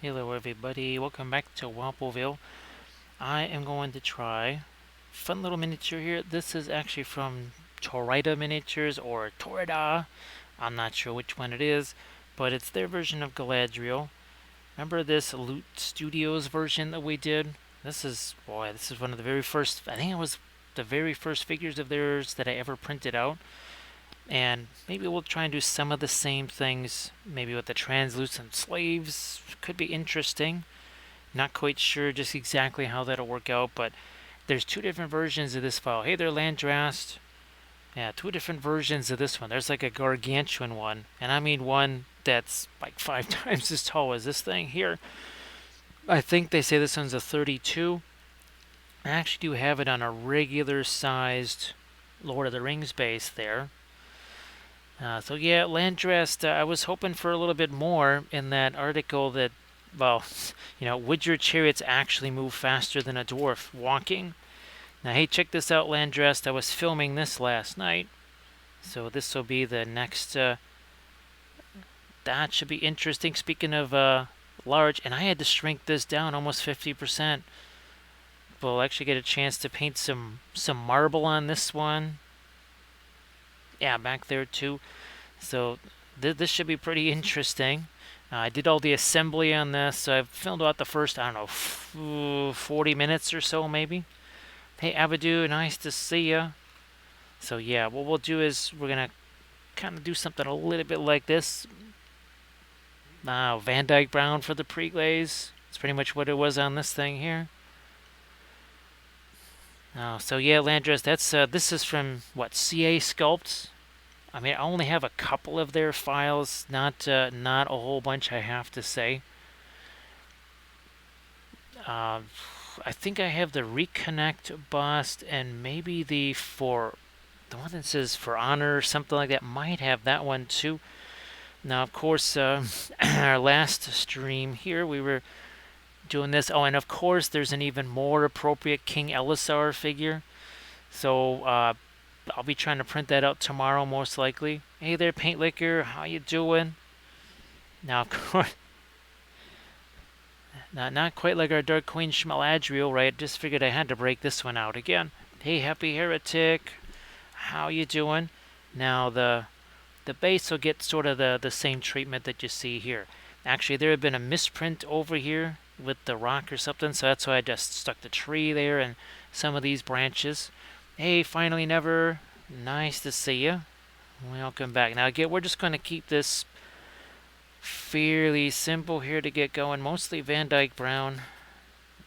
Hello everybody, welcome back to Wampleville. I am going to try fun little miniature here. This is actually from Torrida Miniatures or Torrida. I'm not sure which one it is, but it's their version of Galadriel. Remember this Loot Studios version that we did? This is one of the very first, I think it was the very first figures of theirs that I ever printed out. And maybe we'll try and do some of the same things, maybe with the translucent slaves. Could be interesting. Not quite sure just exactly how that'll work out, but there's two different versions of this file. Hey there, Landrast. Yeah, two different versions of this one. There's like a gargantuan one, and I mean one that's like 5 times as tall as this thing here. I think they say this one's a 32. I actually do have it on a regular sized Lord of the Rings base there. So yeah, Landrast, I was hoping for a little bit more in that article that, well, would your chariots actually move faster than a dwarf walking? Now, hey, check this out, Landrast. I was filming this last night, so this will be the next. That should be interesting. Speaking of large, and I had to shrink this down almost 50%. We'll actually get a chance to paint some marble on this one. Yeah, back there too. So this should be pretty interesting. I did all the assembly on this, so I've filmed out the first, I don't know, 40 minutes or so maybe. Hey, Abadu, nice to see ya. So yeah, what we'll do is we're going to kind of do something a little bit like this. Van Dyke Brown for the pre-glaze. That's pretty much what it was on this thing here. So yeah, Landras, this is from, what, CA Sculpts? I mean, I only have a couple of their files, not a whole bunch, I have to say. I think I have the Reconnect bust and maybe the one that says For Honor or something like that. Might have that one too. Now, of course, our last stream here, we were doing this. Oh, and of course, there's an even more appropriate King Elisar figure. So, I'll be trying to print that out tomorrow, most likely. Hey there, Paint Liquor. How you doing? Now, of course, not quite like our Dark Queen Schmaladriel, right? Just figured I had to break this one out again. Hey, Happy Heretic. How you doing? Now, the base will get sort of the same treatment that you see here. Actually, there had been a misprint over here with the rock or something, so that's why I just stuck the tree there and some of these branches. Hey, finally never. Nice to see you. Welcome back. Now again, we're just going to keep this fairly simple here to get going. Mostly Van Dyke Brown.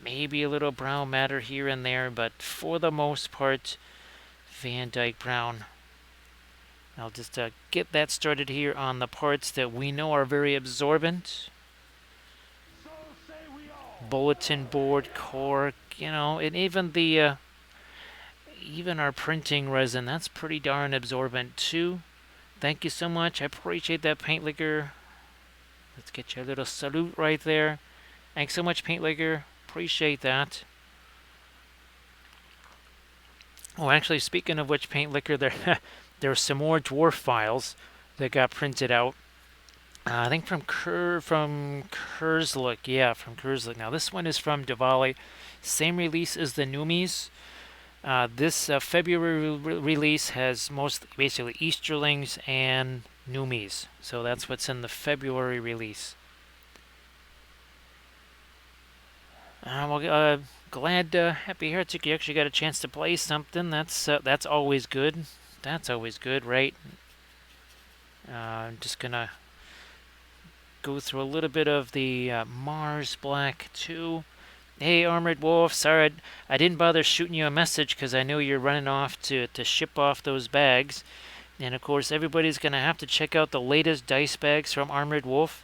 Maybe a little brown matter here and there, but for the most part, Van Dyke Brown. I'll just get that started here on the parts that we know are very absorbent. Bulletin board, cork, and even the even our printing resin, that's pretty darn absorbent too. Thank you so much. I appreciate that, Paint Liquor. Let's get you a little salute right there. Thanks so much, Paint Liquor. Appreciate that. Oh, actually, speaking of which, Paint Liquor, there's some more dwarf files that got printed out. I think from Kurzlook. Yeah, from Kurzlook. Now, this one is from Diwali. Same release as the Numies. This February release has basically Easterlings and Numies. So that's what's in the February release. Glad, Happy Heretic, you actually got a chance to play something. That's always good. That's always good, right? I'm just gonna go through a little bit of the Mars Black 2. Hey, Armored Wolf, sorry I didn't bother shooting you a message because I know you're running off to ship off those bags. And of course, everybody's going to have to check out the latest dice bags from Armored Wolf.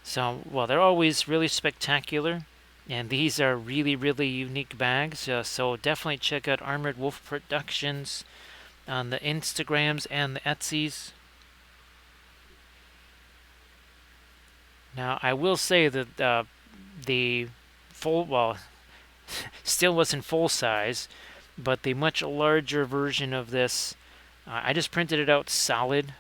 So, well, they're always really spectacular. And these are really, really unique bags. So definitely check out Armored Wolf Productions on the Instagrams and the Etsy's. Now, I will say that the still wasn't full size, but the much larger version of this, I just printed it out solid.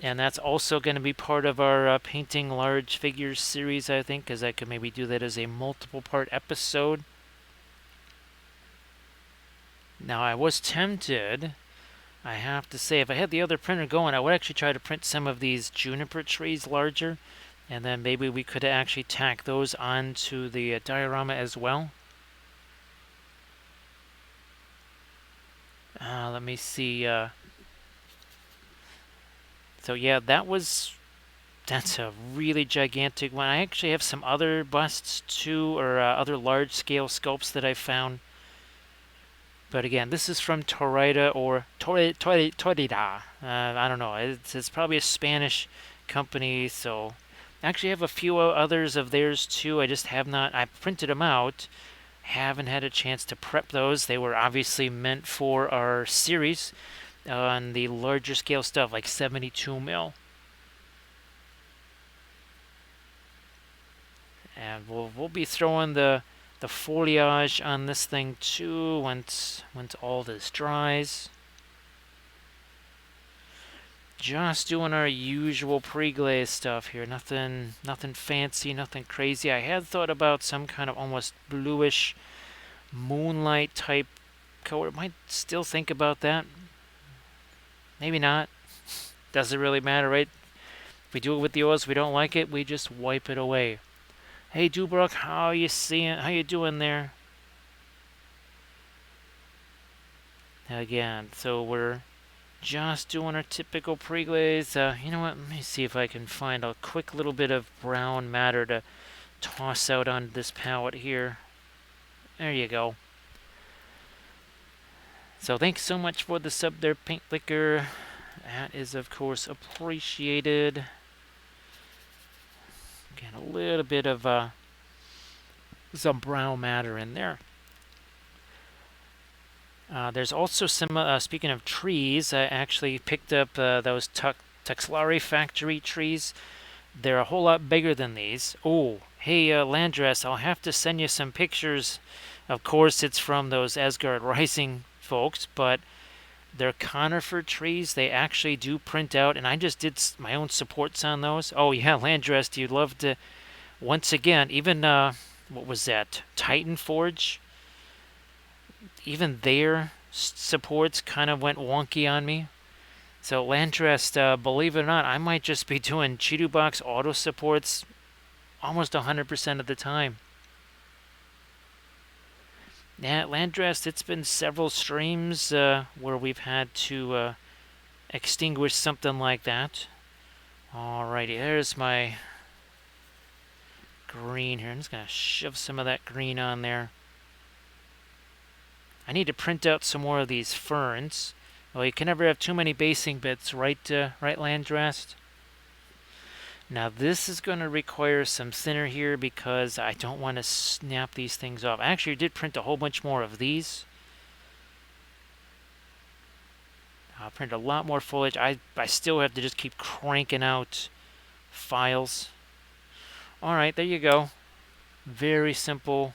And that's also going to be part of our painting large figures series, I think, because I could maybe do that as a multiple part episode. Now, I was tempted, I have to say, if I had the other printer going, I would actually try to print some of these juniper trees larger, and then maybe we could actually tack those onto the diorama as well. Let me see. So yeah, that's a really gigantic one. I actually have some other busts too, or other large scale sculpts that I found. But again, this is from Torrida or Torrida. I don't know. It's probably a Spanish company, so I actually have a few others of theirs too. I just have not. I printed them out. Haven't had a chance to prep those. They were obviously meant for our series on the larger scale stuff, like 72 mil. And we'll be throwing the foliage on this thing too once all this dries. Just doing our usual pre-glaze stuff here. Nothing fancy, nothing crazy. I had thought about some kind of almost bluish moonlight type color. Might still think about that. Maybe not. Doesn't really matter, right? If we do it with the oils, we don't like it, we just wipe it away. Hey Dubrook, how you doing there? Again, so we're just doing our typical pre-glaze. You know what? Let me see if I can find a quick little bit of brown matter to toss out on this palette here. There you go. So thanks so much for the sub there, Paint Liquor. That is, of course, appreciated. Again, a little bit of some brown matter in there. There's also some, speaking of trees, I actually picked up those Tuxlari factory trees. They're a whole lot bigger than these. Oh, hey, Landress, I'll have to send you some pictures. Of course, it's from those Asgard Rising folks, but they're conifer trees. They actually do print out, and I just did my own supports on those. Oh, yeah, Landress, you'd love to, once again, even, what was that, Titan Forge? Even their supports kind of went wonky on me. So Landrest, believe it or not, I might just be doing Chidu Box auto supports almost 100% of the time. Yeah, Landrest, it's been several streams where we've had to extinguish something like that. Alrighty, there's my green here. I'm just going to shove some of that green on there. I need to print out some more of these ferns. Well, you can never have too many basing bits, right, Landrest? Now this is going to require some thinner here because I don't want to snap these things off. I actually did print a whole bunch more of these. I'll print a lot more foliage. I still have to just keep cranking out files. Alright, there you go. Very simple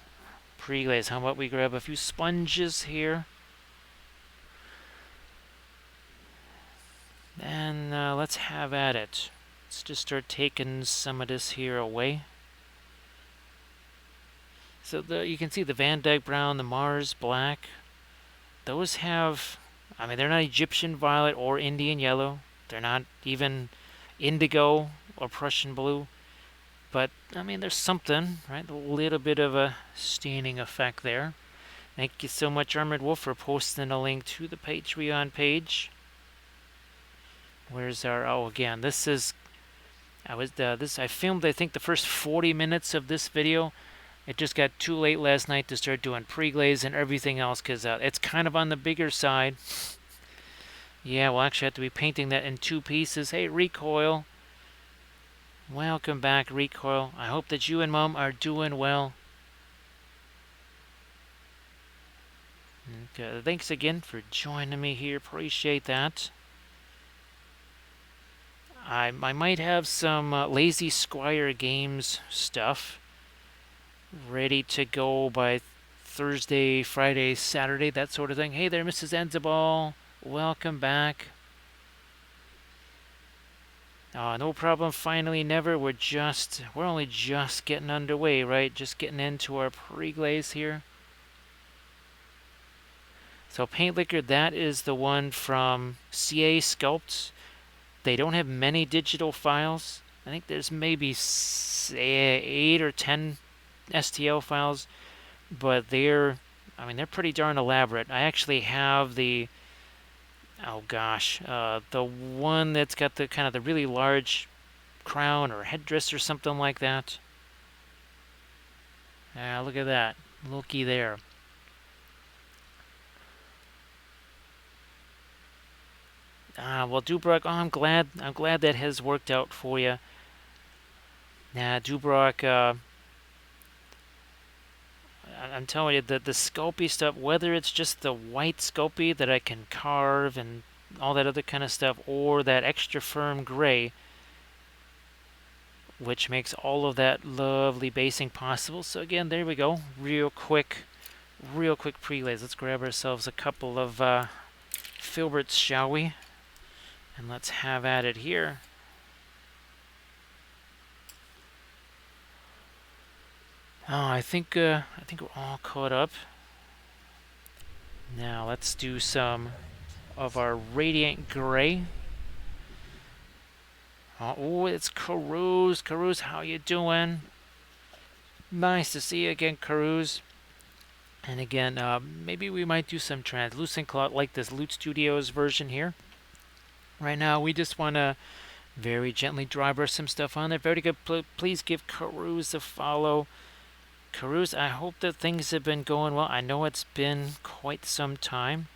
pre-glaze. How about we grab a few sponges here? And let's have at it. Let's just start taking some of this here away. So you can see the Van Dyke brown, the Mars black. Those have, I mean, they're not Egyptian violet or Indian yellow. They're not even indigo or Prussian blue. But, I mean, there's something, right? A little bit of a staining effect there. Thank you so much, Armored Wolf, for posting a link to the Patreon page. Where's our, oh, again, this is, I filmed, I think, the first 40 minutes of this video. It just got too late last night to start doing pre-glaze and everything else because it's kind of on the bigger side. Yeah, we'll actually have to be painting that in 2 pieces. Hey, Recoil. Welcome back, Recoil. I hope that you and Mom are doing well. Okay, thanks again for joining me here. Appreciate that. I might have some Lazy Squire Games stuff ready to go by Thursday, Friday, Saturday, that sort of thing. Hey there, Mrs. Enzabal. Welcome back. No problem, finally, never. We're only just getting underway, right? Just getting into our pre-glaze here. So Paint Liquor, that is the one from CA Sculpts. They don't have many digital files. I think there's maybe 8 or 10 STL files, but they're pretty darn elaborate. I actually have the, oh gosh, the one that's got the kind of the really large crown or headdress or something like that. Look at that. Looky there. Well, Dubrock, I'm glad that has worked out for you. Dubrock, I'm telling you that the Sculpey stuff, whether it's just the white Sculpey that I can carve and all that other kind of stuff, or that extra firm gray, which makes all of that lovely basing possible. So again, there we go. Real quick pre-glaze. Let's grab ourselves a couple of filberts, shall we? And let's have at it here. I think we're all caught up. Now let's do some of our radiant gray. Oh, it's Carouse. Carouse, how you doing? Nice to see you again, Carouse. And again, maybe we might do some translucent cloth like this Loot Studios version here. Right now, we just want to very gently dry brush some stuff on there. Very good. Please give Carouse a follow. Carouse, I hope that things have been going well. I know it's been quite some time.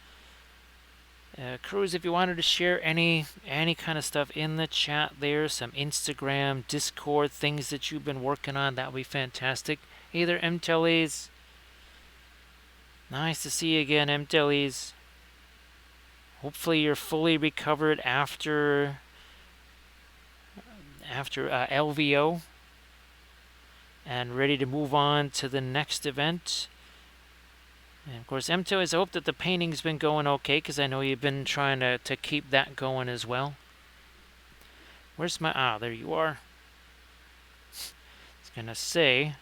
Carouse, if you wanted to share any kind of stuff in the chat there, some Instagram, Discord, things that you've been working on, that would be fantastic. Hey there, MTellies. Nice to see you again, MTellies. Hopefully you're fully recovered after LVO and ready to move on to the next event. And of course, MTellies, I hope that the painting's been going okay, because I know you've been trying to keep that going as well. Where's my... there you are. I was gonna say,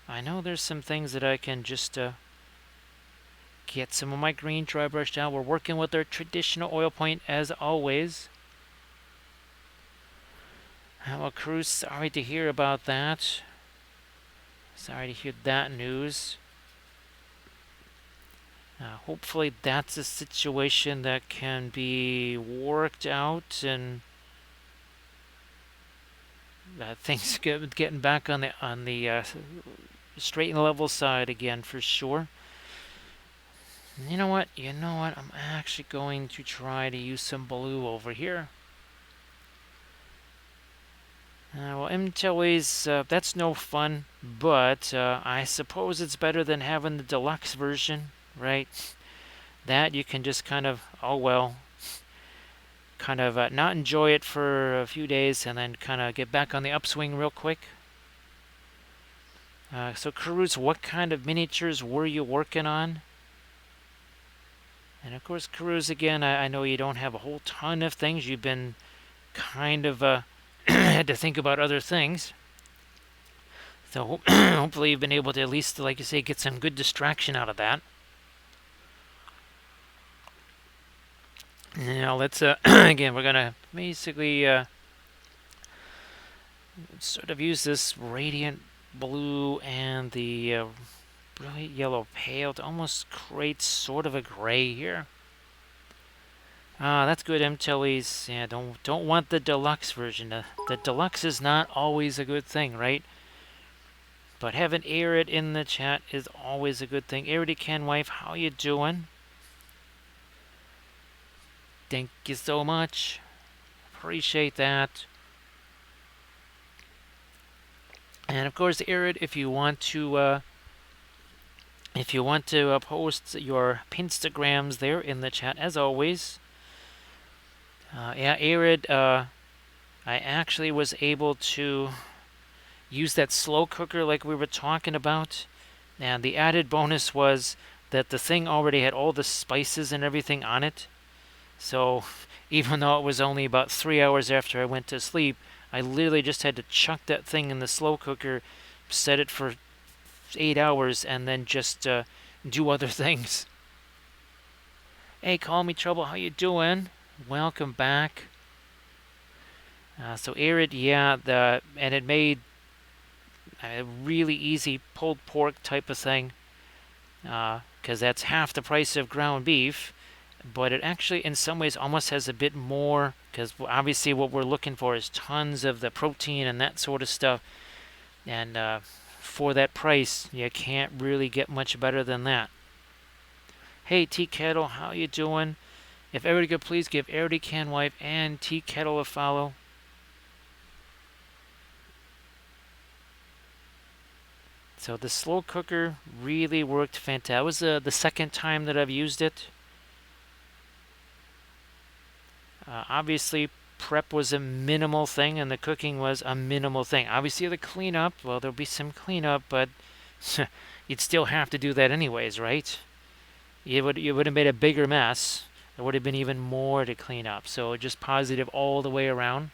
I know there's some things that I can just get some of my green dry brushed out. We're working with our traditional oil paint as always. Well, Cruz, sorry to hear about that. Sorry to hear that news. Hopefully that's a situation that can be worked out and things getting back on the straight and level side again for sure. You know what? I'm actually going to try to use some blue over here. Well, MTellies, that's no fun, but I suppose it's better than having the deluxe version, right? That you can just kind of, not enjoy it for a few days and then kind of get back on the upswing real quick. So, Carouse, what kind of miniatures were you working on? And of course, Carouse, again, I know you don't have a whole ton of things. You've been kind of had to think about other things. So hopefully you've been able to at least, like you say, get some good distraction out of that. Now let's, again, we're going to basically sort of use this radiant blue and the brilliant yellow pale to almost create sort of a gray here. That's good, MTellies. Yeah, don't want the deluxe version. The deluxe is not always a good thing, right? But having Arid in the chat is always a good thing. Arid Canwife, how you doing? Thank you so much. Appreciate that. And of course, Arid, if you want to post your Pinstagrams there in the chat, as always. Yeah, Arid, I actually was able to use that slow cooker like we were talking about. And the added bonus was that the thing already had all the spices and everything on it. So Even though it was only about 3 hours after I went to sleep, I literally just had to chuck that thing in the slow cooker, set it for 8 hours, and then just do other things. Hey, Call Me Trouble, how you doing? Welcome back. So Arid, yeah, and it made a really easy pulled pork type of thing, because that's half the price of ground beef, but it actually in some ways almost has a bit more, because obviously what we're looking for is tons of the protein and that sort of stuff, and for that price you can't really get much better than that. Hey Tea Kettle, how you doing? If everybody could please give Arity Can Wife and Tea Kettle a follow. So the slow cooker really worked fantastic. That was the second time that I've used it. Obviously, prep was a minimal thing, and the cooking was a minimal thing. Obviously, the cleanup, well, there'll be some cleanup, but you'd still have to do that anyways, right? You would have made a bigger mess. There would have been even more to clean up. So just positive all the way around.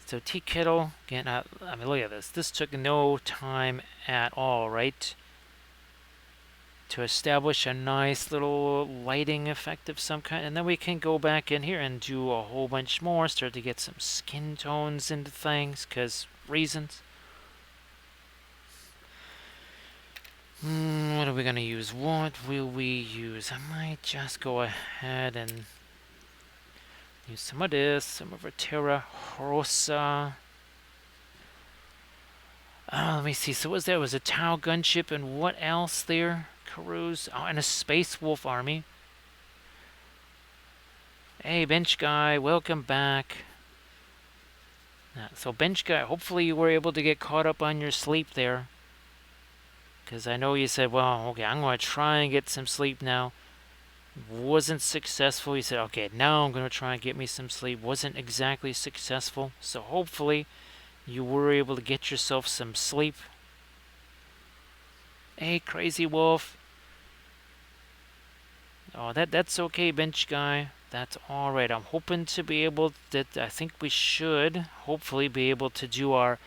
So tea kettle, again, I mean, look at this. This took no time at all, right? To establish a nice little lighting effect of some kind. And then we can go back in here and do a whole bunch more. Start to get some skin tones into things, because reasons. What are we going to use? What will we use? I might just go ahead and use some of this, some of our Terra Rosa. Let me see. So what was that? It was a Tau gunship, and what else there? Carouse. Oh, and a Space Wolf army. Hey, Bench Guy, welcome back. So Bench Guy, hopefully you were able to get caught up on your sleep there. Because I know you said, well, okay, I'm going to try and get some sleep now. Wasn't successful. You said, okay, now I'm going to try and get me some sleep. Wasn't exactly successful. So hopefully you were able to get yourself some sleep. Hey, Crazy Wolf. Oh, that's okay, Bench Guy. That's all right. I'm hoping to be able to, I think we should hopefully be able to do our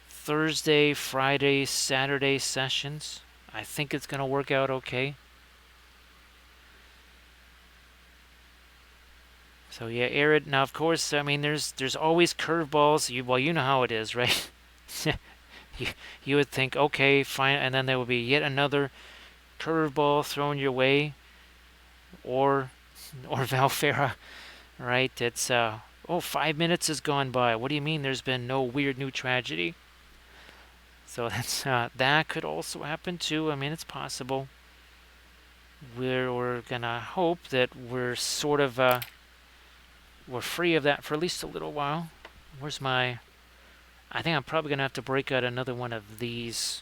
Thursday, Friday, Saturday sessions. I think it's going to work out okay. So yeah, Arid. Now, of course, I mean, there's always curveballs. Well, you know how it is, right? you would think, okay, fine, and then there will be yet another curveball thrown your way, or Valfera, right? It's 5 minutes has gone by. What do you mean? There's been no weird new tragedy? So that's that could also happen too. I mean, it's possible. We're gonna hope that we're sort of we're free of that for at least a little while. Where's my? I think I'm probably gonna have to break out another one of these.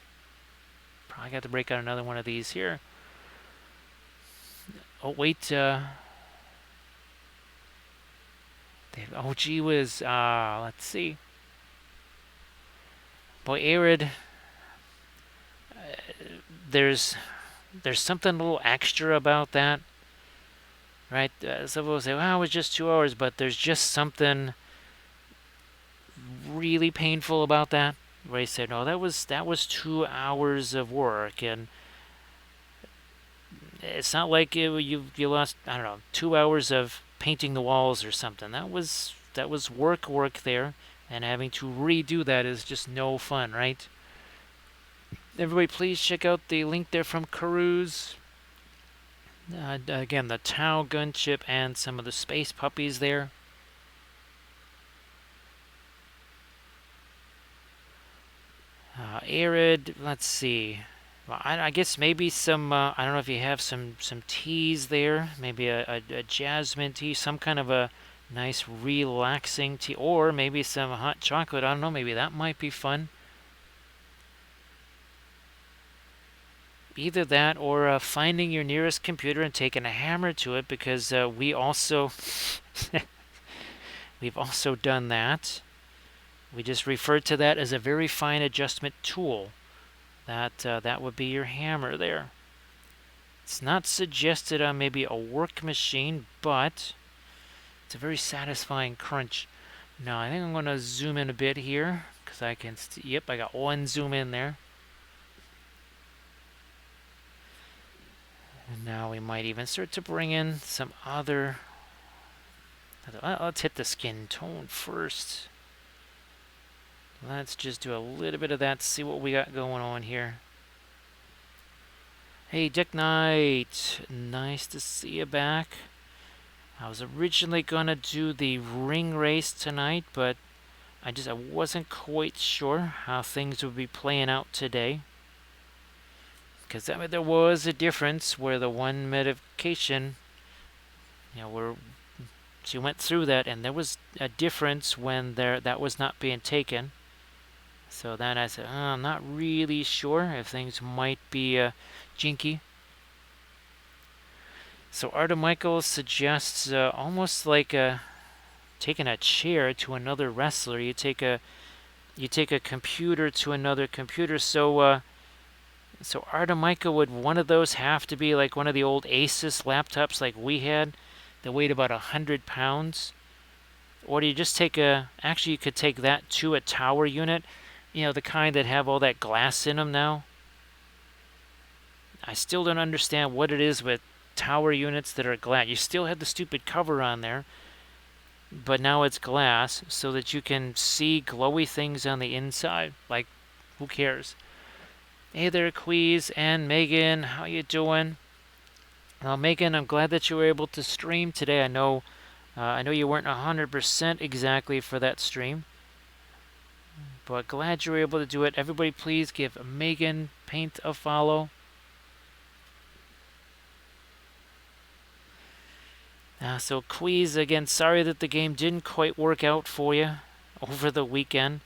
Probably got to break out another one of these here. Oh wait. Oh gee whiz. Let's see. Boy, Arid. There's something a little extra about that, right? Some people say, well, it was just 2 hours, but there's just something really painful about that, where he said, no, that was 2 hours of work, and it's not like you lost, I don't know, 2 hours of painting the walls or something. That was work there, and having to redo that is just no fun, right? Everybody, please check out the link there from Carouse. Again, the Tau gunship and some of the space puppies there. Arid, let's see. Well, I guess maybe some, I don't know if you have some teas there. Maybe a jasmine tea, some kind of a nice relaxing tea. Or maybe some hot chocolate. I don't know, maybe that might be fun. Either that or finding your nearest computer and taking a hammer to it, because we've also done that. We just referred to that as a very fine adjustment tool. That would be your hammer there. It's not suggested on maybe a work machine, but it's a very satisfying crunch. Now, I think I'm going to zoom in a bit here, because I can yep, I got one zoom in there. And now we might even start to bring in some other... Let's hit the skin tone first. Let's just do a little bit of that, see what we got going on here. Hey, Dick Knight. Nice to see you back. I was originally going to do the ring race tonight, but I wasn't quite sure how things would be playing out today. Because there was a difference where the one medication, she went through that, and there was a difference when that was not being taken. So then I said, I'm not really sure if things might be jinky. So Arda Michael suggests almost like taking a chair to another wrestler. You take a computer to another computer. So Arda Michael, would one of those have to be like one of the old Asus laptops like we had that weighed about 100 pounds? Or do you just take actually you could take that to a tower unit, the kind that have all that glass in them now. I still don't understand what it is with tower units that are glass. You still have the stupid cover on there, but now it's glass so that you can see glowy things on the inside. Like, who cares? Hey there, Queez and Megan, how you doing? Well, Megan, I'm glad that you were able to stream today. I know you weren't 100% exactly for that stream, but glad you were able to do it. Everybody, please give Megan Paint a follow. So Queez, again, sorry that the game didn't quite work out for you over the weekend,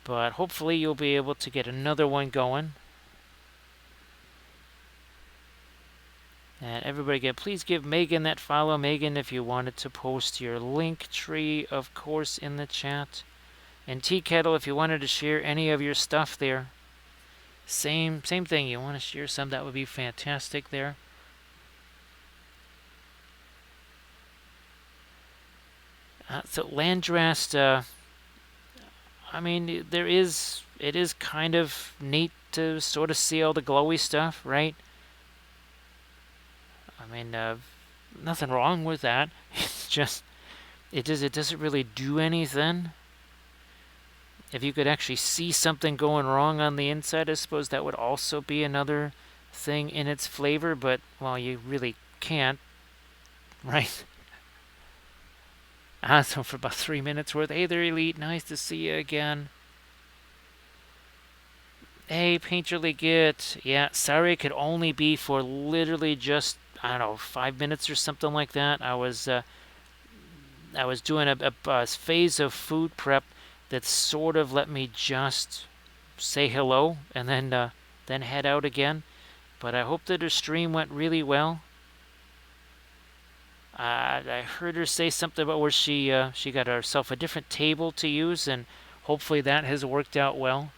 but hopefully you'll be able to get another one going. And everybody, again, please give Megan that follow. Megan, if you wanted to post your link tree, of course, in the chat. And Tea Kettle, if you wanted to share any of your stuff there. Same thing, you want to share some, that would be fantastic there. So Landrast, I mean, it is kind of neat to sort of see all the glowy stuff, right? I mean, nothing wrong with that. It's just, it doesn't really do anything. If you could actually see something going wrong on the inside, I suppose that would also be another thing in its flavor, but, well, you really can't, right? So for about 3 minutes worth. Hey there, Elite. Nice to see you again. Hey, Painterly Git. Yeah, sorry it could only be for literally just, I don't know, 5 minutes or something like that. I was doing a phase of food prep that sort of let me just say hello and then head out again. But I hope that her stream went really well. I heard her say something about where she got herself a different table to use, and hopefully that has worked out well.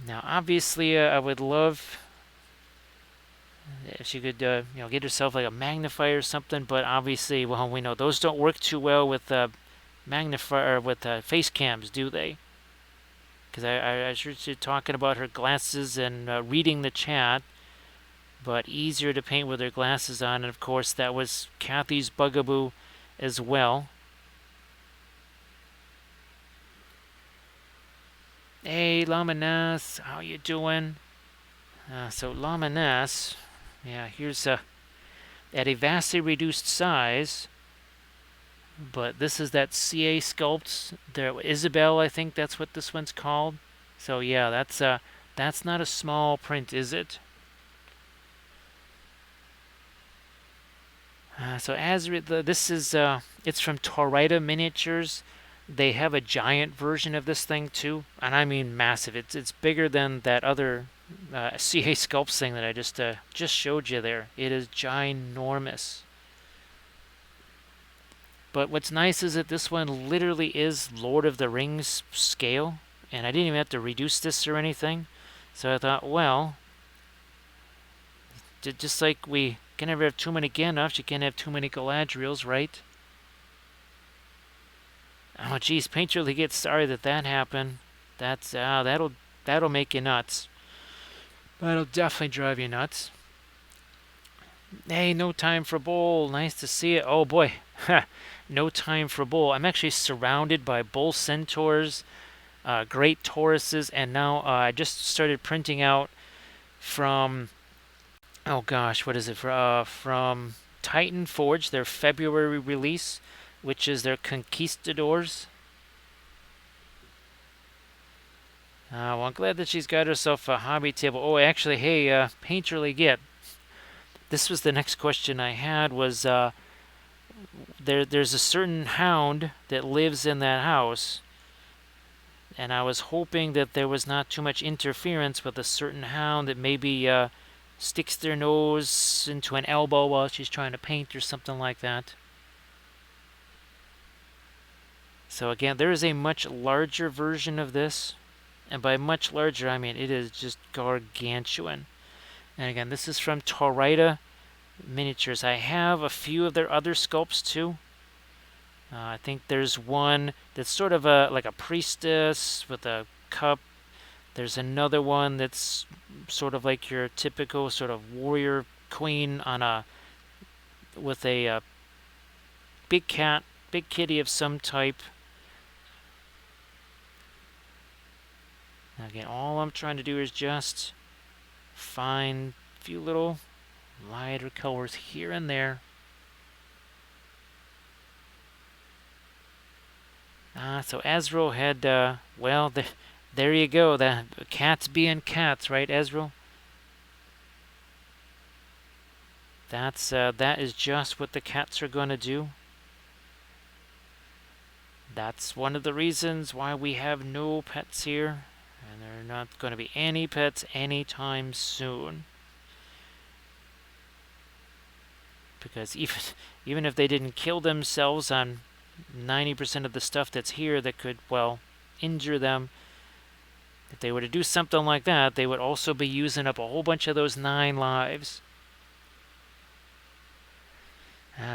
Now, obviously, I would love if she could, get herself like a magnifier or something. But obviously, well, we know those don't work too well with magnifier with face cams, do they? Because I heard she talking about her glasses and reading the chat. But easier to paint with her glasses on, and of course that was Kathy's bugaboo as well. Hey, Lamanas, how you doing? So Lamanas, yeah, here's at a vastly reduced size, but this is that CA sculpt there, Isabel, I think that's what this one's called. So yeah, that's not a small print, is it? So this is it's from Torrida Miniatures. They have a giant version of this thing too, and I mean massive. It's bigger than that other CA Sculpts thing that I just showed you there. It is ginormous. But what's nice is that this one literally is Lord of the Rings scale, and I didn't even have to reduce this or anything. So I thought, well, Just like we can never have too many Gandalfs, you can't have too many Galadriels, right? Oh, geez, Paint really gets sorry that happened. That'll make you nuts. That'll definitely drive you nuts. Hey, no time for bull. Nice to see it. Oh boy, no time for bull. I'm actually surrounded by bull centaurs, great tauruses, and now I just started printing out from. Oh gosh, what is it from Titan Forge, their February release, which is their Conquistadors. Well, I'm glad that she's got herself a hobby table. Oh, actually, hey, Painterly Get. This was the next question I had. Was there's a certain hound that lives in that house, and I was hoping that there was not too much interference with a certain hound that maybe sticks their nose into an elbow while she's trying to paint or something like that. So again, there is a much larger version of this, and by much larger I mean it is just gargantuan. And again, this is from Torrida Miniatures. I have a few of their other sculpts too. I think there's one that's sort of like a priestess with a cup. There's another one that's sort of like your typical sort of warrior queen on with a big cat, big kitty of some type. Again, all I'm trying to do is just find a few little lighter colors here and there. So Ezreal had, well, there you go. The cats being cats, right, Ezreal? That is just what the cats are going to do. That's one of the reasons why we have no pets here. And there are not going to be any pets anytime soon. Because even if they didn't kill themselves on 90% of the stuff that's here that could, well, injure them, if they were to do something like that, they would also be using up a whole bunch of those 9 lives.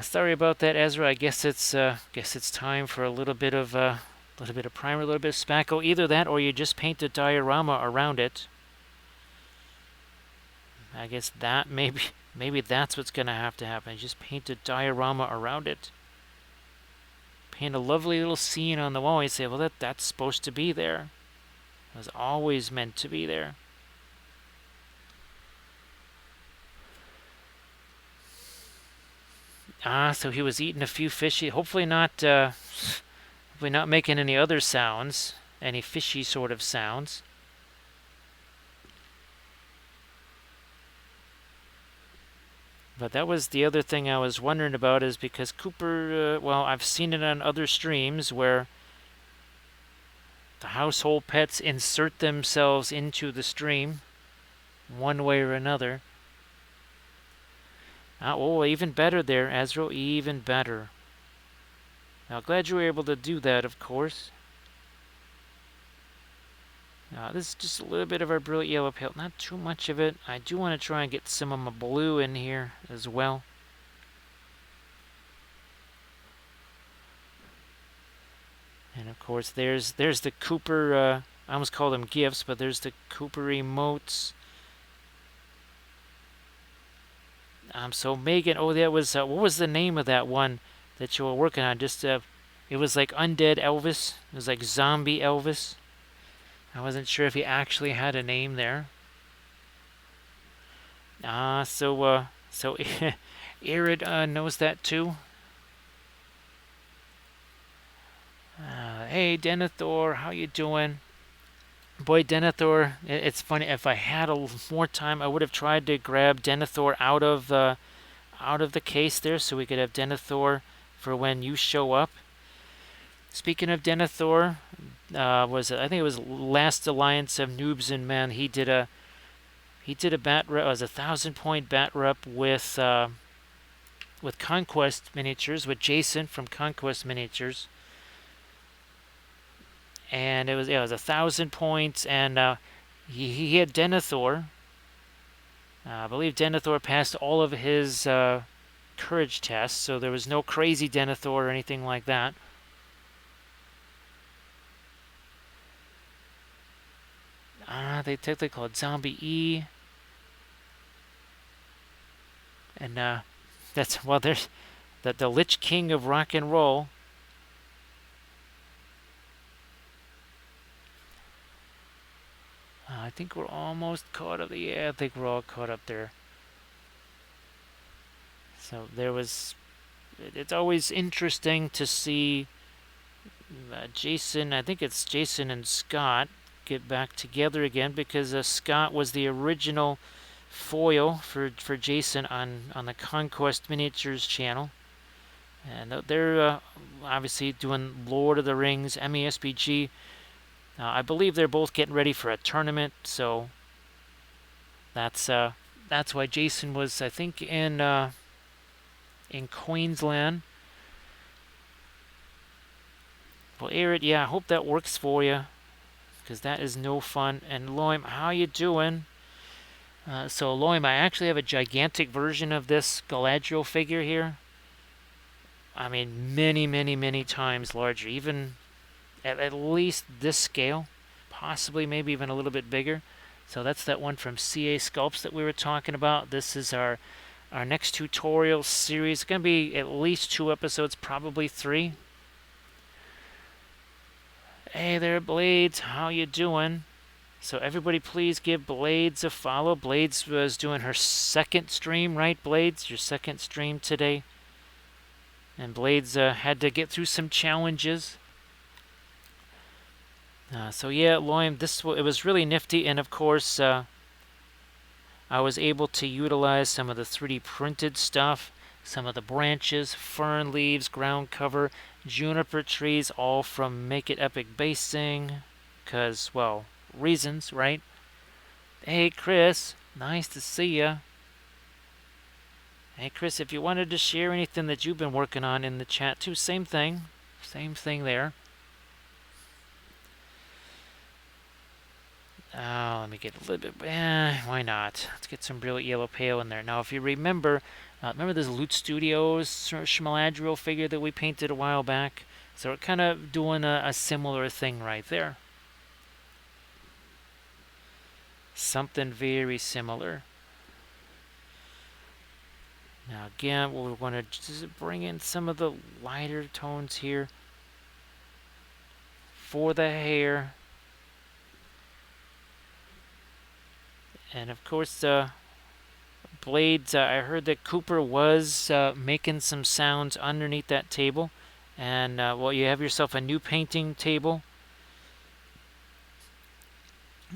Sorry about that, Ezra. I guess it's time for a little bit of primer, a little bit of spackle. Either that, or you just paint a diorama around it. I guess that maybe that's what's gonna have to happen. Just paint a diorama around it. Paint a lovely little scene on the wall. You say, well, that's supposed to be there. It was always meant to be there. So he was eating a few fishy. Hopefully not making any other sounds, any fishy sort of sounds. But that was the other thing I was wondering about, is because Cooper, well, I've seen it on other streams where the household pets insert themselves into the stream one way or another. Oh, even better there, Ezreal, even better. Now, glad you were able to do that, of course. This is just a little bit of our brilliant yellow paint, not too much of it. I do want to try and get some of my blue in here as well. And of course, there's the Cooper, I almost call them gifts, but there's the Cooper emotes. So Megan, oh, that was, what was the name of that one that you were working on? Just, it was like Undead Elvis. It was like Zombie Elvis. I wasn't sure if he actually had a name there. So Irid knows that too. Hey, Denethor, how you doing? Boy, Denethor, it's funny. If I had more time, I would have tried to grab Denethor out of the case there, so we could have Denethor for when you show up. Speaking of Denethor, I think it was Last Alliance of Noobs and Men. He did a bat rep. It was 1,000-point bat rep with Conquest Miniatures, with Jason from Conquest Miniatures. And it was 1,000 points, and he had Denethor. I believe Denethor passed all of his courage tests, so there was no crazy Denethor or anything like that. They technically call it Zombie E. And that's, well, there's the Lich King of rock and roll. I think we're almost caught up. Yeah, I think we're all caught up there. So there was. It's always interesting to see Jason. I think it's Jason and Scott get back together again because Scott was the original foil for Jason on the Conquest Miniatures channel, and they're obviously doing Lord of the Rings MESBG. I believe they're both getting ready for a tournament, so that's why Jason was, I think, in Queensland. Well, Arid, yeah, I hope that works for you, because that is no fun. And Loim, how you doing? So Loim, I actually have a gigantic version of this Galadriel figure here. I mean, many, many, many times larger, even at least this scale, possibly maybe even a little bit bigger. So that's that one from CA Sculpts that we were talking about. This is our next tutorial series. It's going to be at least 2 episodes, probably 3. Hey there, Blades. How you doing? So everybody please give Blades a follow. Blades was doing her second stream, right, Blades? Your second stream today. And Blades had to get through some challenges. So yeah, Loim, it was really nifty, and of course I was able to utilize some of the 3D printed stuff, some of the branches, fern leaves, ground cover, juniper trees, all from Make It Epic basing, because, well, reasons, right? Hey Chris, nice to see ya. Hey Chris, if you wanted to share anything that you've been working on in the chat too, same thing there. Let me get a little bit. Why not? Let's get some brilliant yellow pale in there. Now, if you remember this Loot Studios Galadriel figure that we painted a while back? So we're kind of doing a similar thing right there. Something very similar. Now, again, we want to just bring in some of the lighter tones here for the hair. And of course, Blades, I heard that Cooper was making some sounds underneath that table. And, well, you have yourself a new painting table.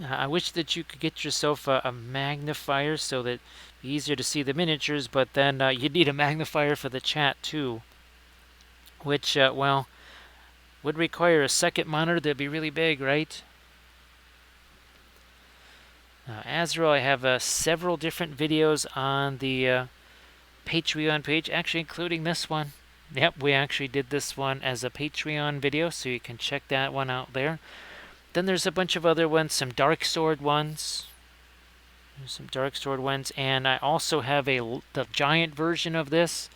I wish that you could get yourself a magnifier so that it'd be easier to see the miniatures, but then you'd need a magnifier for the chat too. Which, well, would require a second monitor that'd be really big, right? Azrael, I have several different videos on the Patreon page, actually including this one. Yep, we actually did this one as a Patreon video, so you can check that one out there. Then there's a bunch of other ones, some Dark Sword ones. There's some Dark Sword ones, and I also have the giant version of this.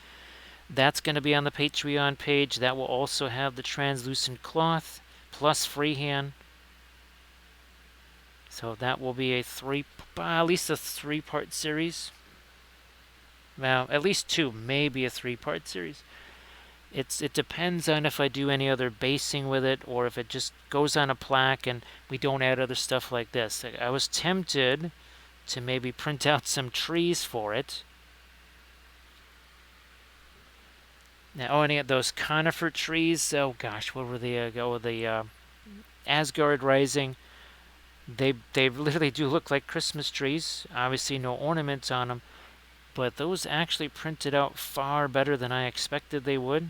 That's going to be on the Patreon page. That will also have the translucent cloth plus freehand. So that will be at least a 3-part series. Well, at least 2, maybe a 3-part series. It depends on if I do any other basing with it or if it just goes on a plaque and we don't add other stuff like this. I was tempted to maybe print out some trees for it. Now, any of those conifer trees, oh gosh, what were they? The Asgard Rising. They literally do look like Christmas trees. Obviously no ornaments on them, but those actually printed out far better than I expected they would.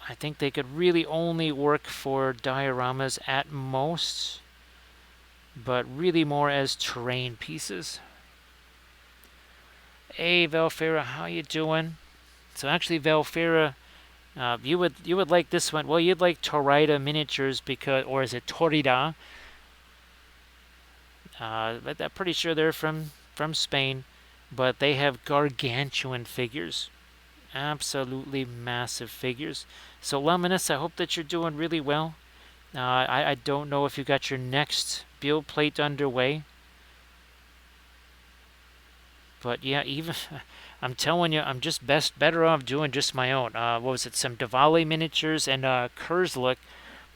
I think they could really only work for dioramas at most, but really more as terrain pieces. Hey Valfera, how you doing? So actually Valfera, you would like this one. Well, you'd like Torrida Miniatures because, or is it Torrida? But I'm pretty sure they're from Spain, but they have gargantuan figures, absolutely massive figures. So Luminous, I hope that you're doing really well. I don't know if you got your next build plate underway, but yeah, even I'm telling you, I'm just better off doing just my own. What was it? Some Diwali miniatures and Kurzlook.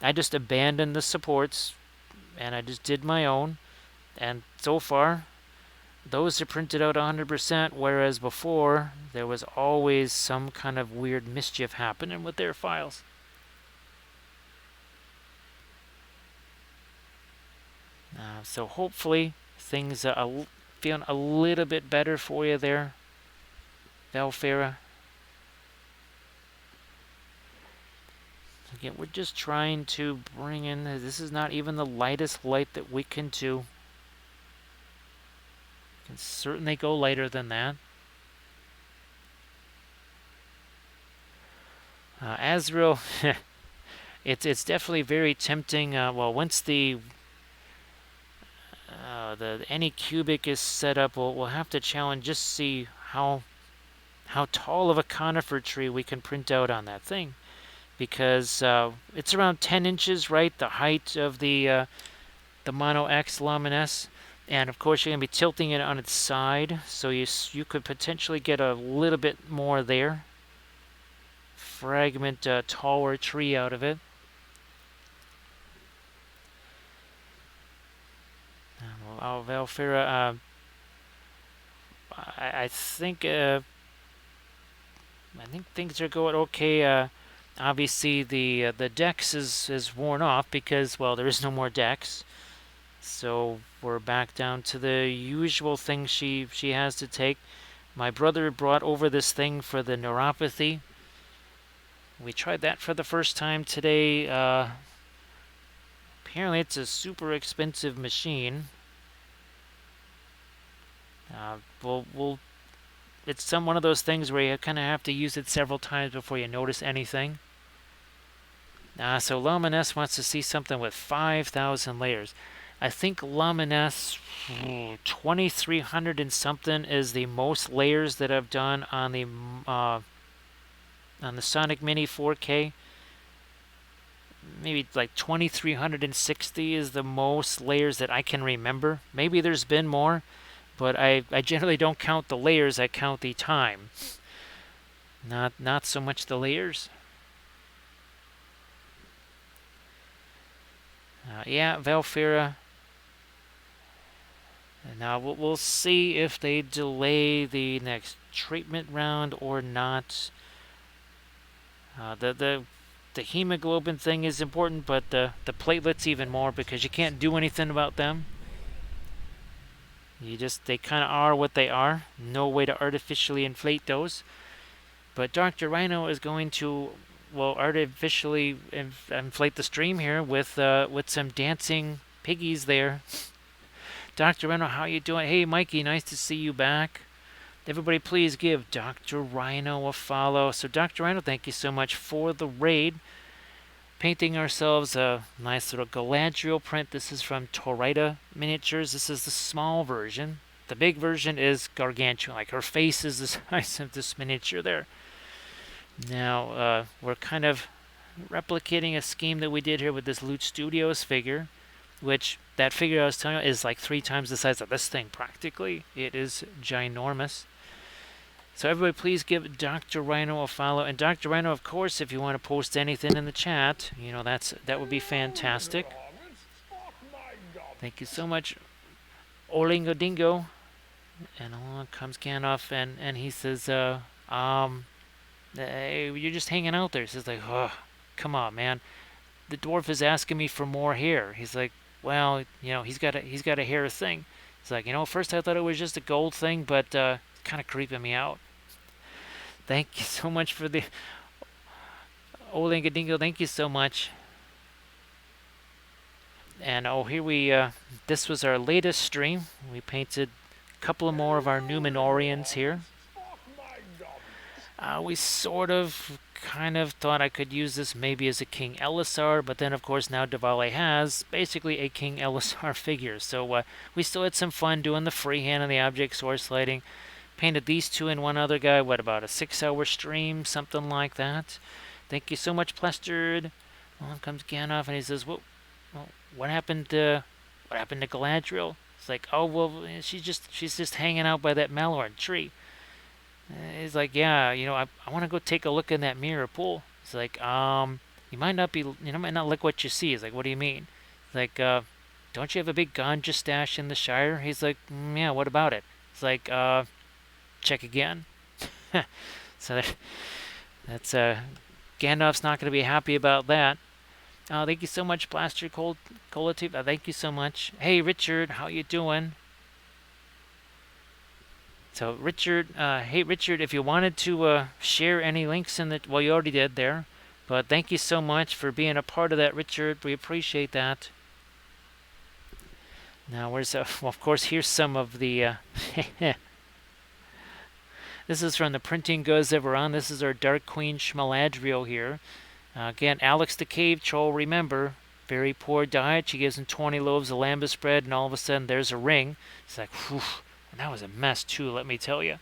I just abandoned the supports and I just did my own. And so far, those are printed out 100%, whereas before there was always some kind of weird mischief happening with their files. So hopefully things are feeling a little bit better for you there, Valfera. Again, we're just trying to bring in, this is not even the lightest light that we can do. We can certainly go lighter than that. Azrael, it's definitely very tempting. Well, once the any cubic is set up, we'll have to challenge, just see how tall of a conifer tree we can print out on that thing, because it's around 10 inches, right? The height of the Mono X Luminous, and of course you're gonna be tilting it on its side, so you could potentially get a little bit more there. Fragment taller tree out of it. Valfera, I think things are going okay. Obviously, the Dex is worn off because, well, there is no more Dex, so we're back down to the usual thing she has to take. My brother brought over this thing for the neuropathy. We tried that for the first time today. Apparently, it's a super expensive machine. It's one of those things where you kind of have to use it several times before you notice anything. So Luminous wants to see something with 5,000 layers. I think Luminous 2,300 and something is the most layers that I've done on the Sonic Mini 4K. Maybe like 2,360 is the most layers that I can remember. Maybe there's been more, but I generally don't count the layers, I count the time. Not so much the layers. Yeah, Valfera. Now we'll see if they delay the next treatment round or not. The hemoglobin thing is important, but the platelets even more, because you can't do anything about them. They kind of are what they are. No way to artificially inflate those. But Dr. Rhino is going to, well, artificially inflate the stream here with some dancing piggies there. Dr. Rhino, how you doing? Hey, Mikey, nice to see you back. Everybody, please give Dr. Rhino a follow. So, Dr. Rhino, thank you so much for the raid. Painting ourselves a nice little Galadriel print. This is from Torrida Miniatures. This is the small version. The big version is gargantuan. Like, her face is the size of this miniature there. Now, we're kind of replicating a scheme that we did here with this Loot Studios figure, which that figure I was telling you is like 3 times the size of this thing practically. It is ginormous. So everybody, please give Dr. Rhino a follow. And Dr. Rhino, of course, if you want to post anything in the chat, that would be fantastic. Thank you so much, Olingo Dingo. And along comes Gandalf, and he says, hey, you're just hanging out there. He says, like, oh, come on, man. The dwarf is asking me for more hair. He's like, well, he's got a hair thing. He's like, first I thought it was just a gold thing, but it's kind of creeping me out. Thank you so much for the Olingadingo. Thank you so much. And here this was our latest stream. We painted a couple of more of our Numenorians here. We sort of kind of thought I could use this maybe as a King Elisar, but then of course now Diwali has basically a King Elisar figure. So we still had some fun doing the freehand and the object source sliding. Painted these two and one other guy, what about a 6-hour stream, something like that. Thank you so much, Plastered. Well, comes Gandalf and he says, well, what happened to Galadriel? It's like, oh well, she's just hanging out by that Malorn tree. He's like, yeah, I want to go take a look in that mirror pool. It's like, you might not like what you see. He's like, what do you mean? It's like, don't you have a big ganja stash in the Shire? He's like, yeah, what about it? It's like, check again. So that's Gandalf's not going to be happy about that. Thank you so much, Blaster Cola Tube. Thank you so much. Hey, Richard, how you doing? So, Richard, hey, Richard, if you wanted to share any links in the, well, you already did there, but thank you so much for being a part of that, Richard. We appreciate that. Now, well, of course, here's some of the, this is from the Printing Goes Ever On. This is our Dark Queen Schmaladriel here. Again, Alex the Cave Troll, remember, very poor diet. She gives him 20 loaves of lambus bread, and all of a sudden there's a ring. It's like, whew. And that was a mess too, let me tell you.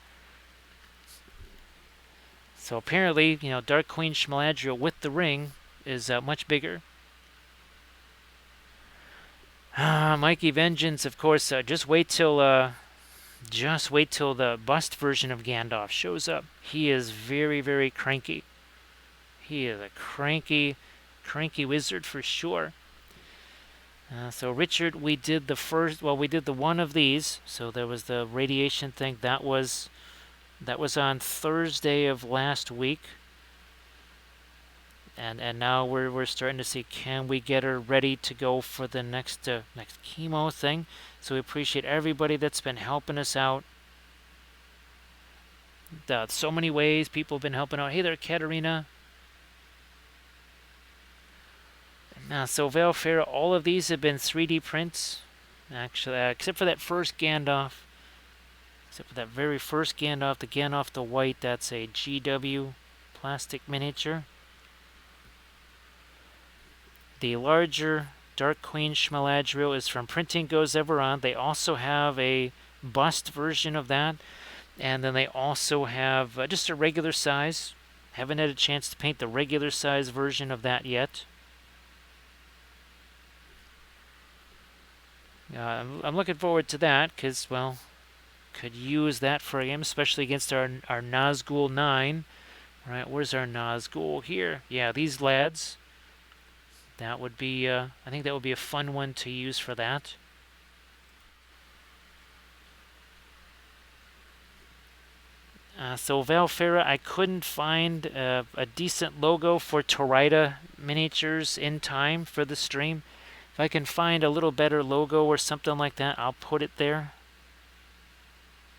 So apparently, Dark Queen Schmaladriel with the ring is much bigger. Mikey Vengeance, of course, just wait till the bust version of Gandalf shows up. He is very, very cranky. He is a cranky wizard for sure. So Richard, we did the one of these. So there was the radiation thing. That was on Thursday of last week. And now we're starting to see, can we get her ready to go for the next chemo thing? So we appreciate everybody that's been helping us out. So many ways people have been helping out. Hey there, Katerina. Now, so Valfera, all of these have been 3D prints, actually, except for that first Gandalf. Except for that very first Gandalf, the Gandalf the White, that's a GW plastic miniature. The larger Dark Queen Schmaladriel is from Printing Goes Ever On. They also have a bust version of that, and then they also have just a regular size. Haven't had a chance to paint the regular size version of that yet. I'm looking forward to that because, well, could use that for a game, especially against our Nazgul 9. Right, where's our Nazgul here? Yeah, these lads. That would be, I think that would be a fun one to use for that. So Valfera, I couldn't find a decent logo for Torrida Miniatures in time for the stream. If I can find a little better logo or something like that, I'll put it there.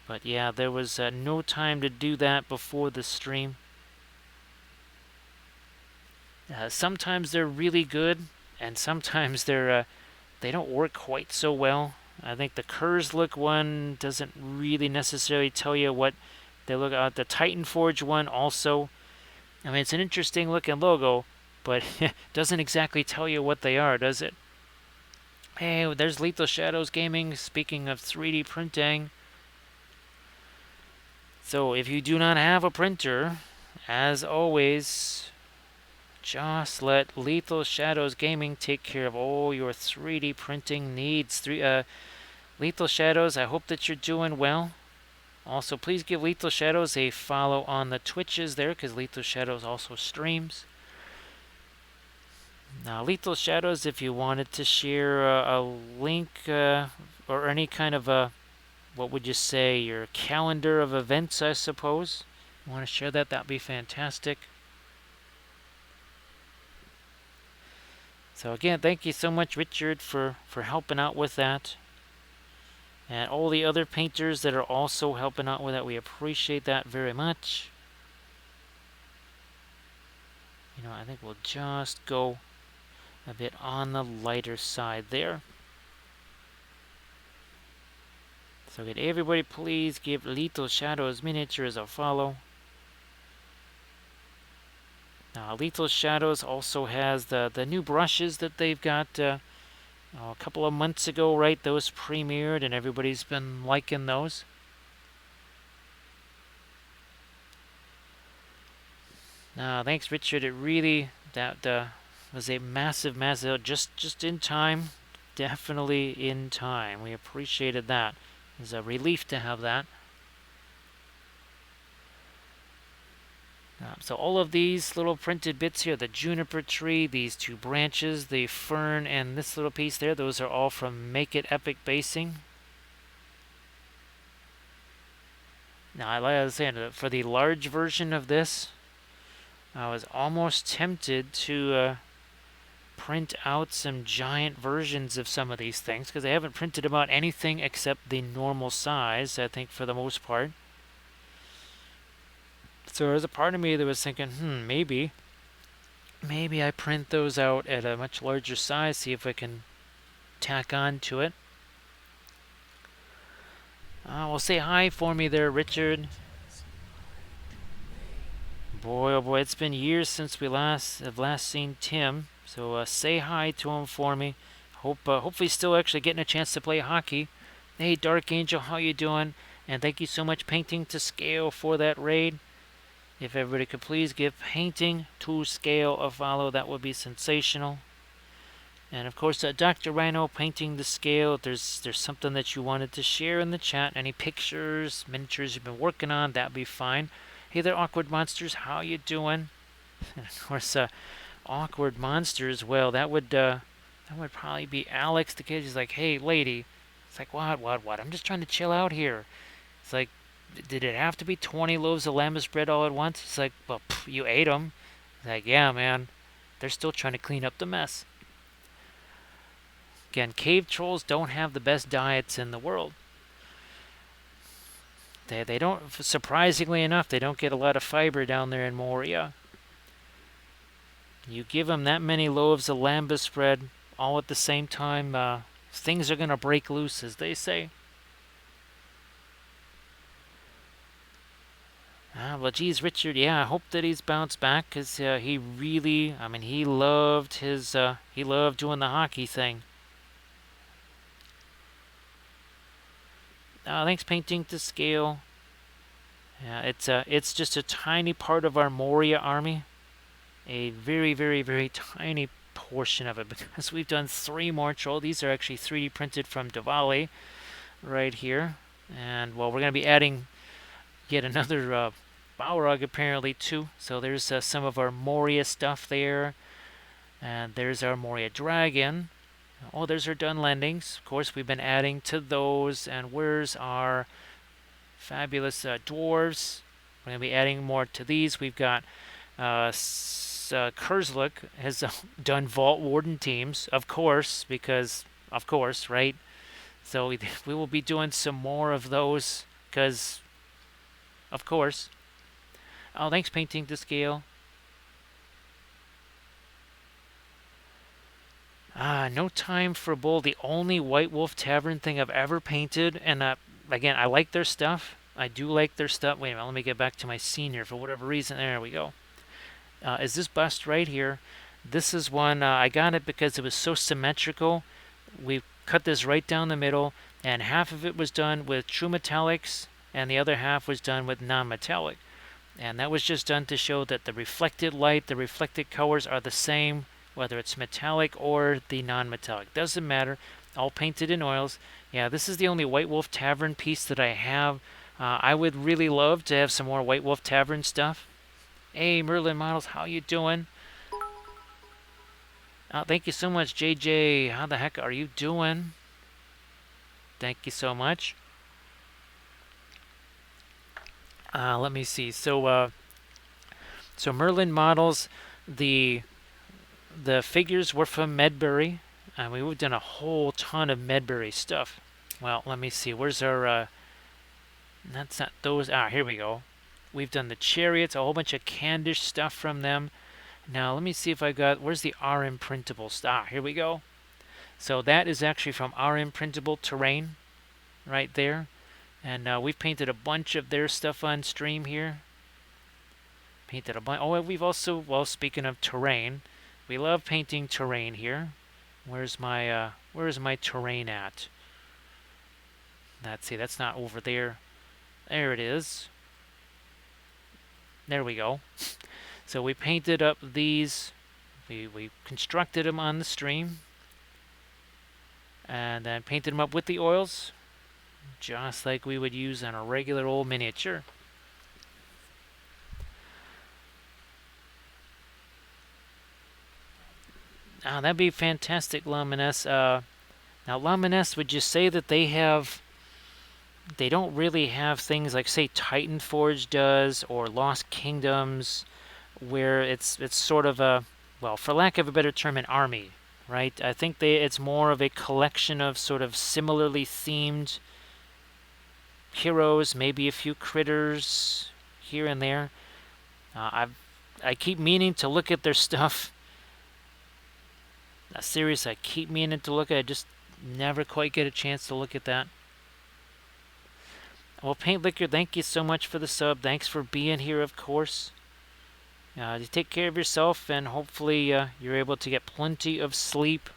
But yeah, there was no time to do that before the stream. Sometimes they're really good, and sometimes they don't work quite so well. I think the Curse Look one doesn't really necessarily tell you what they look at. The Titan Forge one also. I mean, it's an interesting looking logo, but doesn't exactly tell you what they are, does it? Hey, there's Lethal Shadows Gaming, speaking of 3D printing. So if you do not have a printer, as always, just let Lethal Shadows Gaming take care of all your 3D printing needs. Lethal Shadows, I hope that you're doing well. Also, please give Lethal Shadows a follow on the Twitches there, because Lethal Shadows also streams. Now, Lethal Shadows, if you wanted to share a link or any kind of what would you say, your calendar of events, I suppose. You want to share that? That'd be fantastic. So again, thank you so much, Richard, for helping out with that. And all the other painters that are also helping out with that, we appreciate that very much. I think we'll just go a bit on the lighter side there. So could everybody please give Lethal Shadows Miniatures a follow. Now, Lethal Shadows also has the new brushes that they've got a couple of months ago, right? Those premiered, and everybody's been liking those. Thanks, Richard. It really that was a massive, massive, just in time. Definitely in time. We appreciated that. It's a relief to have that. So all of these little printed bits here, the juniper tree, these two branches, the fern, and this little piece there, those are all from Make It Epic Basing. Now, like I was saying, for the large version of this, I was almost tempted to print out some giant versions of some of these things, because I haven't printed about anything except the normal size, I think, for the most part. So there's a part of me that was thinking, maybe I print those out at a much larger size, see if I can tack on to it. Well, say hi for me there, Richard. Boy, oh boy, it's been years since we have last seen Tim. So say hi to him for me. Hopefully still actually getting a chance to play hockey. Hey, Dark Angel, how you doing? And thank you so much, Painting to Scale, for that raid. If everybody could please give Painting to Scale a follow, that would be sensational. And of course, Dr. Rhino, Painting the Scale, if there's something that you wanted to share in the chat, any pictures, miniatures you've been working on, that'd be fine. Hey there, Awkward Monsters, how you doing? And of course, Awkward Monsters, well, that would probably be Alex, the kid. He's like, hey, lady. It's like, what? I'm just trying to chill out here. It's like, did it have to be 20 loaves of lambus bread all at once? It's like, well, you ate them. It's like, yeah, man. They're still trying to clean up the mess. Again, cave trolls don't have the best diets in the world. They don't, surprisingly enough, they don't get a lot of fiber down there in Moria. You give them that many loaves of lambus bread all at the same time, things are going to break loose, as they say. Well, geez, Richard, yeah, I hope that he's bounced back, because he really, he loved he loved doing the hockey thing. Thanks, Painting to Scale. Yeah, it's just a tiny part of our Moria army. A very, very, very tiny portion of it, because we've done 3 more troll. These are actually 3D printed from Diwali right here. And, well, we're going to be adding yet another Balrog apparently too. So there's some of our Moria stuff there. And there's our Moria Dragon. Oh, there's our Dunlendings. Of course, we've been adding to those. And where's our fabulous dwarves? We're going to be adding more to these. We've got Kurzluk has done Vault Warden teams, of course, because, of course, right? So we will be doing some more of those, because, of course. Oh, thanks, Painting to Scale. No Time for Bull, the only White Wolf Tavern thing I've ever painted. And again, I like their stuff. I do like their stuff. Wait a minute, let me get back to my scene here for whatever reason. There we go. Is this bust right here? This is one, I got it because it was so symmetrical. We cut this right down the middle, and half of it was done with true metallics, and the other half was done with non-metallic. And that was just done to show that the reflected light, the reflected colors are the same, whether it's metallic or the non-metallic. Doesn't matter. All painted in oils. Yeah, this is the only White Wolf Tavern piece that I have. I would really love to have some more White Wolf Tavern stuff. Hey, Merlin Models, how you doing? Thank you so much, JJ. How the heck are you doing? Thank you so much. Let me see. So Merlin Models, the figures were from Medbury. We've done a whole ton of Medbury stuff. Well, let me see. Where's our... that's not those. Here we go. We've done the chariots, a whole bunch of Candish stuff from them. Now, let me see if I got... Where's the RM printable stuff? Here we go. So that is actually from RM Printable Terrain, right there. And we've painted a bunch of their stuff on stream here. painted a bunch. Oh, we've also, well, speaking of terrain, we love painting terrain here. Where's my terrain at? Let's see, that's not over there. There it is. There we go. So we painted up these. We constructed them on the stream. And then painted them up with the oils. Just like we would use on a regular old miniature. Oh, that'd be fantastic, Luminous. Now, Luminous, would you say that they don't really have things like, say, Titan Forge does or Lost Kingdoms, where it's sort of a, well, for lack of a better term, an army, right? I think it's more of a collection of sort of similarly themed heroes, maybe a few critters here and there. I keep meaning to look at their stuff. Serious, I keep meaning to look at it. Just never quite get a chance to look at that. Well, Paint Liquor, thank you so much for the sub. Thanks for being here, of course. You take care of yourself, and hopefully you're able to get plenty of sleep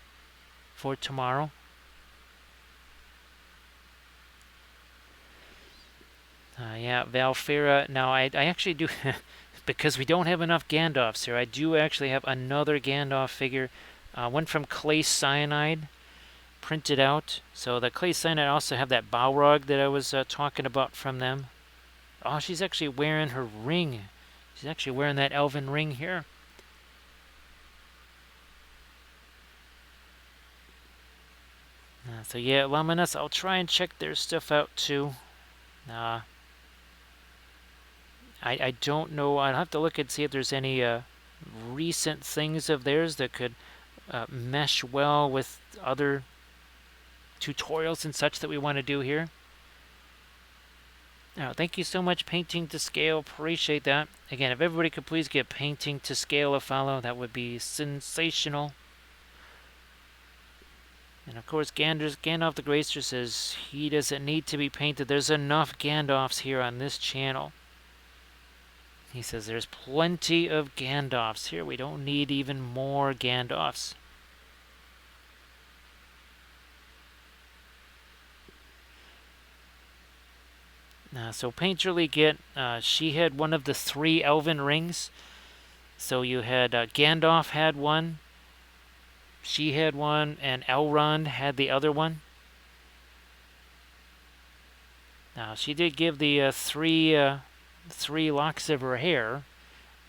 for tomorrow. Yeah, Valfera. Now, I actually do, because we don't have enough Gandalfs here, I do actually have another Gandalf figure. One from Clay Cyanide, printed out. So the Clay Cyanide also have that Balrog that I was talking about from them. Oh, she's actually wearing her ring. She's actually wearing that elven ring here. So yeah, Luminous, I'll try and check their stuff out too. I don't know. I'll have to look and see if there's any recent things of theirs that could mesh well with other tutorials and such that we want to do here. Now, thank you so much, Painting to Scale. Appreciate that. Again, if everybody could please give Painting to Scale a follow, that would be sensational. And of course, Gandalf the Gracer says he doesn't need to be painted. There's enough Gandalfs here on this channel. He says there's plenty of Gandalfs here. We don't need even more Gandalfs. So Painterly Get, she had one of the 3 elven rings. So you had Gandalf had one, she had one, and Elrond had the other one. Now she did give the 3 locks of her hair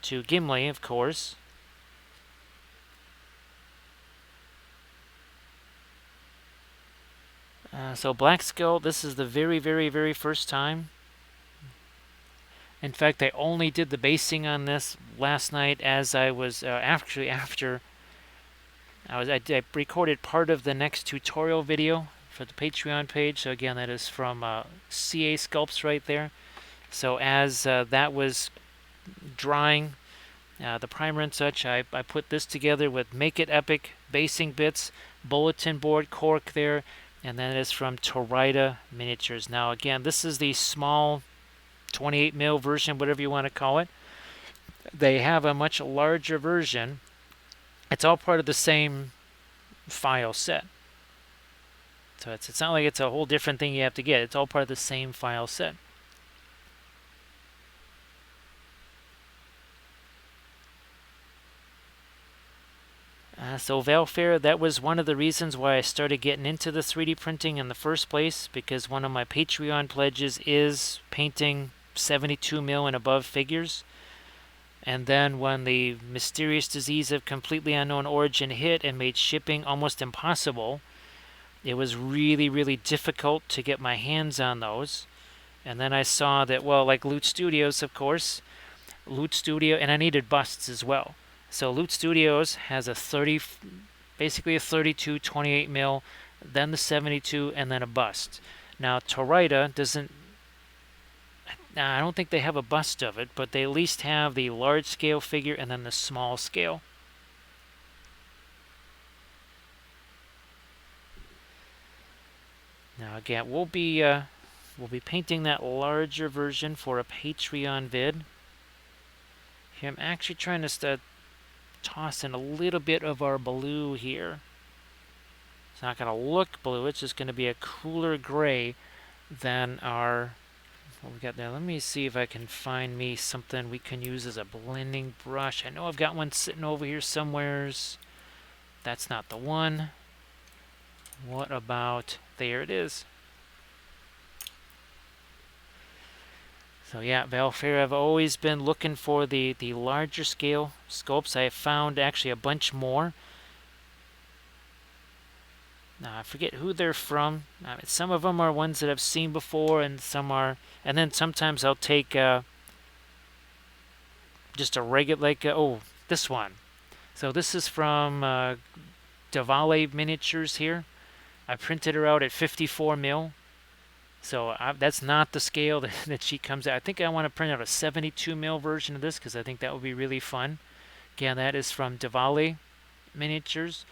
to Gimli, of course. So Black Skull, this is the very, very, very first time. In fact, I only did the basing on this last night as I was actually after I recorded part of the next tutorial video for the Patreon page. So again, that is from CA Sculpts right there. So as that was drying, the primer and such, I put this together with Make It Epic basing bits, bulletin board cork there, and then it is from Torrida Miniatures. Now again, this is the small 28 mil version, whatever you want to call it. They have a much larger version. It's all part of the same file set. So it's not like it's a whole different thing you have to get. It's all part of the same file set. So Valfair, that was one of the reasons why I started getting into the 3D printing in the first place, because one of my Patreon pledges is painting 72 mil and above figures. And then when the mysterious disease of completely unknown origin hit and made shipping almost impossible, it was really, really difficult to get my hands on those. And then I saw that, well, like Loot Studios, of course, Loot Studio, and I needed busts as well. So Loot Studios has basically a 32 28 mil, then the 72, and then a bust. Now Torrida doesn't. I don't think they have a bust of it, but they at least have the large scale figure and then the small scale. Now again, we'll be painting that larger version for a Patreon vid Here, I'm actually trying to toss in a little bit of our blue here. It's not going to look blue, it's just going to be a cooler gray than our what we got there. Let me see if I can find me something we can use as a blending brush. I know I've got one sitting over here somewheres. That's not the one. What about, there it is. So yeah, Valfair, I've always been looking for the larger scale sculpts. I found actually a bunch more. Now, I forget who they're from. Some of them are ones that I've seen before, and some are... And then sometimes I'll take just a regular, like, oh, this one. So this is from Davale Miniatures here. I printed her out at 54 mil. So that's not the scale that she comes out. I think I want to print out a 72 mil version of this because I think that would be really fun. Again, that is from Davale Miniatures.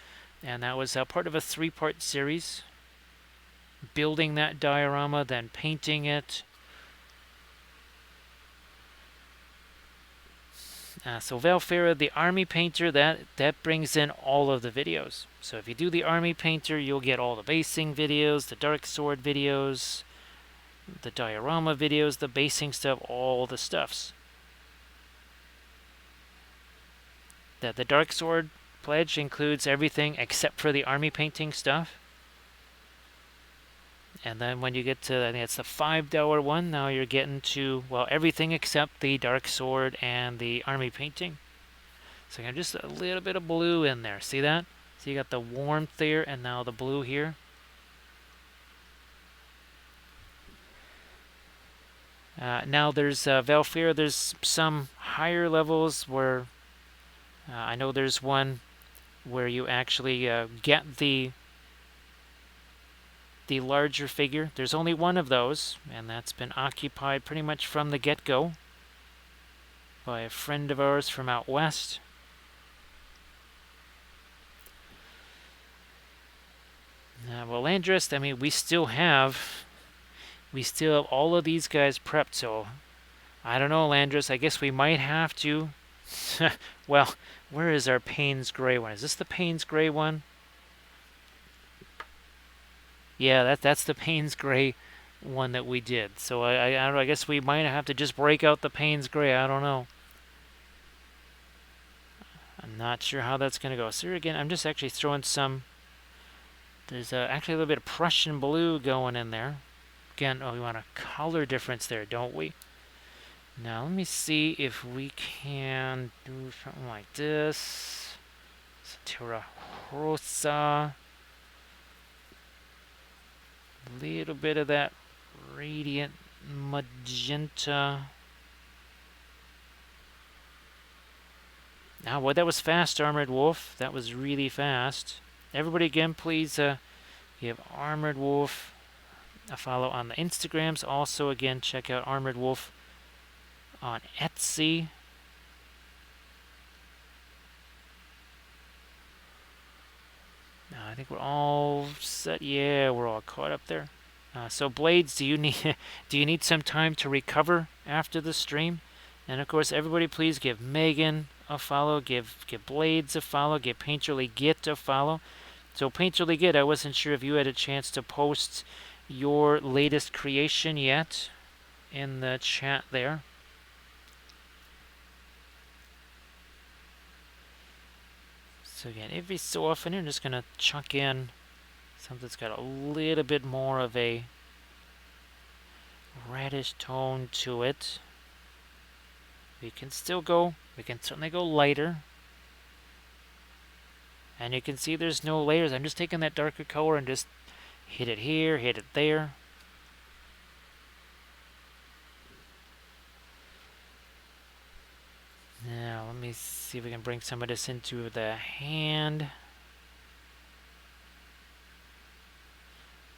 And that was part of a 3-part series. Building that diorama, then painting it. So Valfera, the Army Painter, that brings in all of the videos. So if you do the Army Painter, you'll get all the basing videos, the Dark Sword videos, the diorama videos, the basing stuff, all the stuffs. The Dark Sword pledge includes everything except for the army painting stuff. And then when you get to, I think it's the $5 one, now you're getting to, well, everything except the Dark Sword and the army painting. So you got just a little bit of blue in there. See that? So you got the warmth there and now the blue here. Now there's Valfir, there's some higher levels where I know there's one where you actually get the larger figure. There's only one of those, and that's been occupied pretty much from the get-go by a friend of ours from out west. Well, Landrist, I mean, we still have all of these guys prepped, so I don't know, Landrist. I guess we might have to. Well, where is our Payne's Gray one? Is this the Payne's Gray one? Yeah, that's the Payne's Gray one that we did. So I guess we might have to just break out the Payne's Gray. I don't know. I'm not sure how that's going to go. So here again, I'm just actually throwing some... There's actually a little bit of Prussian blue going in there. Again, oh, we want a color difference there, don't we? Now, let me see if we can do something like this. Terra Rosa. A little bit of that radiant magenta. Now, well, that was fast, Armored Wolf. That was really fast. Everybody, again, please give Armored Wolf a follow on the Instagrams. Also, again, check out Armored Wolf on Etsy. I think we're all set. Yeah, we're all caught up there. So Blades, do you need some time to recover after the stream? And of course, everybody, please give Megan a follow, give Blades a follow, give Painterly Git a follow. So Painterly Git, I wasn't sure if you had a chance to post your latest creation yet in the chat there. So again, every so often, I'm just going to chuck in something that's got a little bit more of a reddish tone to it. We can certainly go lighter. And you can see there's no layers. I'm just taking that darker color and just hit it here, hit it there. Now, let me see if we can bring some of this into the hand.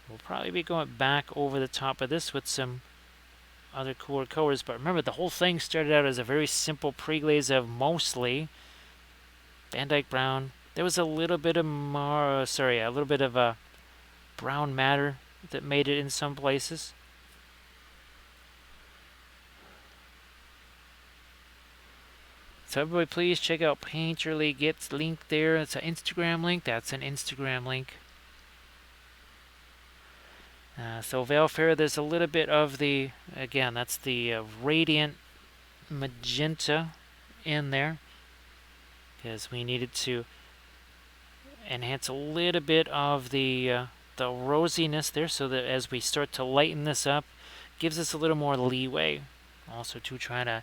We'll probably be going back over the top of this with some other cooler colors. But remember, the whole thing started out as a very simple pre-glaze of mostly Van Dyke Brown. There was a little bit of a little bit of brown matter that made it in some places. So everybody please check out Painterly Gets link there. It's an Instagram link. That's an Instagram link. So Valfair, there's a little bit of the, again, that's the radiant magenta in there, because we needed to enhance a little bit of the rosiness there, so that as we start to lighten this up, gives us a little more leeway. Also to try to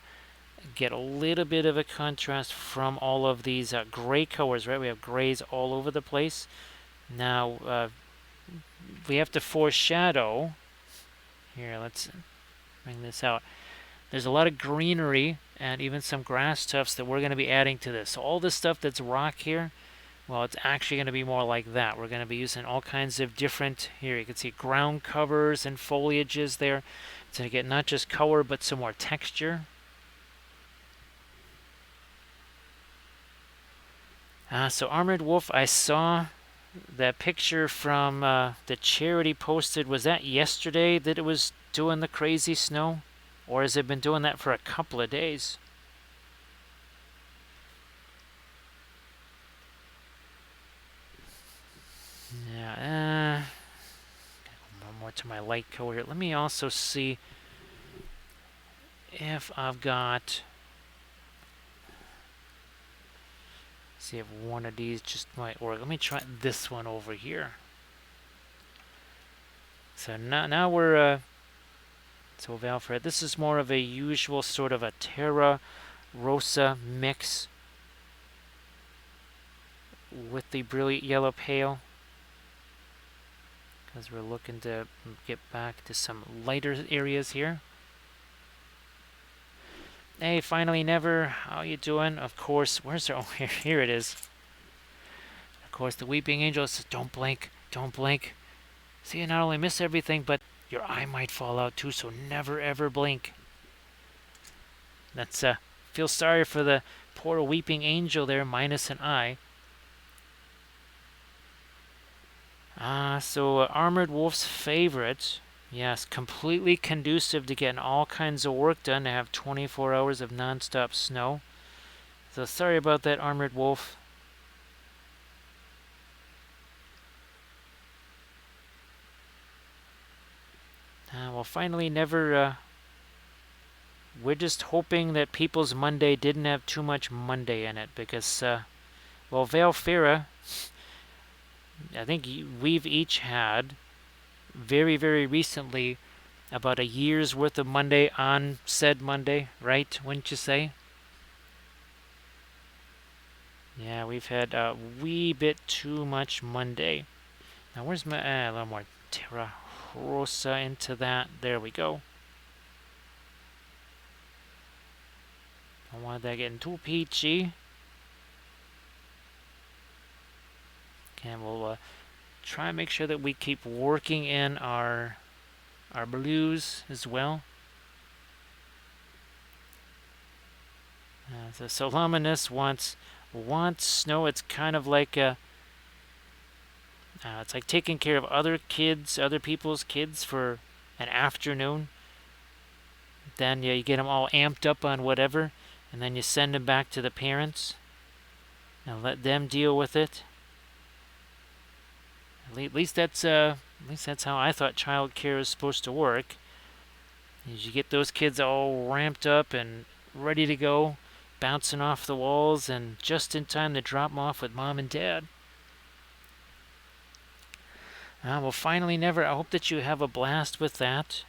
get a little bit of a contrast from all of these gray colors, right? We have grays all over the place. Now we have to foreshadow. Here, let's bring this out. There's a lot of greenery and even some grass tufts that we're going to be adding to this. So all this stuff that's rock here, well, it's actually going to be more like that. We're going to be using all kinds of different, here you can see ground covers and foliages there to get not just color but some more texture. So Armored Wolf, I saw that picture from the charity posted. Was that yesterday that it was doing the crazy snow? Or has it been doing that for a couple of days? Yeah, more to my light color here. Let me also see if I've got, see if one of these just might work. Let me try this one over here. So now we're so Valfred, this is more of a usual sort of a Terra Rosa mix with the Brilliant Yellow Pale, because we're looking to get back to some lighter areas here. Hey, finally, Never, how you doing? Of course, where's our, oh, here it is. Of course, the Weeping Angel says, don't blink, don't blink. See, you not only miss everything, but your eye might fall out too, so never ever blink. That's, feel sorry for the poor Weeping Angel there, minus an eye. So Armored Wolf's favorite. Yes, completely conducive to getting all kinds of work done, to have 24 hours of non-stop snow. So sorry about that, Armored Wolf. Well, finally, Never, we're just hoping that People's Monday didn't have too much Monday in it, because, well, Valfera, I think we've each had very, very recently about a year's worth of Monday on said Monday, right? Wouldn't you say? Yeah, we've had a wee bit too much Monday. Now, where's my, a little more Terra Rosa into that. There we go. Don't want that getting too peachy. And we'll try and make sure that we keep working in our blues as well. So Solomonus wants snow. It's kind of like a, it's like taking care of other kids, other people's kids for an afternoon. Then you get them all amped up on whatever, and then you send them back to the parents and let them deal with it. At least that's how I thought child care is supposed to work. Is you get those kids all ramped up and ready to go, bouncing off the walls, and just in time to drop them off with mom and dad. Well, finally, Never, I hope that you have a blast with that.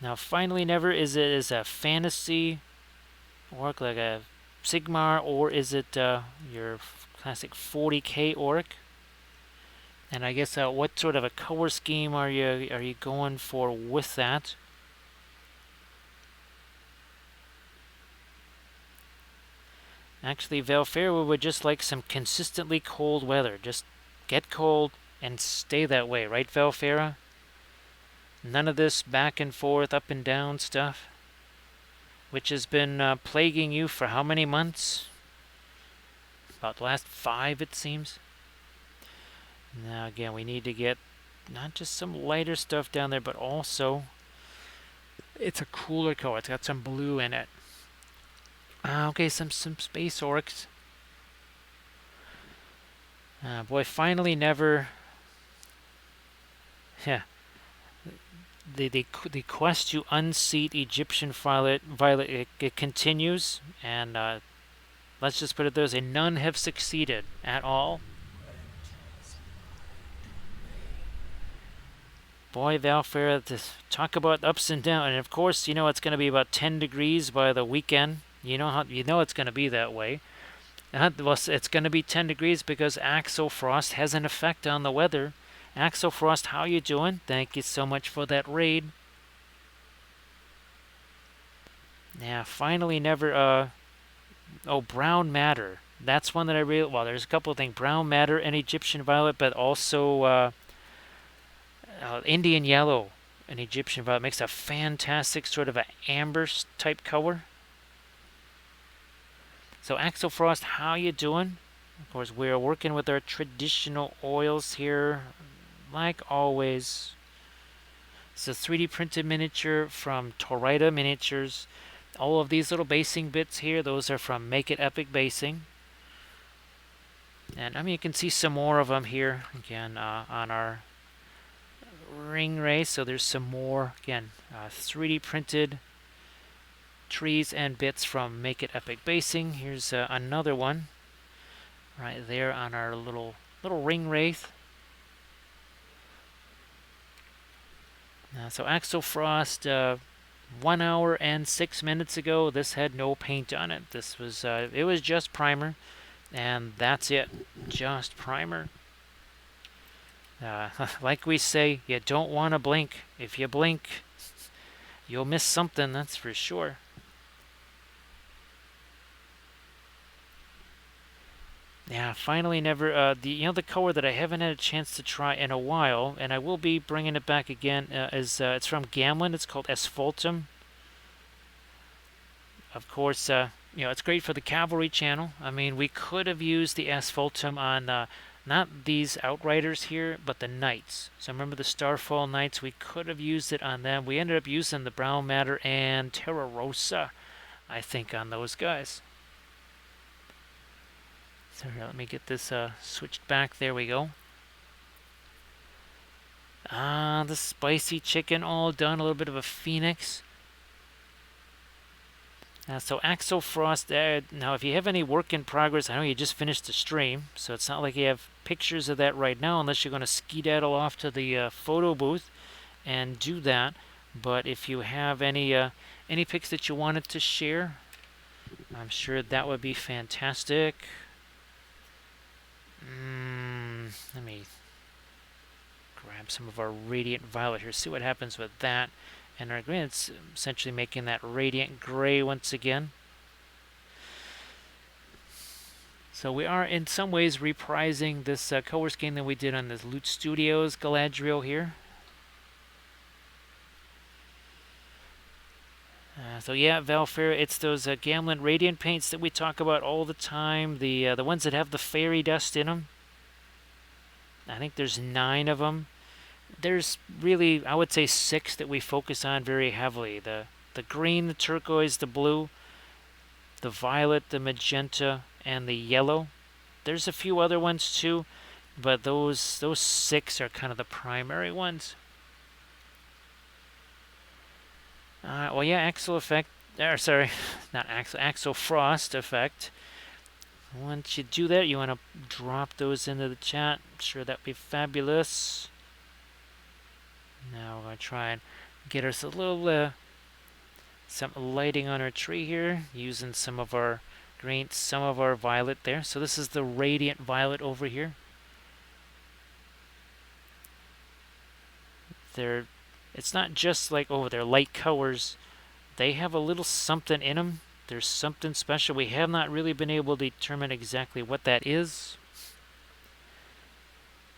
Now, finally, Never, is it a fantasy orc like a Sigmar, or is it your classic 40k orc? And I guess what sort of a color scheme are you going for with that? Actually, Valfair would just like some consistently cold weather. Just get cold and stay that way, right, Valfera? None of this back and forth, up and down stuff, which has been plaguing you for how many months? About the last 5, it seems. Now, again, we need to get not just some lighter stuff down there, but also it's a cooler color. It's got some blue in it. Okay, some space orcs. Boy, finally never. Yeah, the quest to unseat Egyptian Violet it continues, and let's just put it this way: none have succeeded at all. Boy, Valfair, talk about ups and downs, and of course, you know it's going to be about 10 degrees by the weekend. You know it's going to be that way. Well, it's going to be 10 degrees because Axel Frost has an effect on the weather. Axel Frost, how you doing? Thank you so much for that raid. Yeah, finally never, oh, Brown Matter. That's one that I really, well, there's a couple of things. Brown Matter and Egyptian Violet, but also Indian Yellow and Egyptian Violet makes a fantastic sort of an amber type color. So Axel Frost, how you doing? Of course, we're working with our traditional oils here, like always. It's a 3D printed miniature from Torrida Miniatures. All of these little basing bits here, those are from Make It Epic Basing. And I mean, you can see some more of them here, again, on our ring race. So there's some more, again, 3D printed trees and bits from Make It Epic Basing. Here's another one right there on our little ring wraith. So Axel Frost, 1 hour and 6 minutes ago, this had no paint on it. This was it was just primer, and that's it, just primer. Like we say, you don't want to blink. If you blink, you'll miss something, that's for sure. Yeah, finally never, the color that I haven't had a chance to try in a while, and I will be bringing it back again, is it's from Gamlen. It's called Asphaltum. Of course, it's great for the Cavalry channel. I mean, we could have used the Asphaltum on not these Outriders here, but the Knights. So remember the Starfall Knights? We could have used it on them. We ended up using the Brown Matter and Terra Rosa, I think, on those guys. So here, let me get this switched back. There we go. The spicy chicken all done. A little bit of a phoenix. So Axel Frost, now if you have any work in progress, I know you just finished the stream, so it's not like you have pictures of that right now unless you're going to skedaddle off to the photo booth and do that. But if you have any pics that you wanted to share, I'm sure that would be fantastic. Let me grab some of our Radiant Violet here, see what happens with that. And our green, it's essentially making that Radiant Gray once again. So we are in some ways reprising this color scheme that we did on this Loot Studios Galadriel here. So yeah, Valfair, it's those Gamlen Radiant paints that we talk about all the time. The ones that have the fairy dust in them. I think there's 9 of them. There's really, I would say, 6 that we focus on very heavily. The green, the turquoise, the blue, the violet, the magenta, and the yellow. There's a few other ones too, but those 6 are kind of the primary ones. Well, yeah, Axel effect. Sorry, not Axel Frost effect. Once you do that, you want to drop those into the chat. I'm sure that'd be fabulous. Now we're going to try and get us a little some lighting on our tree here, using some of our green, some of our violet there. So this is the Radiant Violet over here. It's not just like, oh, they're light colors. They have a little something in them. There's something special. We have not really been able to determine exactly what that is.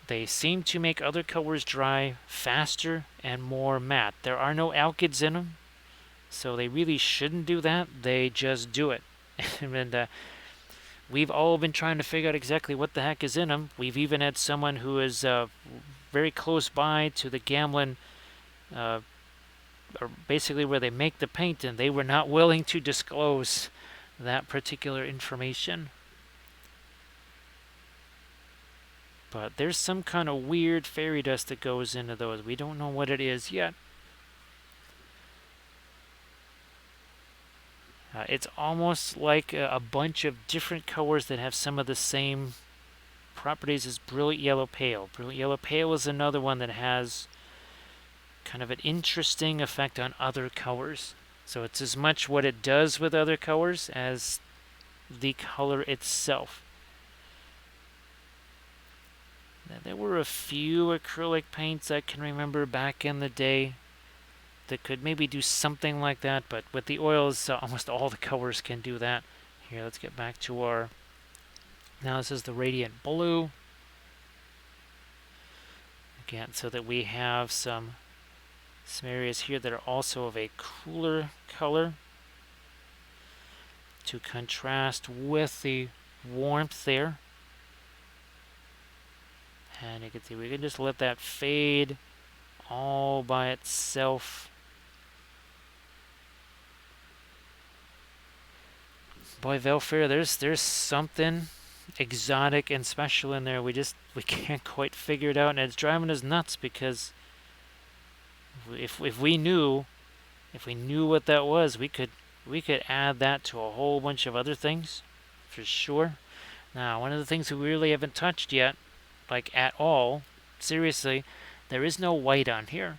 They seem to make other colors dry faster and more matte. There are no alkyds in them, so they really shouldn't do that. They just do it. And we've all been trying to figure out exactly what the heck is in them. We've even had someone who is very close by to the Gamlen, or basically where they make the paint, and they were not willing to disclose that particular information. But there's some kind of weird fairy dust that goes into those. We don't know what it is yet. It's almost like a bunch of different colors that have some of the same properties as Brilliant Yellow Pale. Brilliant Yellow Pale is another one that has kind of an interesting effect on other colors. So it's as much what it does with other colors as the color itself. Now, there were a few acrylic paints I can remember back in the day that could maybe do something like that, but with the oils, almost all the colors can do that. Here, let's get back to our... Now this is the Radiant Blue. Again, so that we have some areas here that are also of a cooler color to contrast with the warmth there. And you can see we can just let that fade all by itself. Boy, Velfair, there's something exotic and special in there. We can't quite figure it out, and it's driving us nuts because if we knew what that was, we could add that to a whole bunch of other things for sure. Now, one of the things we really haven't touched yet, like at all, seriously, there is no white on here.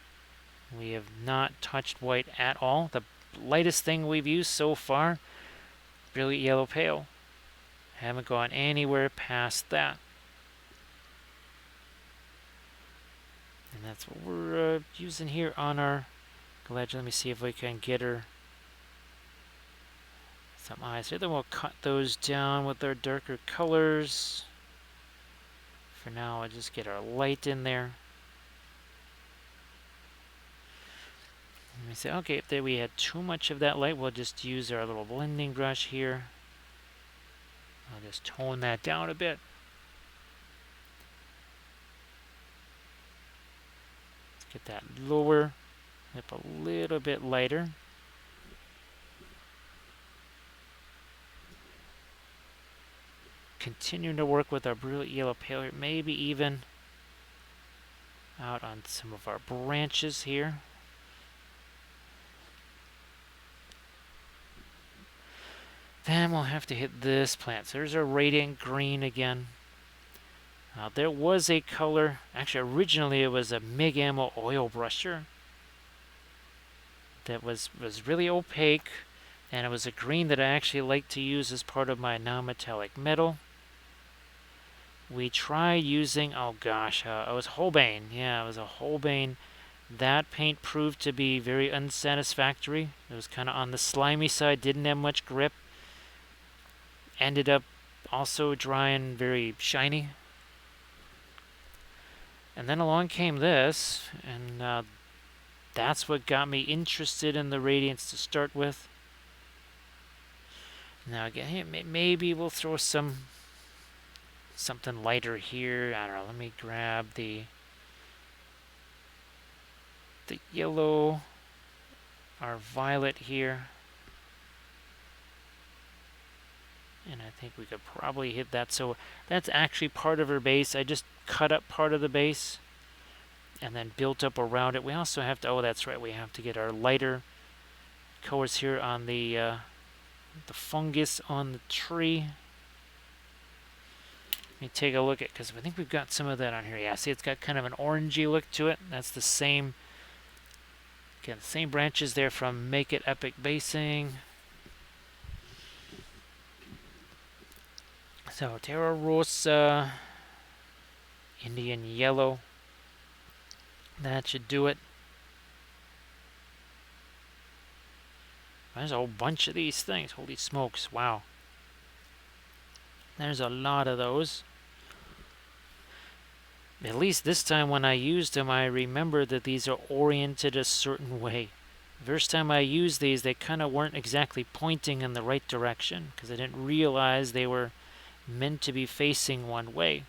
We have not touched white at all. The lightest thing we've used so far, Brilliant Yellow Pale. Haven't gone anywhere past that. And that's what we're using here on our Galadriel. Let me see if we can get her some eyes here. Then we'll cut those down with our darker colors. For now, I'll just get our light in there. Let me say, okay, if there we had too much of that light, we'll just use our little blending brush here. I'll just tone that down a bit. Let's get that lower, up a little bit lighter. Continuing to work with our Brilliant Yellow Pale here, maybe even out on some of our branches here. Then we'll have to hit this plant. So there's our Radiant Green again. There was a color, actually originally it was a MIG Ammo oil brusher that was really opaque, and it was a green that I actually like to use as part of my non-metallic metal. We tried using, oh gosh, it was Holbein. Yeah, it was a Holbein. That paint proved to be very unsatisfactory. It was kind of on the slimy side, didn't have much grip. Ended up also drying very shiny. And then along came this, and that's what got me interested in the Radiance to start with. Now again, maybe we'll throw something lighter here. I don't know, let me grab the yellow, our violet here. And I think we could probably hit that. So that's actually part of her base. I just cut up part of the base and then built up around it. We also have to, oh, that's right, we have to get our lighter colors here on the fungus on the tree. Let me take a look at, because I think we've got some of that on here. Yeah, see, it's got kind of an orangey look to it. That's the same, again, the same branches there from Make It Epic Basing. So Terra Rosa, Indian Yellow, that should do it. There's a whole bunch of these things. Holy smokes, wow. There's a lot of those. At least this time when I used them, I remember that these are oriented a certain way. First time I used these, they kind of weren't exactly pointing in the right direction because I didn't realize they were meant to be facing one way.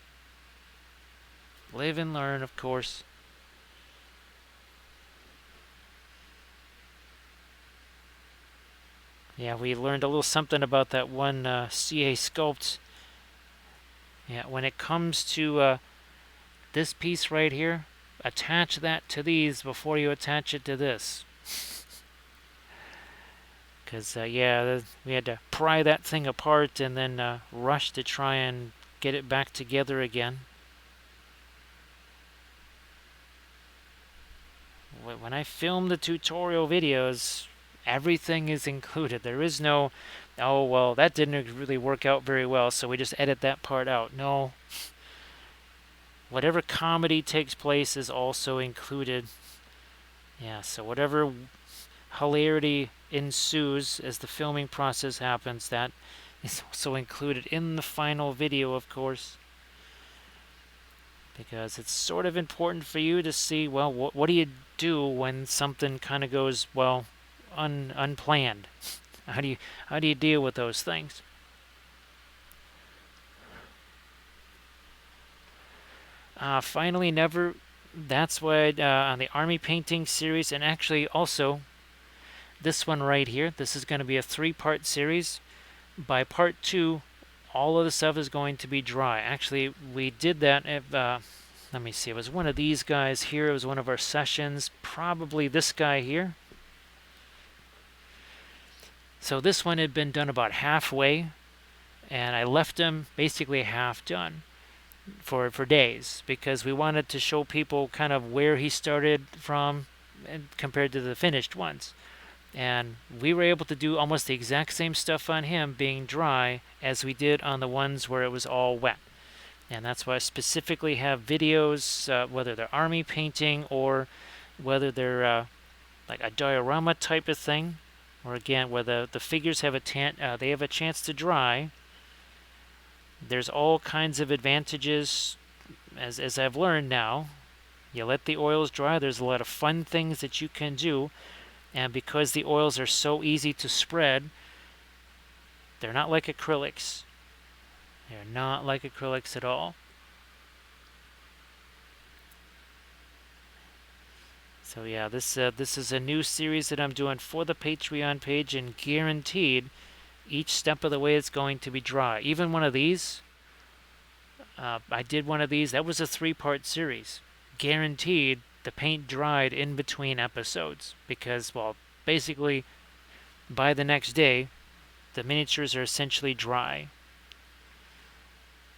Live and learn, of course. Yeah, we learned a little something about that one CA sculpt. Yeah, when it comes to this piece right here, attach that to these before you attach it to this. Because, yeah, we had to pry that thing apart and then rush to try and get it back together again. When I film the tutorial videos, everything is included. There is no, oh, well, that didn't really work out very well, so we just edit that part out. No. Whatever comedy takes place is also included. Yeah, so whatever hilarity ensues as the filming process happens, that is also included in the final video, of course. Because it's sort of important for you to see, well, what do you do when something kind of goes, well, unplanned? How do you deal with those things? Finally, never. That's what on the army painting series, and actually also this one right here. This is going to be a 3-part series. By part 2, all of the stuff is going to be dry. Actually, we did that. Let me see. It was one of these guys here. It was one of our sessions. Probably this guy here. So this one had been done about halfway, and I left him basically half done for days because we wanted to show people kind of where he started from and compared to the finished ones. And we were able to do almost the exact same stuff on him being dry as we did on the ones where it was all wet. And that's why I specifically have videos, whether they're army painting or whether they're like a diorama type of thing, or again, where the figures have they have a chance to dry. There's all kinds of advantages, as I've learned now. You let the oils dry, there's a lot of fun things that you can do. And because the oils are so easy to spread, they're not like acrylics. They're not like acrylics at all. So yeah, this is a new series that I'm doing for the Patreon page, and guaranteed each step of the way it's going to be dry. Even one of these, I did one of these, that was a 3-part series. Guaranteed the paint dried in between episodes because, well, basically by the next day, the miniatures are essentially dry.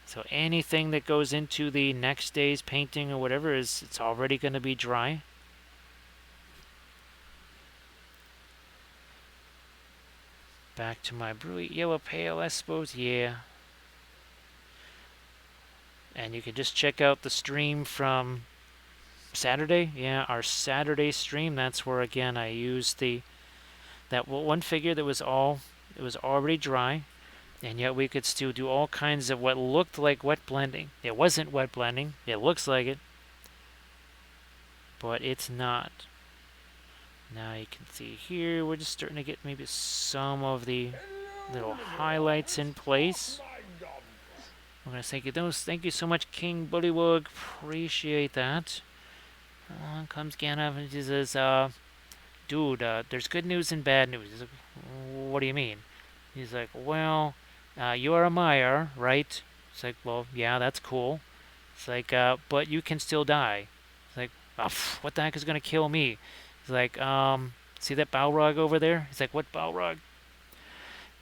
So anything that goes into the next day's painting or whatever it's already going to be dry. Back to my brilliant yellow pale, I suppose, yeah. And you can just check out the stream from Saturday. Yeah, our Saturday stream. That's where again I used that one figure that was already dry, and yet we could still do all kinds of what looked like wet blending. It wasn't wet blending. It looks like it, but it's not. Now you can see here we're just starting to get maybe some of the little highlights in place. I'm going to thank you those. Thank you so much, King Bullywug. Appreciate that. Along comes Gandalf and he says, dude, there's good news and bad news. He's like, what do you mean? He's like, well, you are a Maiar, right? It's like, well, yeah, that's cool. It's like, but you can still die. It's like, oh, what the heck is going to kill me? He's like, see that Balrog over there? He's like, what Balrog?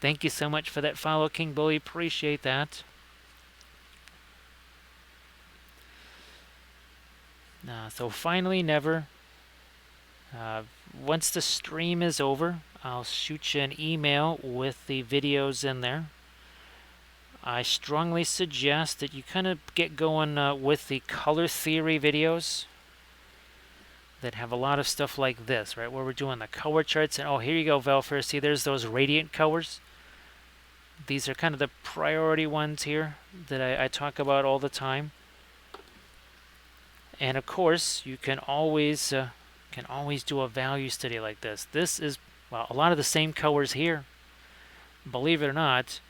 Thank you so much for that follow, King Bully. Appreciate that. So finally, never. Once the stream is over, I'll shoot you an email with the videos in there. I strongly suggest that you kind of get going with the color theory videos that have a lot of stuff like this, right? Where we're doing the color charts. And oh, here you go, Velfer. See, there's those radiant colors. These are kind of the priority ones here that I talk about all the time. And of course, you can always do a value study like this. This is, well, a lot of the same colors here. Believe it or not,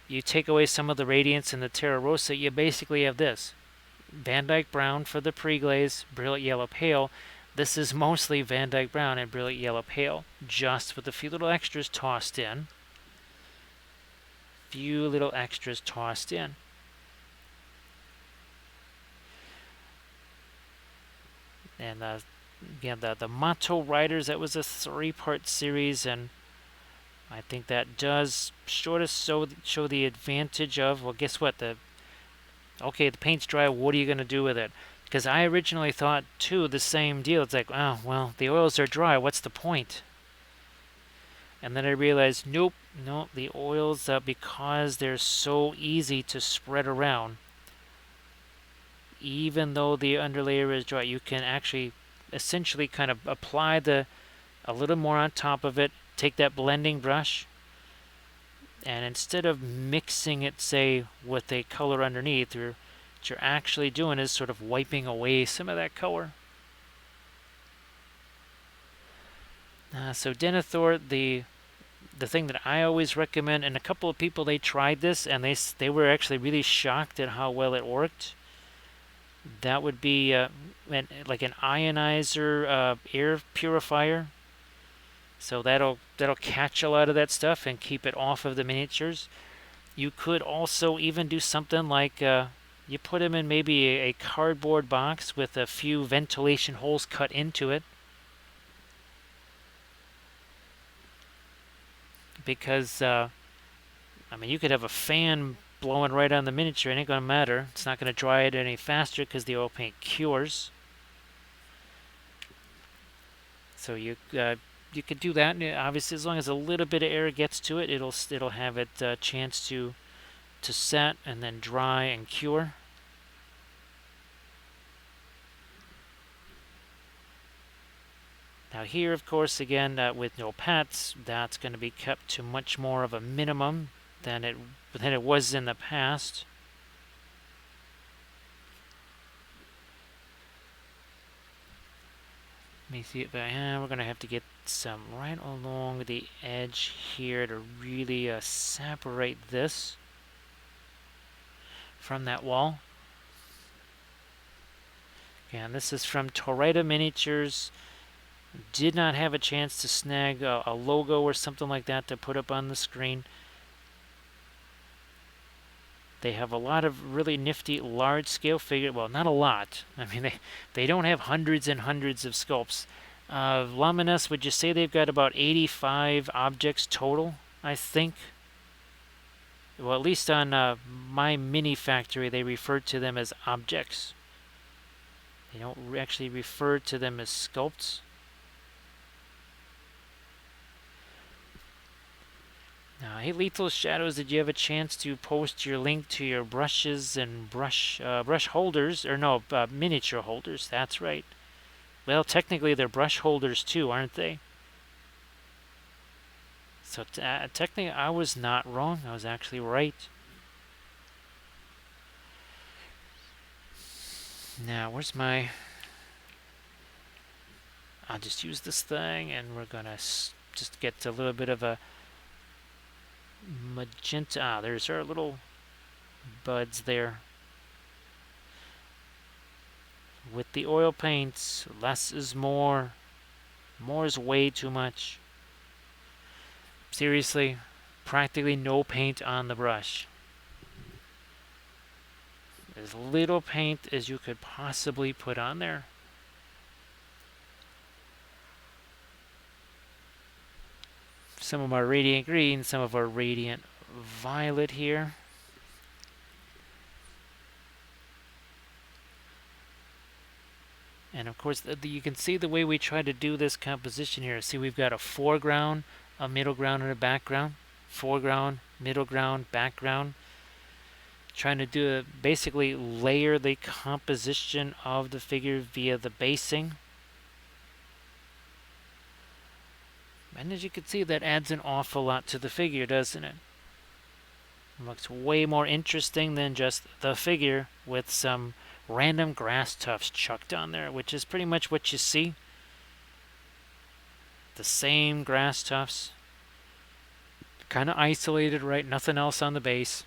you take away some of the radiance and the Terra Rosa, you basically have this. Van Dyke Brown for the pre-glaze, Brilliant Yellow Pale. This is mostly Van Dyke Brown and Brilliant Yellow Pale, just with a few little extras tossed in. And yeah, the Motto Riders, that was a 3-part series, and I think that does sort of show the advantage of, well, guess what? Okay, the paint's dry. What are you going to do with it? Because I originally thought, too, the same deal. It's like, oh, well, the oils are dry. What's the point? And then I realized, nope, no, the oils, because they're so easy to spread around, even though the underlayer is dry, you can actually essentially kind of apply a little more on top of it, take that blending brush, and instead of mixing it, say, with a color underneath, what you're actually doing is sort of wiping away some of that color. So Denethor, the thing that I always recommend, and a couple of people, they tried this, and they were actually really shocked at how well it worked. That would be like an ionizer air purifier. So that'll catch a lot of that stuff and keep it off of the miniatures. You could also even do something like you put them in maybe a cardboard box with a few ventilation holes cut into it. Because, I mean, you could have a fan blowing right on the miniature. It ain't going to matter. It's not going to dry it any faster because the oil paint cures. So you could do that. And obviously, as long as a little bit of air gets to it, it'll have it a chance to set and then dry and cure. Now here, of course, again, with no pets, that's going to be kept to much more of a minimum than it was in the past. Let me see if we're going to have to get some right along the edge here to really separate this from that wall. And this is from Torrida Miniatures. Did not have a chance to snag a logo or something like that to put up on the screen. They have a lot of really nifty large-scale figures. Well, not a lot. I mean, they don't have hundreds and hundreds of sculpts. Luminous, would you say they've got about 85 objects total, I think? Well, at least on my mini factory, they refer to them as objects. They don't actually refer to them as sculpts. Hey, Lethal Shadows, did you have a chance to post your link to your brushes and brush holders? Or no, miniature holders, that's right. Well, technically they're brush holders too, aren't they? So technically I was not wrong. I was actually right. Now, where's my... I'll just use this thing, and we're going to just get a little bit of a magenta. There's our little buds there. With the oil paints, less is more. More is way too much. Seriously, practically no paint on the brush. As little paint as you could possibly put on there. Some of our radiant green, some of our radiant violet here. And of course, you can see the way we try to do this composition here. See, we've got a foreground, a middle ground, and a background. Foreground, middle ground, background. Trying to do basically layer the composition of the figure via the basing. And as you can see, that adds an awful lot to the figure, doesn't it? It looks way more interesting than just the figure with some random grass tufts chucked on there, which is pretty much what you see. The same grass tufts. Kind of isolated, right? Nothing else on the base.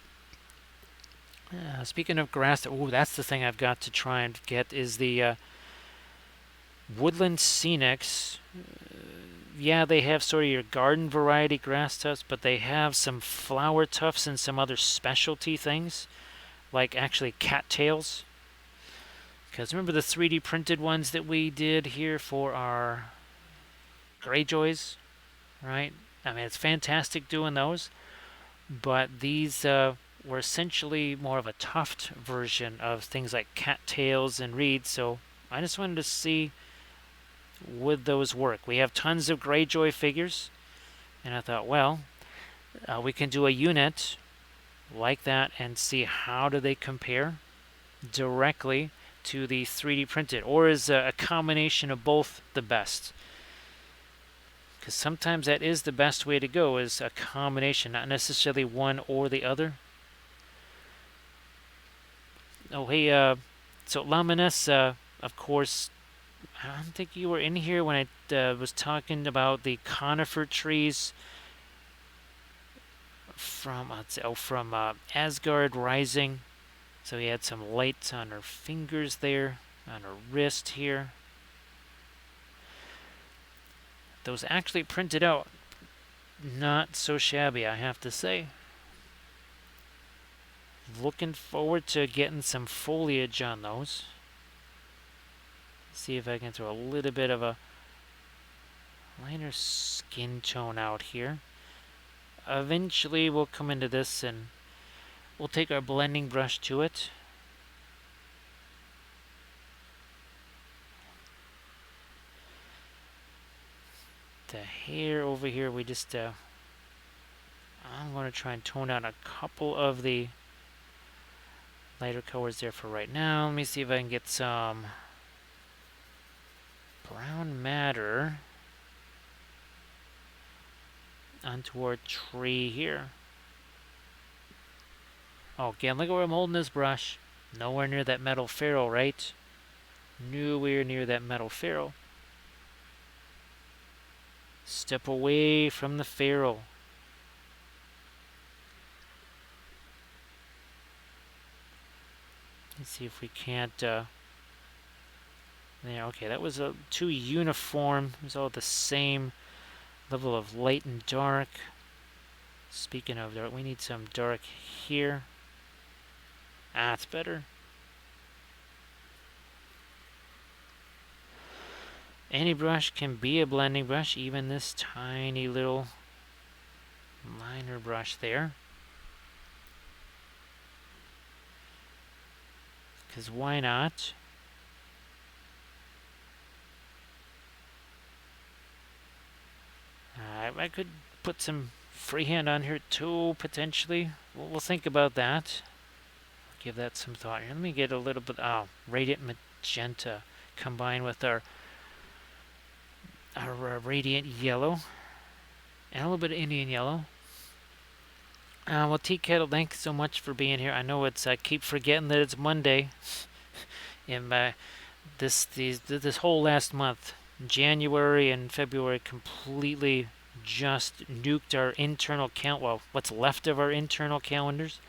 Speaking of grass, that's the thing I've got to try and get is the Woodland Scenics, yeah, they have sort of your garden variety grass tufts, but they have some flower tufts and some other specialty things, like actually cattails. Because remember the 3D printed ones that we did here for our Greyjoys, right? I mean, it's fantastic doing those, but these were essentially more of a tuft version of things like cattails and reeds, so I just wanted to see would those work. We have tons of Greyjoy figures, and I thought, well, we can do a unit like that and see how do they compare directly to the 3D printed, or is a combination of both the best? Because sometimes that is the best way to go, is a combination, not necessarily one or the other. Oh, hey, so Laminus, of course, I don't think you were in here when I was talking about the conifer trees from Asgard Rising. So he had some lights on her fingers there, on her wrist here. Those actually printed out, not so shabby, I have to say. Looking forward to getting some foliage on those. See if I can throw a little bit of a lighter skin tone out here. Eventually we'll come into this and we'll take our blending brush to it. The hair over here, we just I'm going to try and tone down a couple of the lighter colors there for right now. Let me see if I can get some brown matter onto our tree here. Oh, again, look where I'm holding this brush. Nowhere near that metal ferrule, right? Nowhere near that metal ferrule. Step away from the ferrule. Let's see if we can't... there, okay, that was too uniform. It was all the same level of light and dark. Speaking of dark, we need some dark here. Ah, it's better. Any brush can be a blending brush, even this tiny little liner brush there. Because why not? I could put some freehand on here too, potentially. We'll think about that. Give that some thought here. Let me get a little bit, radiant magenta combined with our radiant yellow and a little bit of Indian yellow. Well, Tea Kettle, thanks so much for being here. I know I keep forgetting that it's Monday. And this whole last month, January and February, completely just nuked our internal count. Well, what's left of our internal calendars.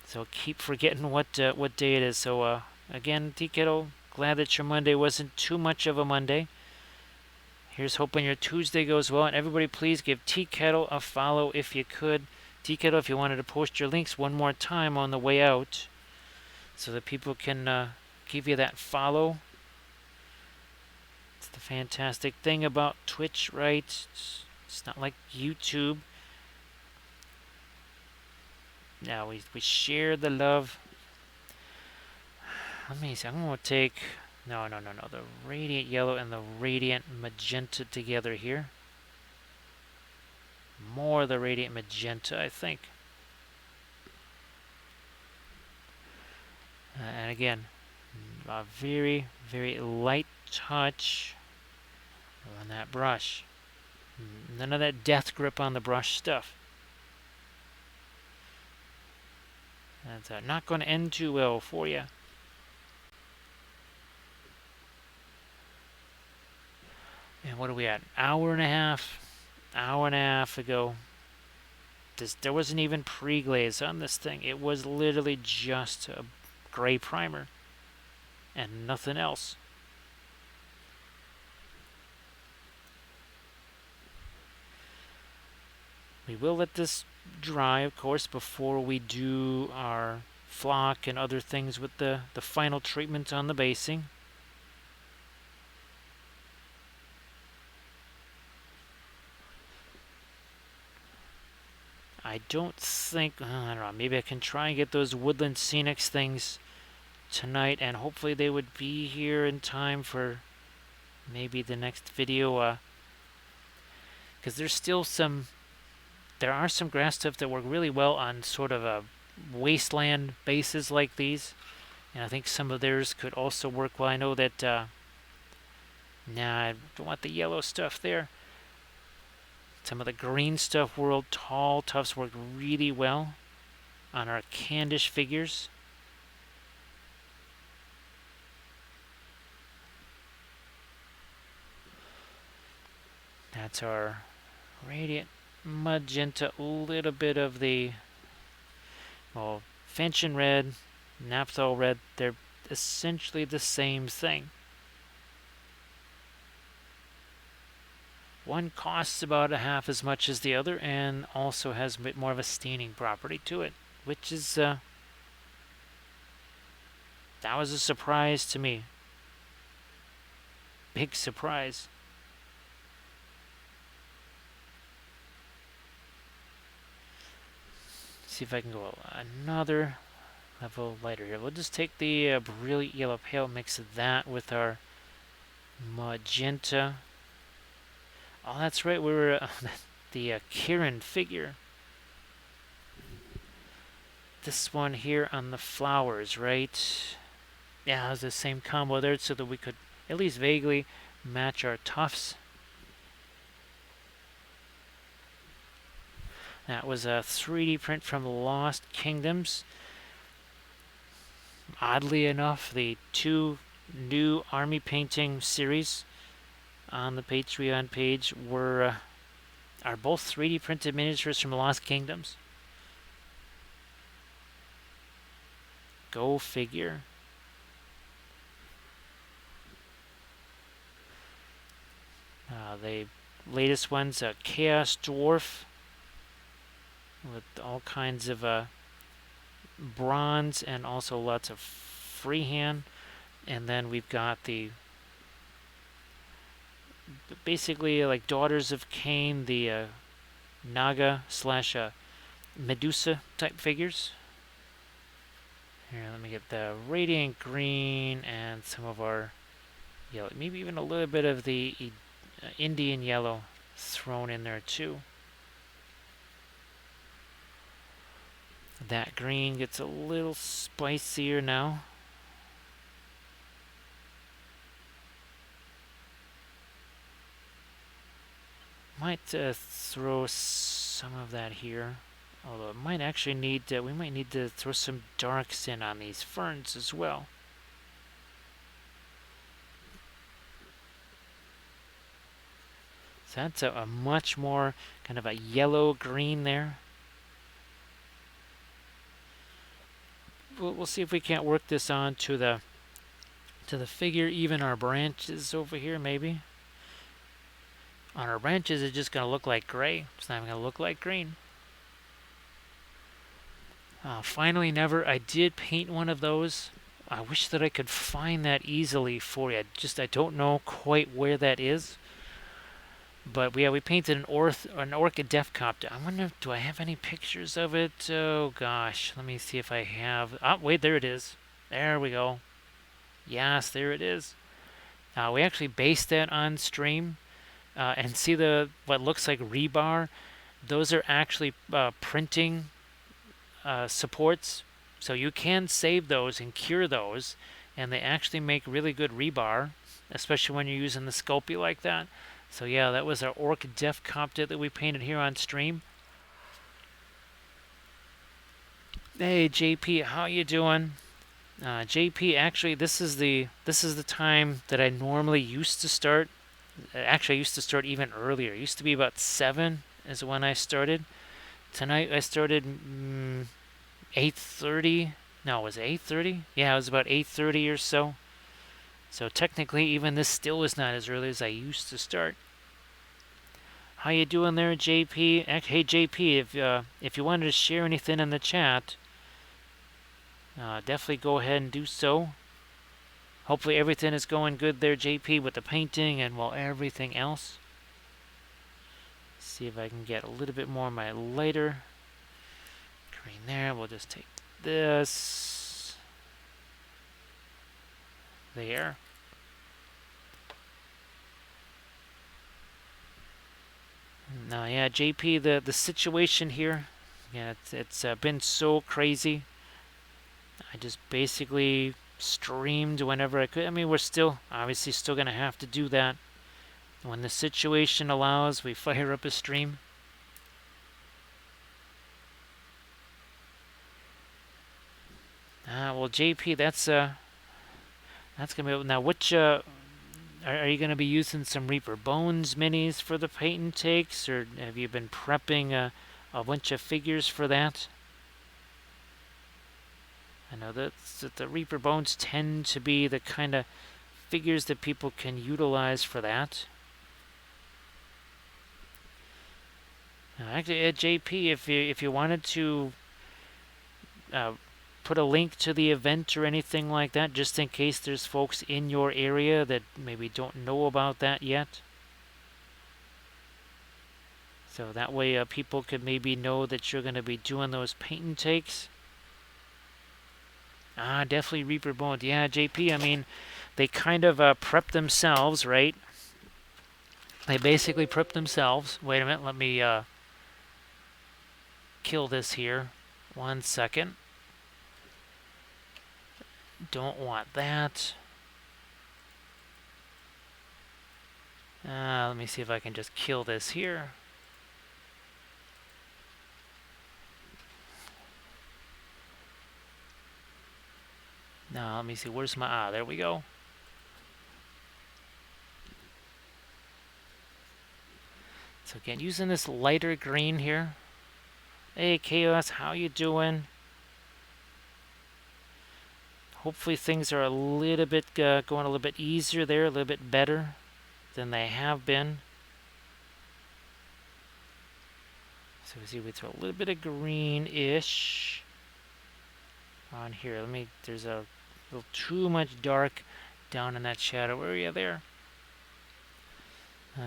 So keep forgetting what day it is. So again, Tea Kettle, glad that your Monday wasn't too much of a Monday. Here's hoping your Tuesday goes well. And everybody, please give Tea Kettle a follow if you could. Tea Kettle, if you wanted to post your links one more time on the way out, so that people can give you that follow. It's the fantastic thing about Twitch, right? It's not like YouTube. Now we share the love. Let me see. I'm going to take... No. The radiant yellow and the radiant magenta together here. More of the radiant magenta, I think. And again, a very, very light touch on that brush. None of that death grip on the brush stuff. That's not going to end too well for you. And what are we at? Hour and a half ago. There wasn't even pre-glaze on this thing. It was literally just a gray primer and nothing else. We will let this dry, of course, before we do our flock and other things with the final treatment on the basing. I don't think, I don't know, maybe I can try and get those Woodland Scenics things tonight, and hopefully they would be here in time for maybe the next video, because there are some grass stuff that work really well on sort of a wasteland bases like these, and I think some of theirs could also work well. I know that, nah, I don't want the yellow stuff there. Some of the green stuff, World Tall Tufts, work really well on our Candish figures. That's our Radiant Magenta, a little bit of the, well, Fanchon Red, Naphthol Red, they're essentially the same thing. One costs about a half as much as the other and also has a bit more of a staining property to it, which is, that was a surprise to me. Big surprise. See if I can go another level lighter here. We'll just take the Brilliant Yellow Pale, mix that with our Magenta. Oh, that's right, we were the Kirin figure. This one here on the flowers, right? Yeah, it was the same combo there, so that we could at least vaguely match our tufts. That was a 3D print from Lost Kingdoms. Oddly enough, the two new army painting series on the Patreon page are both 3D printed miniatures from Lost Kingdoms. Go figure. The latest one's a Chaos Dwarf with all kinds of bronze and also lots of freehand. And then we've got the basically like Daughters of Cain, the Naga slash Medusa type figures. Here, let me get the Radiant Green and some of our yellow, maybe even a little bit of the Indian yellow thrown in there too. That green gets a little spicier now. Might throw some of that here. Although it might actually need, we might need to throw some darks in on these ferns as well. So that's a much more kind of a yellow-green there. We'll see if we can't work this on to the figure, even our branches over here maybe. On our branches it's just going to look like gray. It's not even going to look like green. Finally, I did paint one of those. I wish that I could find that easily for you. I don't know quite where that is. But yeah, we painted an Orca Deathcopter. I wonder, do I have any pictures of it? Oh gosh, let me see if I have. Oh wait, there it is. There we go. Yes, there it is. We actually based that on stream, and see what looks like rebar. Those are actually printing supports, so you can save those and cure those, and they actually make really good rebar, especially when you're using the Sculpey like that. So yeah, that was our Orc Deathcopter that we painted here on stream. Hey JP, how you doing? JP, actually this is the time that I normally used to start. Actually, I used to start even earlier. It used to be about 7 is when I started. Tonight I started 8:30. No, was it 8:30? Yeah, it was about 8:30 or so. So technically, even this still is not as early as I used to start. How you doing there, JP? Hey, JP, if you wanted to share anything in the chat, definitely go ahead and do so. Hopefully everything is going good there, JP, with the painting and well, everything else. See if I can get a little bit more of my lighter green there. We'll just take this there. Now, yeah, JP, the situation here, yeah, it's been so crazy. I just basically streamed whenever I could. I mean, we're still obviously still gonna have to do that when the situation allows. We fire up a stream. Well, JP, that's gonna be now. Which are you gonna be using some Reaper Bones minis for the paint takes, or have you been prepping a bunch of figures for that? I know that the Reaper Bones tend to be the kind of figures that people can utilize for that. Actually, JP, if you wanted to put a link to the event or anything like that, just in case there's folks in your area that maybe don't know about that yet. So that way people could maybe know that you're going to be doing those paint and takes. Definitely Reaper Bones. Yeah, JP, I mean, they kind of prep themselves, right? They basically prep themselves. Wait a minute, let me kill this here. 1 second. Don't want that. Let me see if I can just kill this here. Now, let me see, where's my... there we go. So again, using this lighter green here. Hey, Chaos, how you doing? Hopefully things are a little bit going a little bit easier there, a little bit better than they have been. So we see we throw a little bit of green-ish on here. There's a little too much dark down in that shadow area there.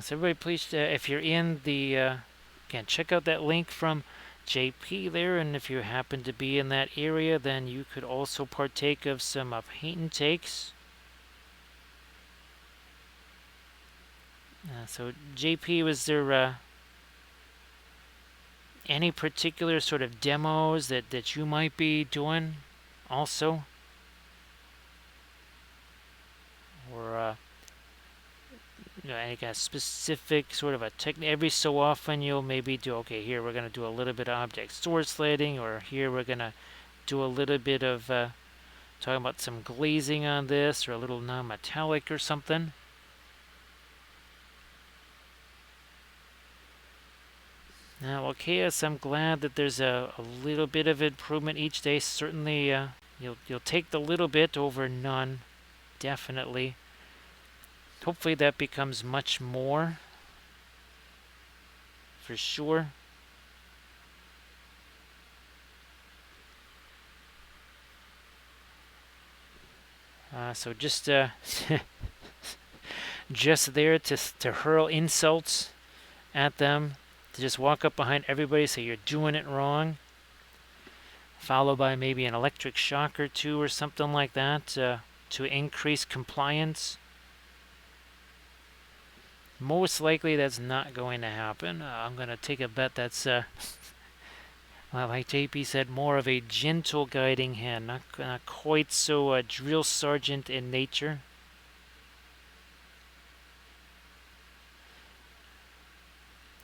So everybody, please, if you're in the, again, check out that link from JP there, and if you happen to be in that area, then you could also partake of some paint and takes. So JP, was there any particular sort of demos that you might be doing also? Or any kind of specific sort of a technique? Every so often you'll maybe do, okay, here we're going to do a little bit of object sword sliding, or here we're going to do a little bit of talking about some glazing on this, or a little non-metallic or something. Now, well, Chaos, I'm glad that there's a little bit of improvement each day. Certainly, you'll take the little bit over none, definitely. Hopefully that becomes much more, for sure. So just just there to hurl insults at them, to just walk up behind everybody, say you're doing it wrong, followed by maybe an electric shock or two or something like that to increase compliance. Most likely that's not going to happen. I'm going to take a bet that's, well, like JP said, more of a gentle guiding hand, not quite so drill sergeant in nature.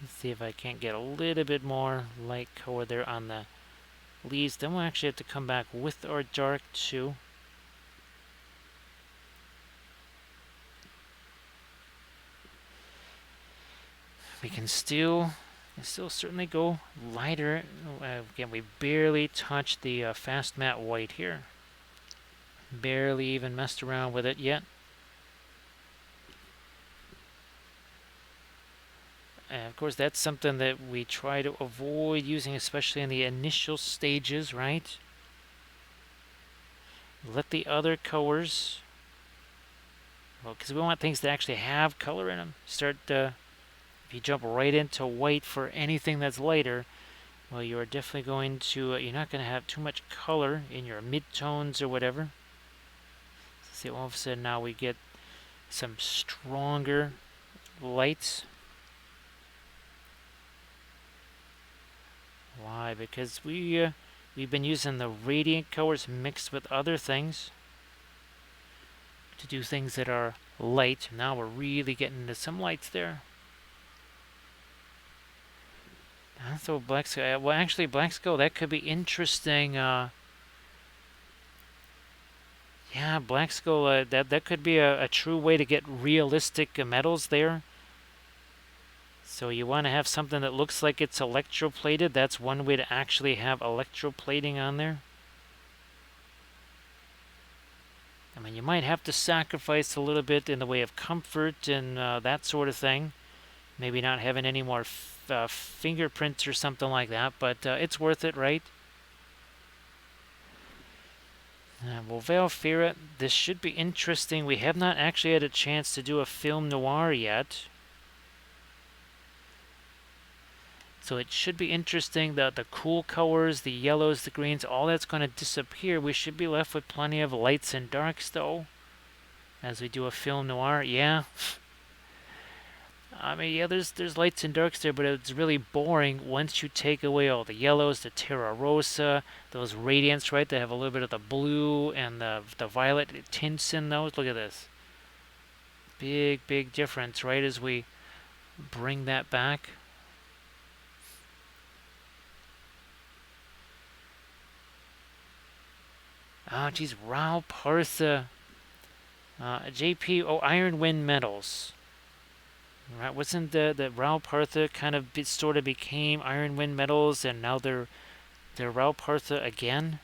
Let's see if I can't get a little bit more light color there on the leaves. Then we'll actually have to come back with our dark too. We can still certainly go lighter. Again, we barely touched the fast matte white here. Barely even messed around with it yet. And of course, that's something that we try to avoid using, especially in the initial stages, right? Let the other colors, well, because we want things that actually have color in them. If you jump right into white for anything that's lighter, well, you are definitely going to, you're not going to have too much color in your mid-tones or whatever. So see, all of a sudden now we get some stronger lights. Why? Because we've been using the radiant colors mixed with other things to do things that are light. Now we're really getting into some lights there. So black skull. Well, actually, black skull, that could be interesting. Yeah, black skull. That could be a true way to get realistic metals there. So you want to have something that looks like it's electroplated. That's one way to actually have electroplating on there. I mean, you might have to sacrifice a little bit in the way of comfort and that sort of thing. Maybe not having any more fingerprints or something like that, but it's worth it, right? Well, Valfira, this should be interesting. We have not actually had a chance to do a film noir yet. So it should be interesting. The cool colors, the yellows, the greens, all that's going to disappear. We should be left with plenty of lights and darks, though, as we do a film noir. Yeah. I mean, yeah, there's lights and darks there, but it's really boring once you take away all the yellows, the Terra Rosa, those radiants, right? They have a little bit of the blue and the violet tints in those. Look at this. Big difference, right, as we bring that back. Oh, geez, Rao Partha. JP, oh, Iron Wind Metals. Right, wasn't the Rao Partha kind of sort of became Iron Wind Metals, and now they're Rao Partha again?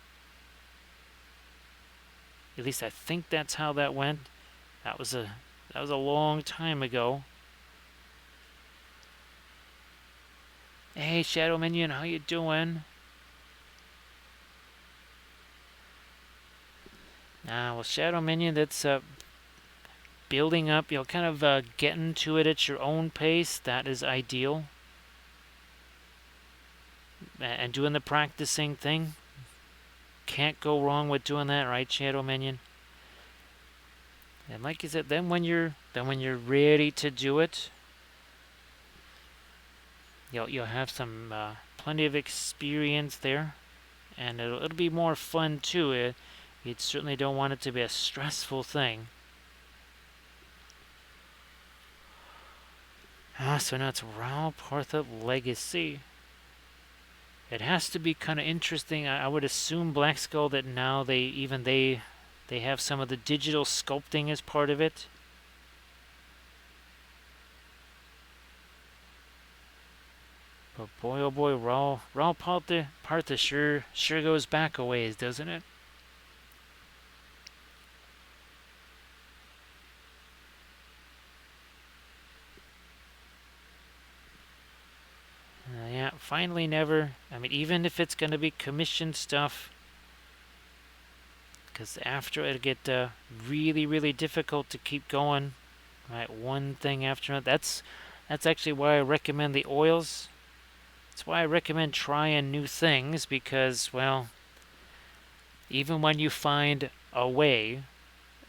At least I think that's how that went. That was a long time ago. Hey, Shadow Minion, how you doing? Well, Shadow Minion, that's building up, kind of getting to it at your own pace. That is ideal. And doing the practicing thing. Can't go wrong with doing that, right, Shadow Minion? And like I said, then when you're ready to do it, you'll have some plenty of experience there, and it'll be more fun too. You certainly don't want it to be a stressful thing. So now it's Rao Partha Legacy. It has to be kind of interesting. I would assume Black Skull that now they have some of the digital sculpting as part of it. But boy, oh boy, Rao Partha sure goes back a ways, doesn't it? Yeah, finally never. I mean, even if it's going to be commissioned stuff, because after it'll get really difficult to keep going. Right, one thing after another. That's actually why I recommend the oils. That's why I recommend trying new things, because, well, even when you find a way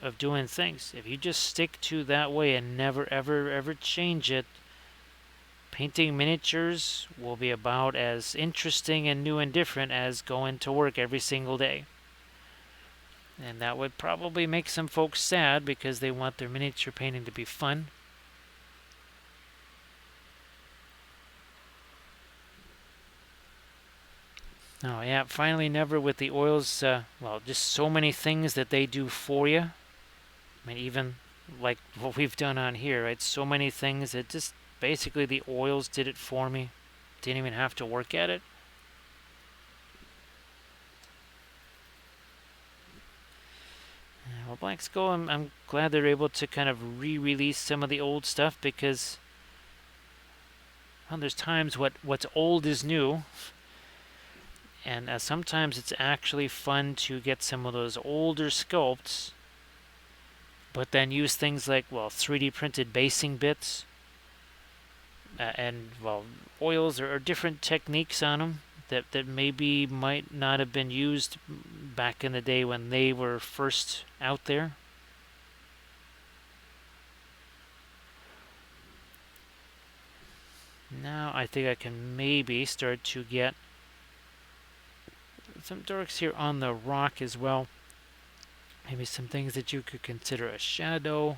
of doing things, if you just stick to that way and never ever change it, painting miniatures will be about as interesting and new and different as going to work every single day. And that would probably make some folks sad because they want their miniature painting to be fun. Oh yeah, finally never with the oils. Well, just so many things that they do for you. I mean, even like what we've done on here, right? So many things that just basically the oils did it for me. Didn't even have to work at it. Well, Black Skull, I'm glad they're able to kind of re-release some of the old stuff, because well, there's times what's old is new, and sometimes it's actually fun to get some of those older sculpts, but then use things like, well, 3D printed basing bits, and, well, oils or different techniques on them that maybe might not have been used back in the day when they were first out there. Now I think I can maybe start to get some darks here on the rock as well. Maybe some things that you could consider a shadow.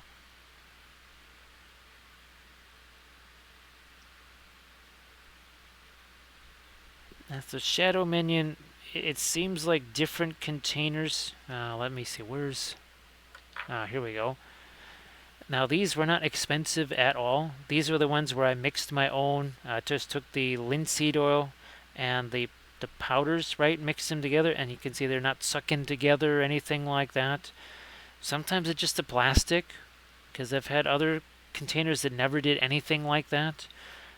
That's the shadow minion. It seems like different containers. Let me see. Where's... here we go. Now these were not expensive at all. These were the ones where I mixed my own. Just took the linseed oil and the powders, right? Mixed them together, and you can see they're not sucking together or anything like that. Sometimes it's just the plastic, because I've had other containers that never did anything like that.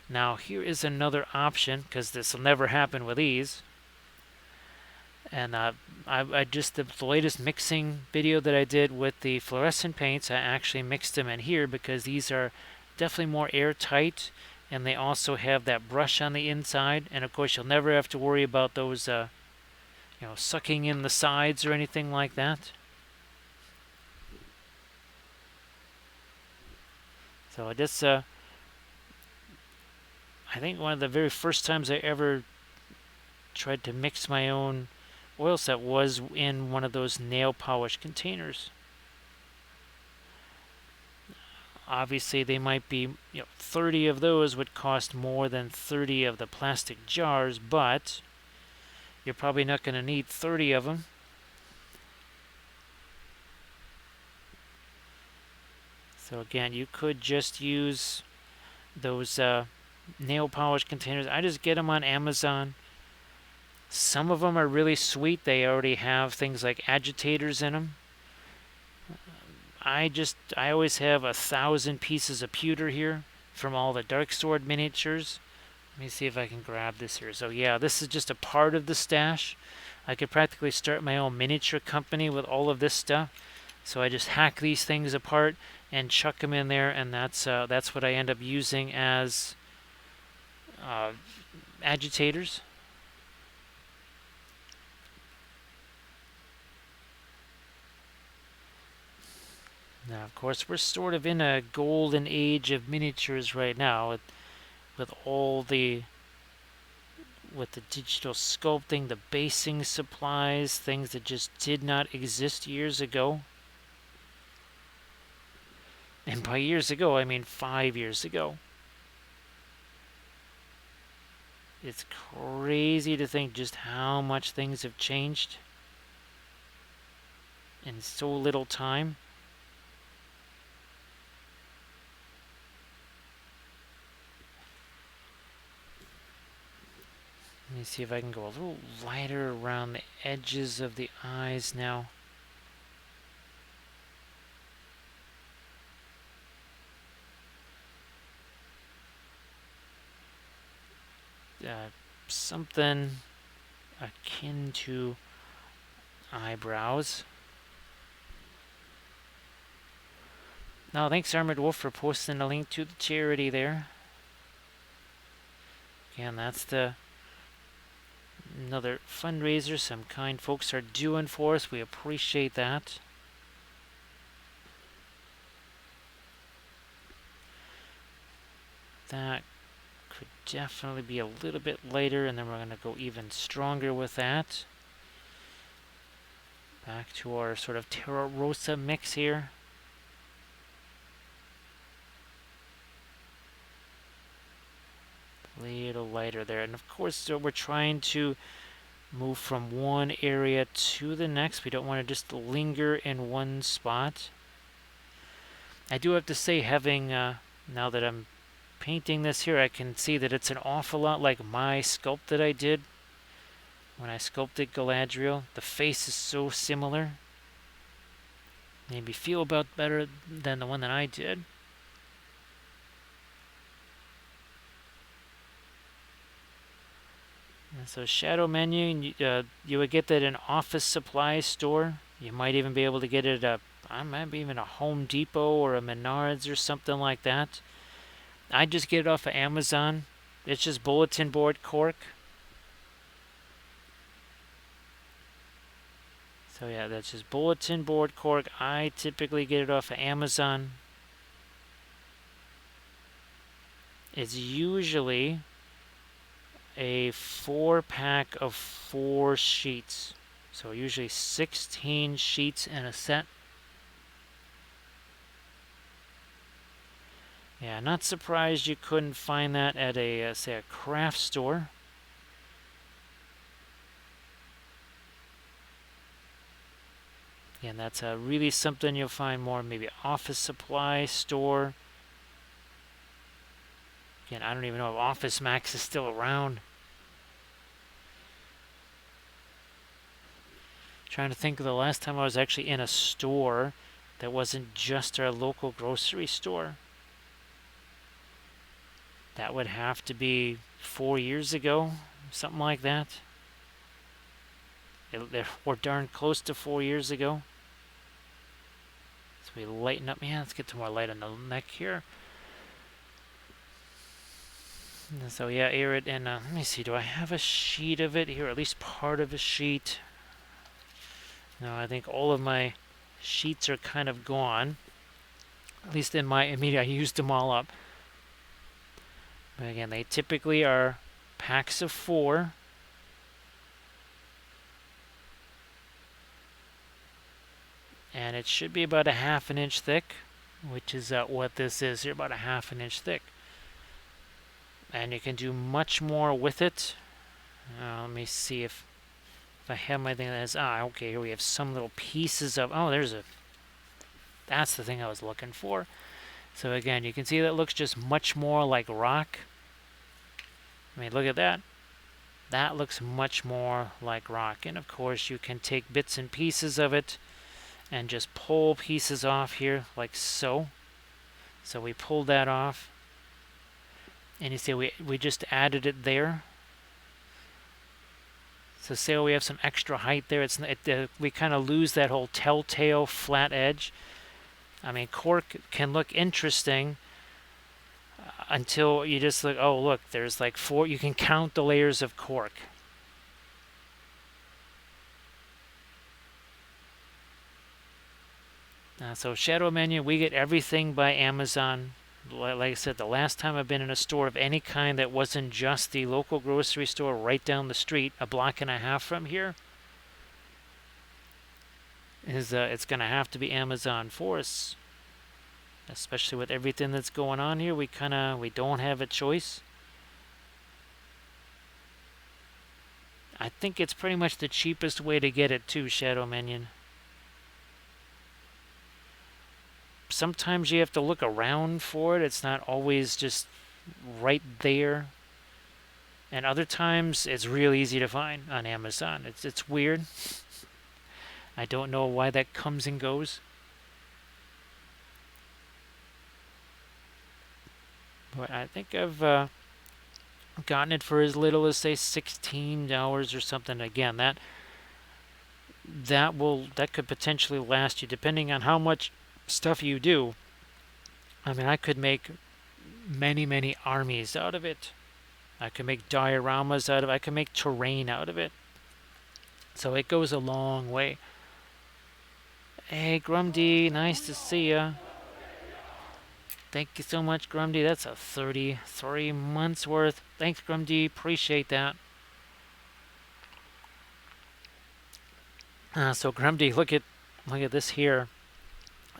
Now here is another option, because this will never happen with these. And I just, the latest mixing video that I did with the fluorescent paints, I actually mixed them in here because these are definitely more airtight, and they also have that brush on the inside. And of course, you'll never have to worry about those, sucking in the sides or anything like that. So this, I think one of the very first times I ever tried to mix my own oil set was in one of those nail polish containers. Obviously, they might be, 30 of those would cost more than 30 of the plastic jars, but you're probably not going to need 30 of them. So again, you could just use those nail polish containers. I just get them on Amazon. Some of them are really sweet. They already have things like agitators in them. I always have 1,000 pieces of pewter here from all the Dark Sword miniatures. Let me see if I can grab this here. So yeah, this is just a part of the stash. I could practically start my own miniature company with all of this stuff. So I just hack these things apart and chuck them in there, and that's what I end up using as agitators. Now, of course, we're sort of in a golden age of miniatures right now, with the digital sculpting, the basing supplies, things that just did not exist years ago. And by years ago, I mean 5 years ago. It's crazy to think just how much things have changed in so little time. Let me see if I can go a little lighter around the edges of the eyes now. Something akin to eyebrows. Now, thanks Armored Wolf for posting a link to the charity there. Again, that's another fundraiser some kind folks are doing for us. We appreciate that. That could definitely be a little bit lighter, and then we're going to go even stronger with that. Back to our sort of Terra Rosa mix here. A little lighter there. And of course, so we're trying to move from one area to the next. We don't want to just linger in one spot. I do have to say, having, now that I'm painting this here, I can see that it's an awful lot like my sculpt that I did when I sculpted Galadriel. The face is so similar. Made me feel about better than the one that I did. So shadow menu, you would get that in office supply store. You might even be able to get it at maybe even a Home Depot or a Menards or something like that. I just get it off of Amazon. It's just bulletin board cork. So yeah, that's just bulletin board cork. I typically get it off of Amazon. It's usually a 4-pack of 4 sheets. So usually 16 sheets in a set. Yeah, not surprised you couldn't find that at a, say, a craft store. Again, that's really something you'll find more maybe office supply store. Again, I don't even know if Office Max is still around. Trying to think of the last time I was actually in a store that wasn't just our local grocery store. That would have to be 4 years ago, something like that. We're darn close to 4 years ago. So we lighten up. Yeah, let's get some more light on the neck here. And so yeah, air it, and let me see, do I have a sheet of it here? At least part of a sheet. No, I think all of my sheets are kind of gone. At least in my immediate, I used them all up. But again, they typically are packs of 4. And it should be about a 1/2 inch thick, which is what this is here, about a 1/2 inch thick. And you can do much more with it. Let me see if I have my thing that has, okay, here we have some little pieces of, that's the thing I was looking for. So again, you can see that looks just much more like rock. I mean, look at that. That looks much more like rock. And of course, you can take bits and pieces of it and just pull pieces off here like so. So we pulled that off. And you see we just added it there. So say we have some extra height there. We kind of lose that whole telltale flat edge. I mean, cork can look interesting until you just look, oh look, there's like 4, you can count the layers of cork. So shadow menu, we get everything by Amazon. Like I said, the last time I've been in a store of any kind that wasn't just the local grocery store right down the street, a block and a half from here, is it's going to have to be Amazon for us. Especially with everything that's going on here, we don't have a choice. I think it's pretty much the cheapest way to get it too, Shadow Minion. Sometimes you have to look around for it. It's not always just right there. And other times it's real easy to find on Amazon. It's weird. I don't know why that comes and goes. But I think I've gotten it for as little as, say, $16 or something. Again, that could potentially last you, depending on how much stuff you do. I mean, I could make many armies out of it. I could make dioramas out of it. I could make terrain out of it. So it goes a long way. Hey, Grumdy, nice to see ya. Thank you so much, Grumdy. That's a 33 months worth. Thanks, Grumdy. Appreciate that. So Grumdy, look at this here.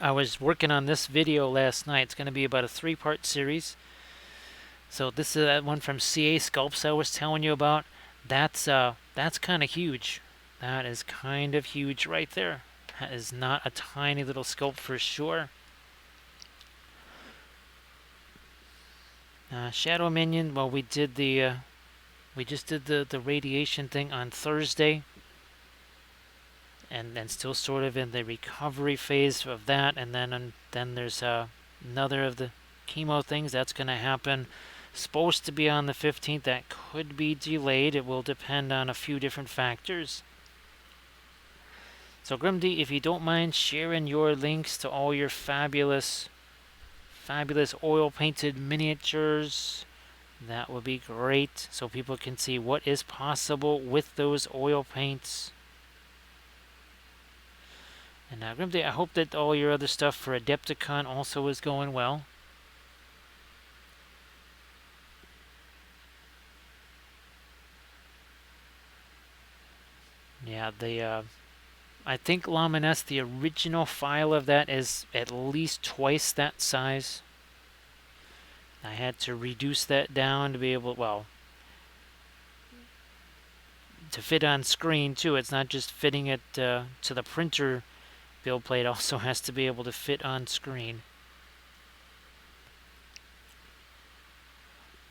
I was working on this video last night. It's going to be about a 3-part series. So this is that one from CA Sculpts I was telling you about. That's kind of huge. That is kind of huge right there. That is not a tiny little sculpt for sure. Shadow Minion. Well, we just did the radiation thing on Thursday. And then still sort of in the recovery phase of that, and then there's another of the chemo things that's going to happen supposed to be on the 15th. That could be delayed. It will depend on a few different factors. So Grimdy, if you don't mind sharing your links to all your fabulous oil painted miniatures, that would be great, so people can see what is possible with those oil paints. And Grimdy, I hope that all your other stuff for Adepticon also is going well. Yeah, I think Lamines, the original file of that is at least twice that size. I had to reduce that down to be able, well, to fit on screen too. It's not just fitting it to the printer build plate, also has to be able to fit on screen.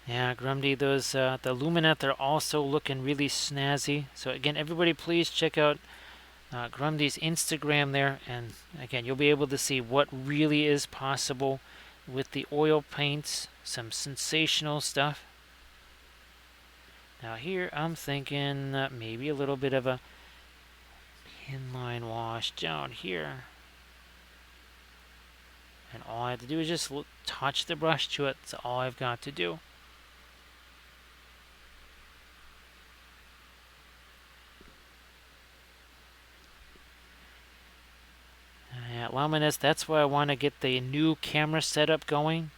Yeah, Grumdy, those the Lumineth, they're also looking really snazzy. So again, everybody please check out Grumdy's Instagram there, and again, you'll be able to see what really is possible with the oil paints. Some sensational stuff. Now here, I'm thinking maybe a little bit of a inline wash down here. And all I have to do is just touch the brush to it. That's all I've got to do. At Lamines, that's why I want to get the new camera setup going,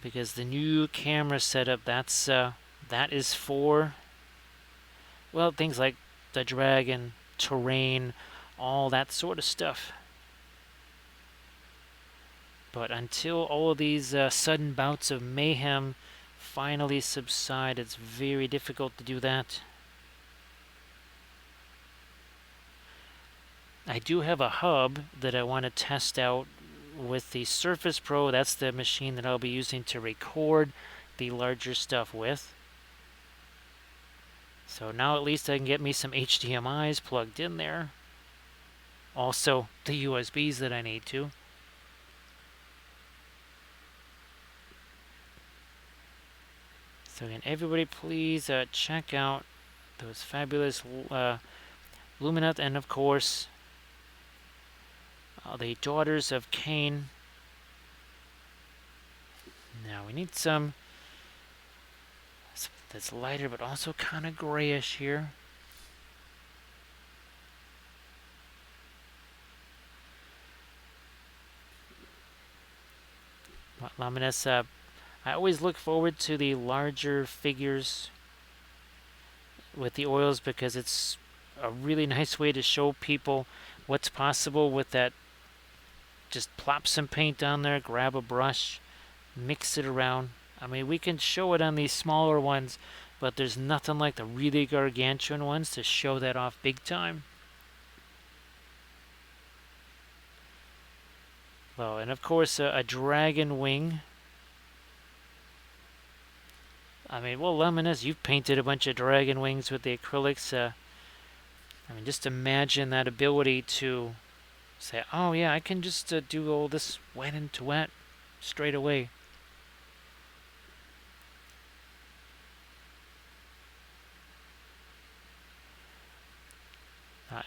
because the new camera setup, that is for, well, things like the dragon, terrain, all that sort of stuff. But until all of these sudden bouts of mayhem finally subside, it's very difficult to do that. I do have a hub that I want to test out with the Surface Pro. That's the machine that I'll be using to record the larger stuff with. So now at least I can get me some HDMIs plugged in there. Also the USBs that I need to. So again, everybody please check out those fabulous Lumineth, and of course the Daughters of Cain. Now we need some that's lighter but also kind of grayish here. Lamines, I always look forward to the larger figures with the oils because it's a really nice way to show people what's possible with that. Just plop some paint on there, grab a brush, mix it around. I mean, we can show it on these smaller ones, but there's nothing like the really gargantuan ones to show that off big time. Well, and of course, a dragon wing. I mean, well, Lamines, you've painted a bunch of dragon wings with the acrylics. I mean, just imagine that ability to say, oh yeah, I can just do all this wet into wet straight away.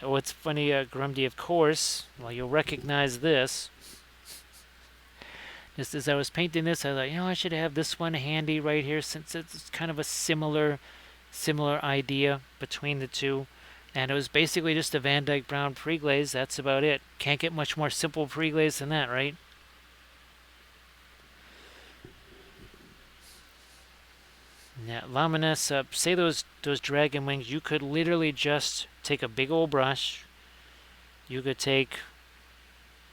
What's funny, Grumdy, of course, well, you'll recognize this. Just as I was painting this, I thought, I should have this one handy right here since it's kind of a similar idea between the two. And it was basically just a Van Dyke Brown pre-glaze. That's about it. Can't get much more simple pre-glaze than that, right? Yeah, Lamines, say those dragon wings, you could literally just take a big old brush. You could take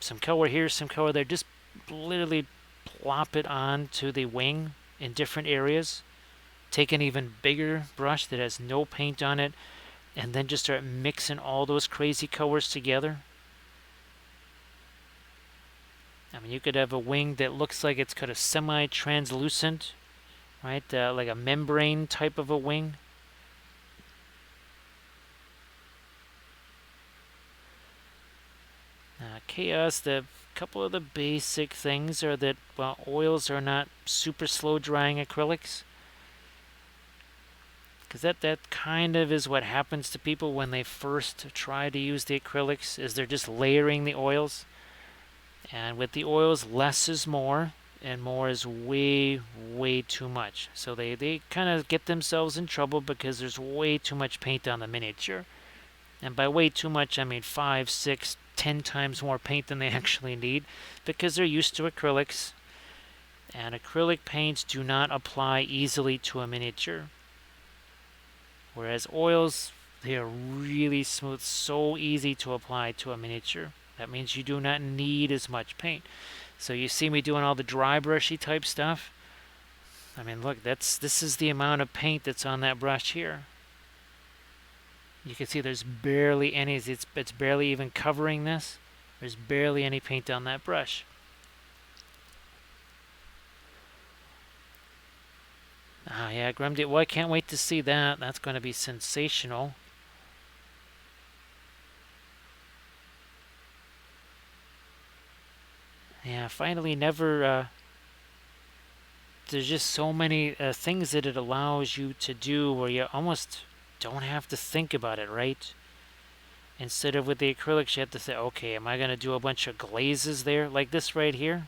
some color here, some color there. Just literally plop it onto the wing in different areas. Take an even bigger brush that has no paint on it, and then just start mixing all those crazy colors together. I mean, you could have a wing that looks like it's kind of semi-translucent, right? Like a membrane type of a wing. Chaos, the couple of the basic things are that, well, oils are not super slow drying acrylics. Because that kind of is what happens to people when they first try to use the acrylics, is they're just layering the oils. And with the oils, less is more, and more is way, way too much. So they kind of get themselves in trouble because there's way too much paint on the miniature. And by way too much, I mean 5, 6, 10 times more paint than they actually need, because they're used to acrylics. And acrylic paints do not apply easily to a miniature. Whereas oils, they are really smooth, so easy to apply to a miniature. That means you do not need as much paint. So you see me doing all the dry brushy type stuff. I mean, look, this is the amount of paint that's on that brush here. You can see there's barely any, it's barely even covering this. There's barely any paint on that brush. Ah, yeah, Grumdy. Well, I can't wait to see that. That's going to be sensational. Yeah, finally, never. There's just so many things that it allows you to do where you almost don't have to think about it, right? Instead of with the acrylics, you have to say, okay, am I going to do a bunch of glazes there? Like this right here.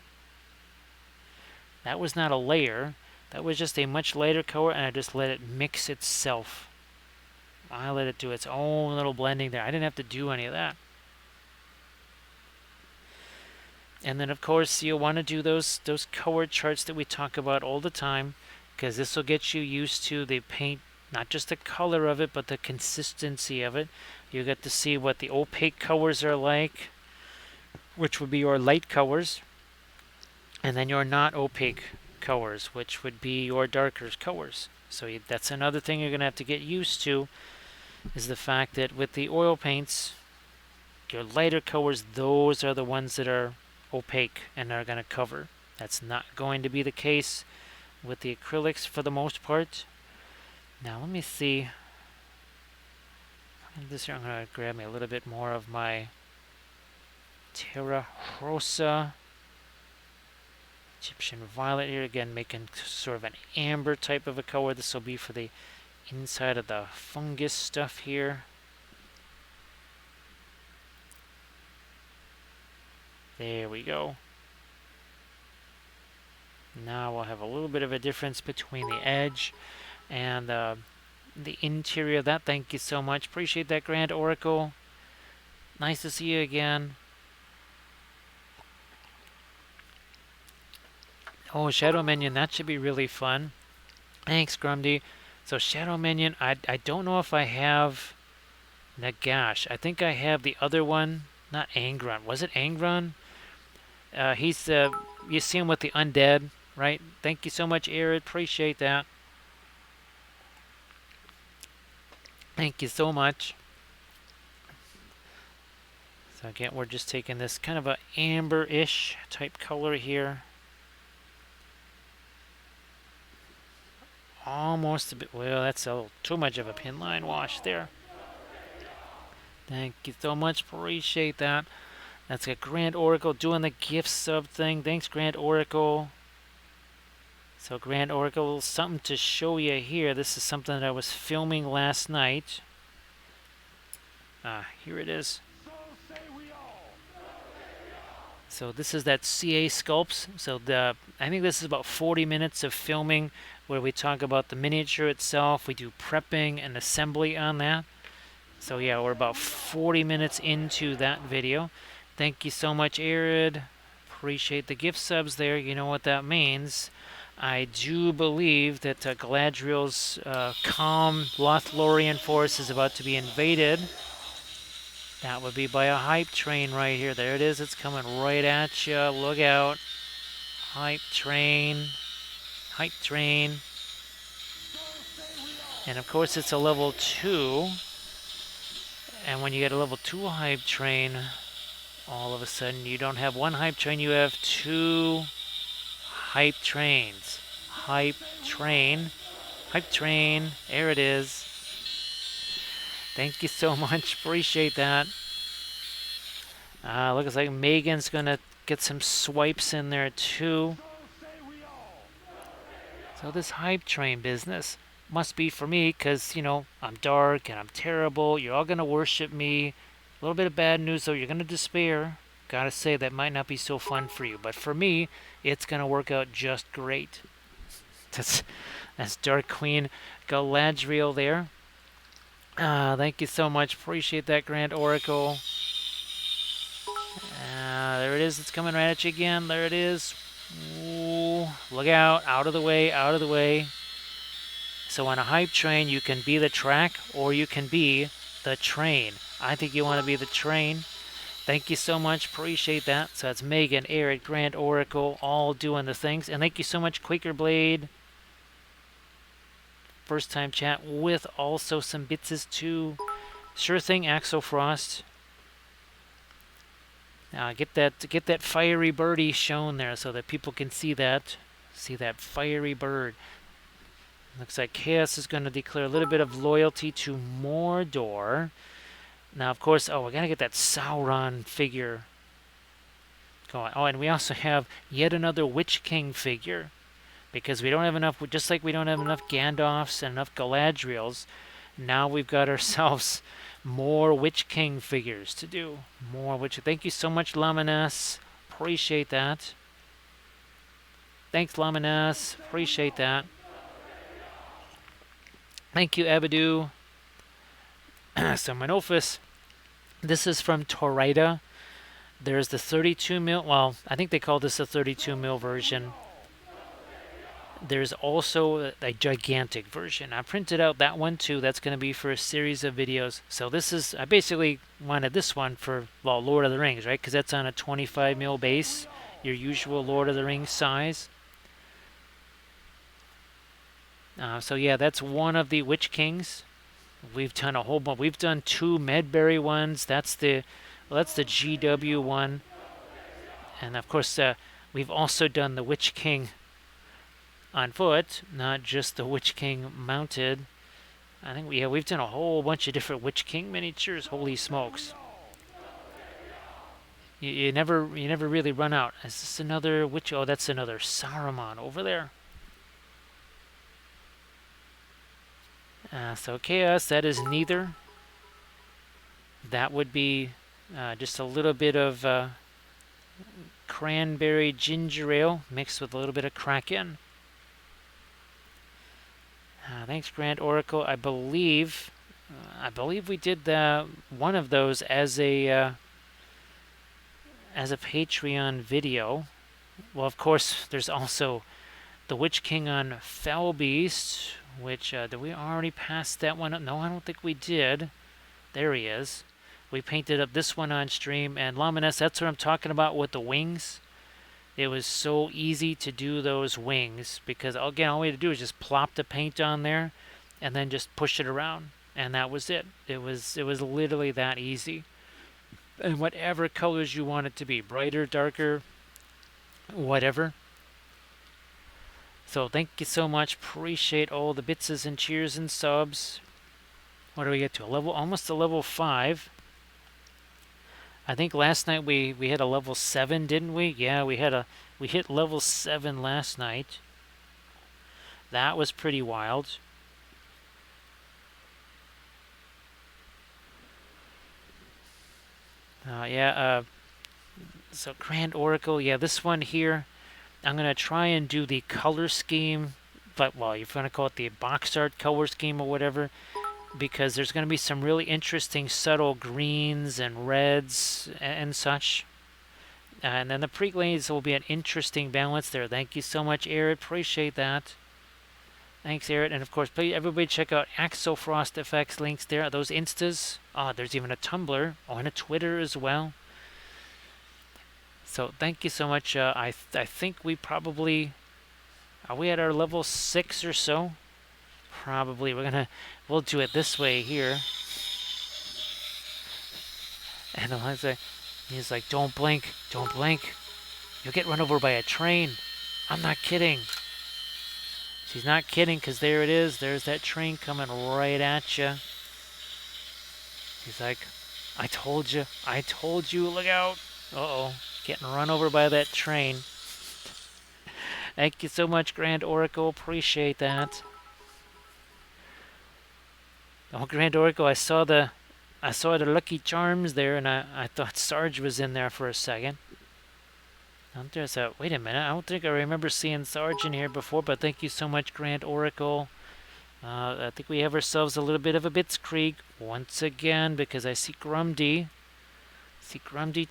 That was not a layer. That was just a much lighter color, and I just let it mix itself. I let it do its own little blending there. I didn't have to do any of that. And then, of course, you'll want to do those color charts that we talk about all the time, because this will get you used to the paint, not just the color of it, but the consistency of it. You get to see what the opaque colors are like, which would be your light colors, and then your not opaque colors, which would be your darker colors. So that's another thing you're going to have to get used to, is the fact that with the oil paints, your lighter colors, those are the ones that are opaque and are going to cover. That's not going to be the case with the acrylics for the most part. Now let me see. This year I'm going to grab me a little bit more of my Terra Rosa Egyptian Violet here, again making sort of an amber type of a color. This will be for the inside of the fungus stuff here. There we go. Now we'll have a little bit of a difference between the edge and the interior of that. Thank you so much. Appreciate that, Grand Oracle. Nice to see you again. Oh, Shadow Minion, that should be really fun. Thanks, Grumdy. So Shadow Minion, I don't know if I have Nagash. I think I have the other one, not Angron. Was it Angron? He's you see him with the undead, right? Thank you so much, Arid. Appreciate that. Thank you so much. So again, we're just taking this kind of a amber-ish type color here. Almost a bit, well, that's a little too much of a pin line wash there. Thank you so much, appreciate that. That's got Grand Oracle doing the gift sub thing. Thanks, Grand Oracle. So Grand Oracle, something to show you here. This is something that I was filming last night. Here it is. So this is that CA Sculpts. So I think this is about 40 minutes of filming where we talk about the miniature itself. We do prepping and assembly on that. So yeah, we're about 40 minutes into that video. Thank you so much, Arid. Appreciate the gift subs there. You know what that means. I do believe that Galadriel's calm Lothlorien force is about to be invaded. That would be by a hype train right here. There it is. It's coming right at you. Look out. Hype train. Hype train. And of course it's a level 2. And when you get a level 2 hype train, all of a sudden you don't have one hype train, you have 2 hype trains. Hype train. Hype train. There it is. Thank you so much. Appreciate that. Looks like Megan's going to get some swipes in there too. So this hype train business must be for me because, you know, I'm dark and I'm terrible. You're all going to worship me. A little bit of bad news, though. You're going to despair. Gotta say, that might not be so fun for you. But for me, it's going to work out just great. That's Dark Queen Galadriel there. Thank you so much. Appreciate that, Grand Oracle. There it is. It's coming right at you again. There it is. Ooh, look out. Out of the way. Out of the way. So on a hype train, you can be the track or you can be the train. I think you want to be the train. Thank you so much. Appreciate that. So that's Megan, Eric, Grand Oracle, all doing the things. And thank you so much, Quaker Blade. First time chat with also some bitses too. Sure thing, Axel Frost. Now get that fiery birdie shown there so that people can see that. See that fiery bird. Looks like Chaos is going to declare a little bit of loyalty to Mordor. Now, of course, we're going to get that Sauron figure going. Oh, and we also have yet another Witch King figure. Because we don't have enough, just like we don't have enough Gandalfs and enough Galadriels, now we've got ourselves more Witch King figures to do. More Witch. Thank you so much, Laminas. Appreciate that. Thanks, Laminas. Appreciate that. Thank you, Abadu. So, Manophis, this is from Torrida. There's the 32 mil. Well, I think they call this a 32 mil version. There's also a gigantic version. I printed out that one too. That's going to be for a series of videos. So this is, I basically wanted this one for, well, Lord of the Rings, right? Because that's on a 25 mil base, your usual Lord of the Rings size. So yeah, that's one of the Witch Kings. We've done a whole bunch. We've done 2 Medberry ones. That's the GW one. And of course, we've also done the Witch King on foot, not just the Witch King mounted. I think we've done a whole bunch of different Witch King miniatures. Holy smokes! You never really run out. Is this another witch? Oh, that's another Saruman over there. So Chaos, that is neither. That would be just a little bit of cranberry ginger ale mixed with a little bit of Kraken. Thanks, Grand Oracle. I believe we did one of those as a Patreon video. Well, of course, there's also the Witch King on Fell Beast, which did we already pass that one up? No, I don't think we did. There he is. We painted up this one on stream, and Laminas, that's what I'm talking about with the wings. It was so easy to do those wings because, again, all we had to do was just plop the paint on there and then just push it around, and that was it. It was literally that easy. And whatever colors you want it to be, brighter, darker, whatever. So thank you so much. Appreciate all the bitses and cheers and subs. What do we get to? Almost a level 5. I think last night we hit a level 7, didn't we? Yeah, we hit level 7 last night. That was pretty wild. So Grand Oracle, yeah, this one here, I'm going to try and do the color scheme, but, well, you're going to call it the box art color scheme or whatever, because there's going to be some really interesting subtle greens and reds and such. And then the pre-glaze will be an interesting balance there. Thank you so much, Eric. Appreciate that. Thanks, Eric. And of course, please, everybody check out Axel Frost Effects links there. Those Instas. Oh, there's even a Tumblr and a Twitter as well. So thank you so much. I think we probably... Are we at our level 6 or so? Probably. We'll do it this way here. And he's like, don't blink, don't blink. You'll get run over by a train. I'm not kidding. She's not kidding, because there it is. There's that train coming right at you. He's like, I told you, look out. Uh-oh. getting run over by that train. Thank you so much, Grand Oracle. Appreciate that. Oh, Grand Oracle, I saw the Lucky Charms there, and I thought Sarge was in there for a second. Wait a minute, I don't think I remember seeing Sarge in here before, but thank you so much, Grand Oracle. I think we have ourselves a little bit of a Blitzkrieg once again, because I see Grumdy.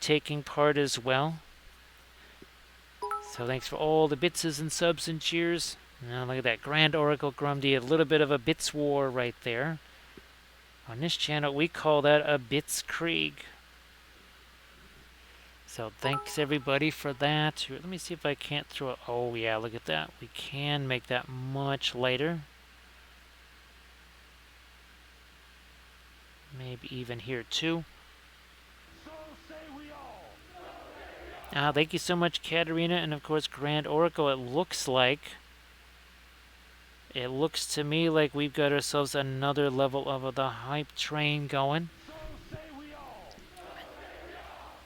Taking part as well. So thanks for all the bitses and subs and cheers. Now look at that, Grand Oracle Grumdy, a little bit of a bits war right there. On this channel, we call that a Blitzkrieg. So thanks everybody for that. Let me see if I can't throw it. Oh yeah, look at that. We can make that much lighter. Maybe even here too. Thank you so much, Katarina, and of course Grand Oracle. It looks to me like we've got ourselves another level of the hype train going.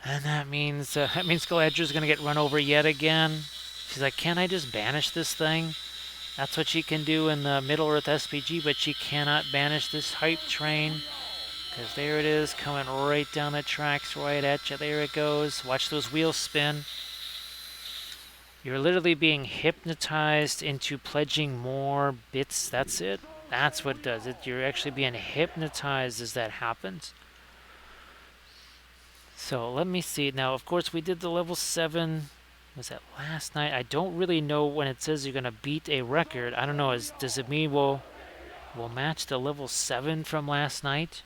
And that means Galadriel's gonna get run over yet again. She's like, "Can't I just banish this thing?" That's what she can do in the Middle Earth SPG, but she cannot banish this hype train. Because there it is, coming right down the tracks, right at you. There it goes. Watch those wheels spin. You're literally being hypnotized into pledging more bits. That's it. That's what does it. You're actually being hypnotized as that happens. So let me see. Now, of course, we did the level 7. Was that last night? I don't really know when it says you're going to beat a record. I don't know. Does it mean we'll match the level 7 from last night?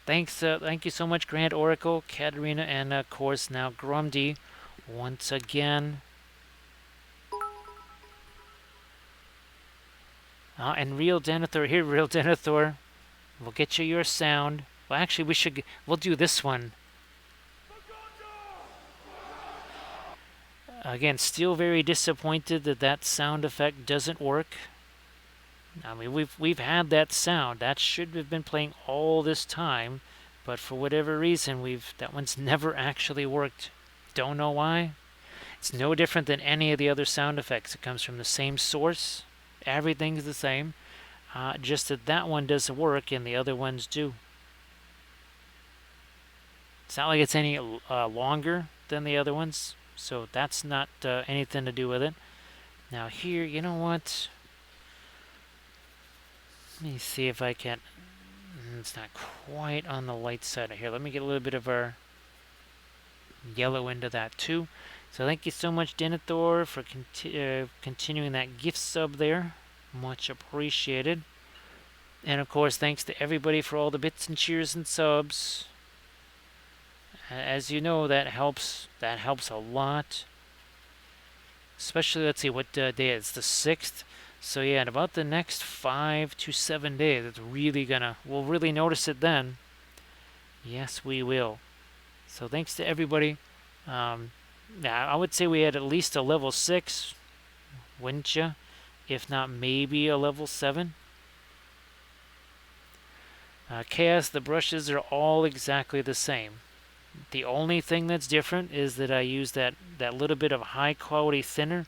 Thanks, thank you so much, Grand Oracle, Katarina, and of course now Grumdy once again. And Real Denethor here, Real Denethor. We'll get you your sound. Well, actually, we'll do this one. Again, still very disappointed that sound effect doesn't work. I mean, we've had that sound. That should have been playing all this time, but for whatever reason, that one's never actually worked. Don't know why. It's no different than any of the other sound effects. It comes from the same source. Everything's the same. Just that one doesn't work and the other ones do. It's not like it's any longer than the other ones, so that's not anything to do with it. Now here, you know what? Let me see if I can. It's not quite on the light side of here. Let me get a little bit of our yellow into that too. So thank you so much, Denethor, for continuing that gift sub there. Much appreciated. And of course, thanks to everybody for all the bits and cheers and subs. As you know, that helps a lot. Especially, let's see, what day it's the 6th. So yeah, in about the next 5 to 7 days, we'll really notice it then. Yes, we will. So thanks to everybody. I would say we had at least a level 6, wouldn't you? If not, maybe a level 7. Chaos, the brushes are all exactly the same. The only thing that's different is that I use that little bit of high quality thinner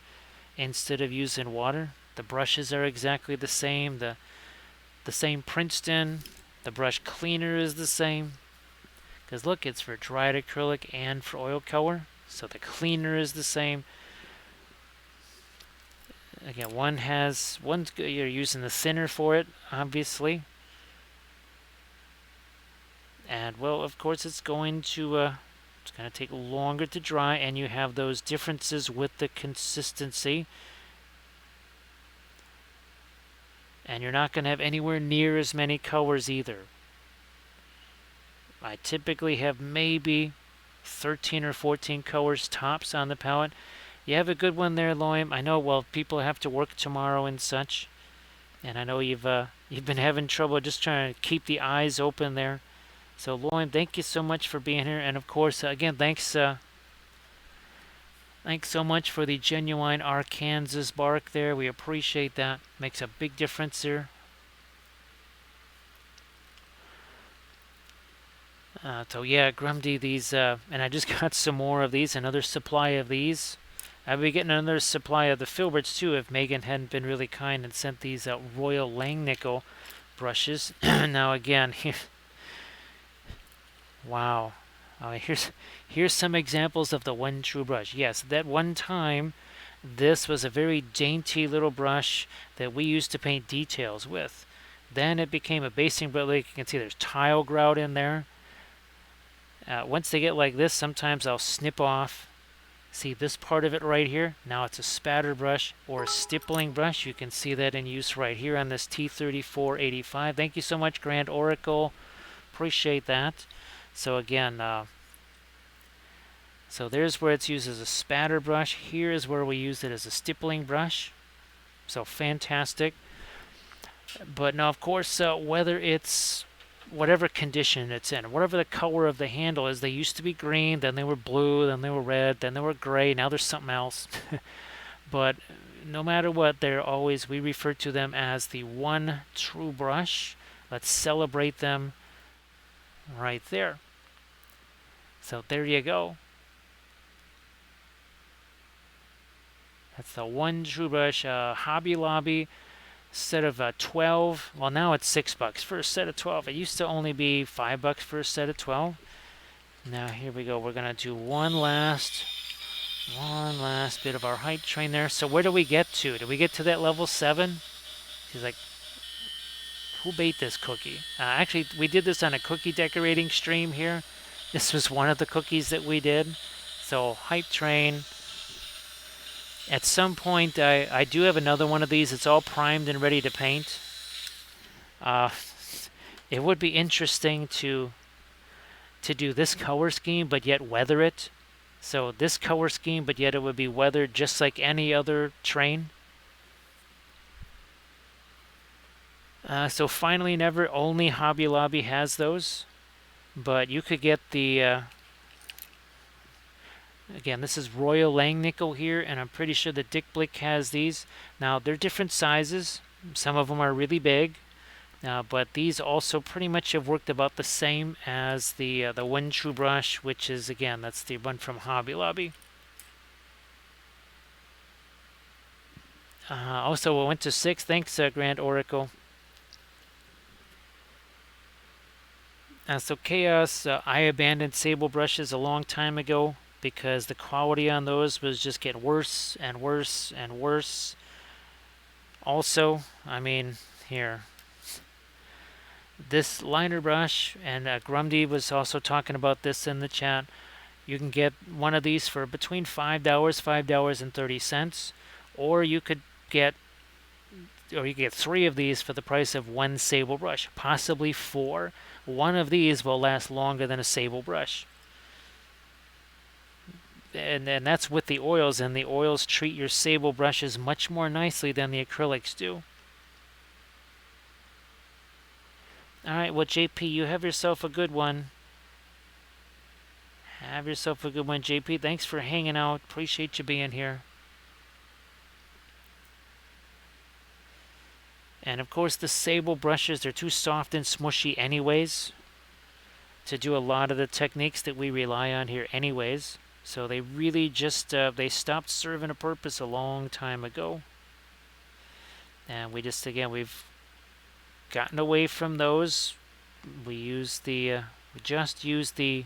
instead of using water. The brushes are exactly the same. The same Princeton. The brush cleaner is the same. Because look, it's for dried acrylic and for oil color. So the cleaner is the same. Again, you're using the thinner for it, obviously. And well, of course, it's going to take longer to dry, and you have those differences with the consistency. And you're not going to have anywhere near as many colors either. I typically have maybe 13 or 14 colors tops on the palette. You have a good one there, Loim. I know, well, people have to work tomorrow and such. And I know you've been having trouble just trying to keep the eyes open there. So, Loim, thank you so much for being here. And, of course, again, thanks so much for the genuine Arkansas bark there. We appreciate that. Makes a big difference here. So yeah, Grumdy, these, and I just got some more of these, another supply of these. I'll be getting another supply of the filberts too if Megan hadn't been really kind and sent these Royal Langnickel brushes. Now again, wow. Here's some examples of the one true brush. Yes, that one time, this was a very dainty little brush that we used to paint details with. Then it became a basing brush. Like you can see there's tile grout in there. Once they get like this, sometimes I'll snip off. See this part of it right here? Now it's a spatter brush or a stippling brush. You can see that in use right here on this T3485. Thank you so much, Grand Oracle. Appreciate that. So again, so there's where it's used as a spatter brush. Here is where we use it as a stippling brush. So fantastic. But now, of course, whether it's whatever condition it's in, whatever the color of the handle is, they used to be green, then they were blue, then they were red, then they were gray, now there's something else. But no matter what, they're always, we refer to them as the one true brush. Let's celebrate them right there. So there you go. That's the one true brush. Hobby Lobby set of 12. Well, now it's $6 for a set of 12. It used to only be $5 for a set of 12. Now here we go. We're gonna do one last bit of our hype train there. So where do we get to? Did we get to that level 7? He's like, who baked this cookie? Actually, we did this on a cookie decorating stream here. This was one of the cookies that we did. So hype train. At some point, I do have another one of these. It's all primed and ready to paint. It would be interesting to do this color scheme, but yet weather it. So this color scheme, but yet it would be weathered just like any other train. So finally, never only Hobby Lobby has those, but you could get the. Again, this is Royal Langnickel here, and I'm pretty sure that Dick Blick has these. Now, they're different sizes. Some of them are really big, but these also pretty much have worked about the same as the One True brush, which is, again, that's the one from Hobby Lobby. Also, we went to 6. Thanks, Grand Oracle. So Chaos, I abandoned sable brushes a long time ago, because the quality on those was just getting worse and worse and worse. Also, I mean, here, this liner brush, and Grumdy was also talking about this in the chat. You can get one of these for between $5, $5.30, or you could get 3 of these for the price of one sable brush, possibly 4. One of these will last longer than a sable brush. And that's with the oils, and the oils treat your sable brushes much more nicely than the acrylics do. Alright, well, JP, you have yourself a good one. Have yourself a good one, JP. Thanks for hanging out. Appreciate you being here. And of course, the sable brushes, they're too soft and smushy anyways to do a lot of the techniques that we rely on here anyways. So they really just, they stopped serving a purpose a long time ago. And we just, again, we've gotten away from those. We use the, we just use the